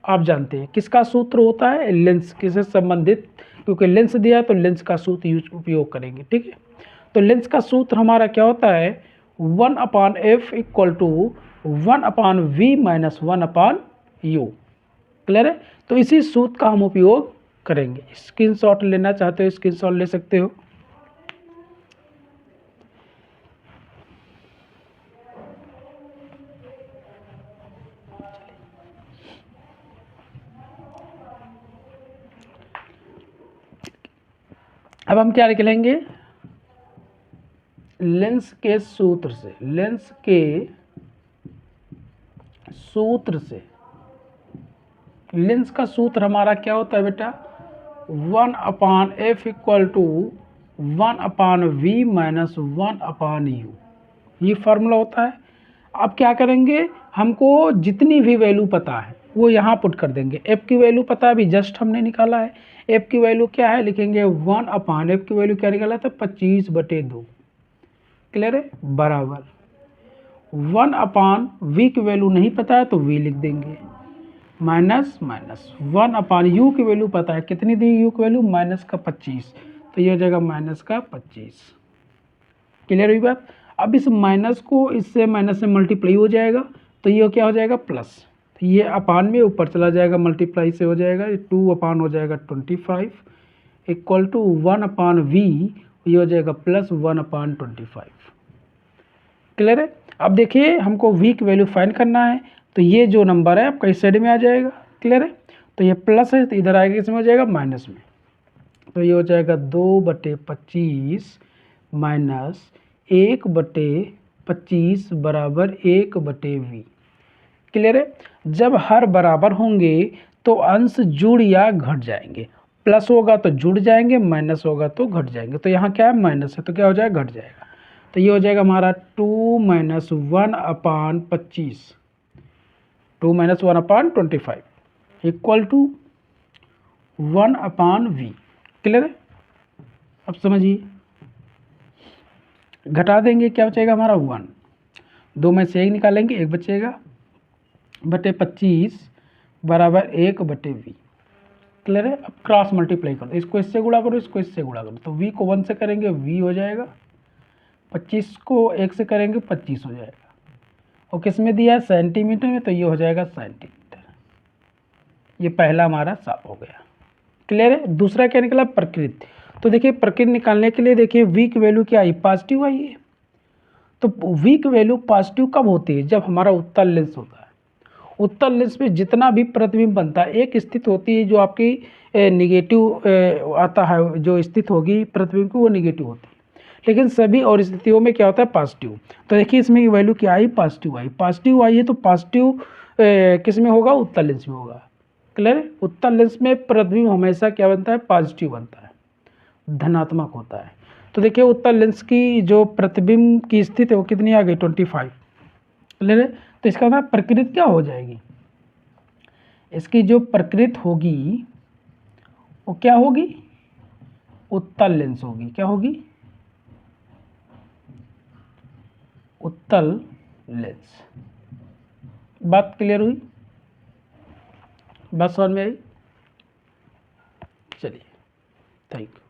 आप जानते हैं किसका सूत्र होता है लेंस किससे संबंधित, क्योंकि लेंस दिया है तो लेंस का सूत्र यूज उपयोग करेंगे। ठीक है। तो लेंस का सूत्र हमारा क्या होता है, 1/f equal to 1/v minus 1/u। Clear है। तो इसी सूत्र का हम उपयोग करेंगे। स्क्रीनशॉट लेना चाहते हो स्क्रीनशॉट ले सकते हो। अब हम क्या निकलेंगे, लेंस के सूत्र से, लेंस के सूत्र से, लेंस का सूत्र हमारा क्या होता है बेटा, 1/f equal to 1/v minus 1/u, ये फार्मूला होता है। अब क्या करेंगे, हमको जितनी भी वैल्यू पता है वो यहाँ पुट कर देंगे। f की वैल्यू पता है, अभी जस्ट हमने निकाला है। f की वैल्यू क्या है, लिखेंगे 1/f की वैल्यू क्या निकाला था, 25/2। क्लियर है, बराबर 1/v की वैल्यू नहीं पता है तो v लिख देंगे, माइनस माइनस 1/u की वैल्यू पता है, कितनी दी u की वैल्यू, माइनस का 25, तो ये हो जाएगा माइनस का 25। क्लियर हुई बात। अब इस माइनस को इससे माइनस से मल्टीप्लाई हो जाएगा तो ये क्या हो जाएगा, प्लस, तो ये अपान में ऊपर चला जाएगा, मल्टीप्लाई से हो जाएगा, 2 हो जाएगा 25 इक्वल टू 1/v, ये हो जाएगा प्लस 1/25। क्लियर है। अब देखिए हमको v की वैल्यू फाइंड करना है, तो ये जो नंबर है आपका इस साइड में आ जाएगा। क्लियर है, तो ये प्लस है तो इधर आएगा, इसमें हो जाएगा माइनस में, तो ये हो जाएगा 2/25 माइनस 1/25 बराबर 1/v। क्लियर है। जब हर बराबर होंगे तो अंश जुड़ या घट जाएंगे, प्लस होगा तो जुड़ जाएंगे, माइनस होगा तो घट जाएंगे। तो यहाँ क्या है, माइनस है तो क्या हो जाएगा, घट जाएगा। तो ये हो जाएगा हमारा 2 minus 1/25, 2 minus 1/25 equal to 1/v। Clear है। अब समझिए, घटा देंगे, क्या बचेगा हमारा 1, 2 में से 1 निकालेंगे, 1 बचेगा, बटे 25 बराबर 1/v। क्लियर है। अब क्रॉस मल्टीप्लाई करो, इसको इससे गुणा करो, इसको इससे गुणा करो, तो v को 1 से करेंगे v हो जाएगा, 25 को 1 से करेंगे 25 हो जाएगा, और किस में दिया है, सेंटीमीटर में, तो ये हो जाएगा सेंटीमीटर। ये पहला हमारा साफ हो गया। क्लियर है। दूसरा क्या निकला, प्रकृति। तो देखिए प्रकृति निकालने के लिए देखिए v की वैल्यू क्या आई, पॉजिटिव आई है। तो v की वैल्यू पॉजिटिव कब होती है, जब हमारा उत्तल लेंस होता है। उत्तल लेंस में जितना भी प्रतिबिंब बनता है, एक स्थिति होती है जो आपकी निगेटिव आता है, जो स्थिति होगी प्रतिबिंब की वो निगेटिव होती है, लेकिन सभी और स्थितियों में क्या होता है, पॉजिटिव। तो देखिए इसमें वैल्यू क्या आई, पॉजिटिव आई, पॉजिटिव आई है, तो पॉजिटिव किस में होगा, उत्तल लेंस में होगा। क्लियर है। उत्तल लेंस में प्रतिबिंब हमेशा क्या बनता है, पॉजिटिव बनता है, धनात्मक होता है। तो देखिए उत्तल लेंस की जो प्रतिबिंब की स्थिति है वो कितनी आ गई, 25। क्लियर है। तो इसका मतलब प्रकृति क्या हो जाएगी, इसकी जो प्रकृति होगी वो क्या होगी, उत्तल लेंस होगी। क्या होगी, उत्तल लेंस। बात क्लियर हुई, बात समझ में आई। चलिए, थैंक यू।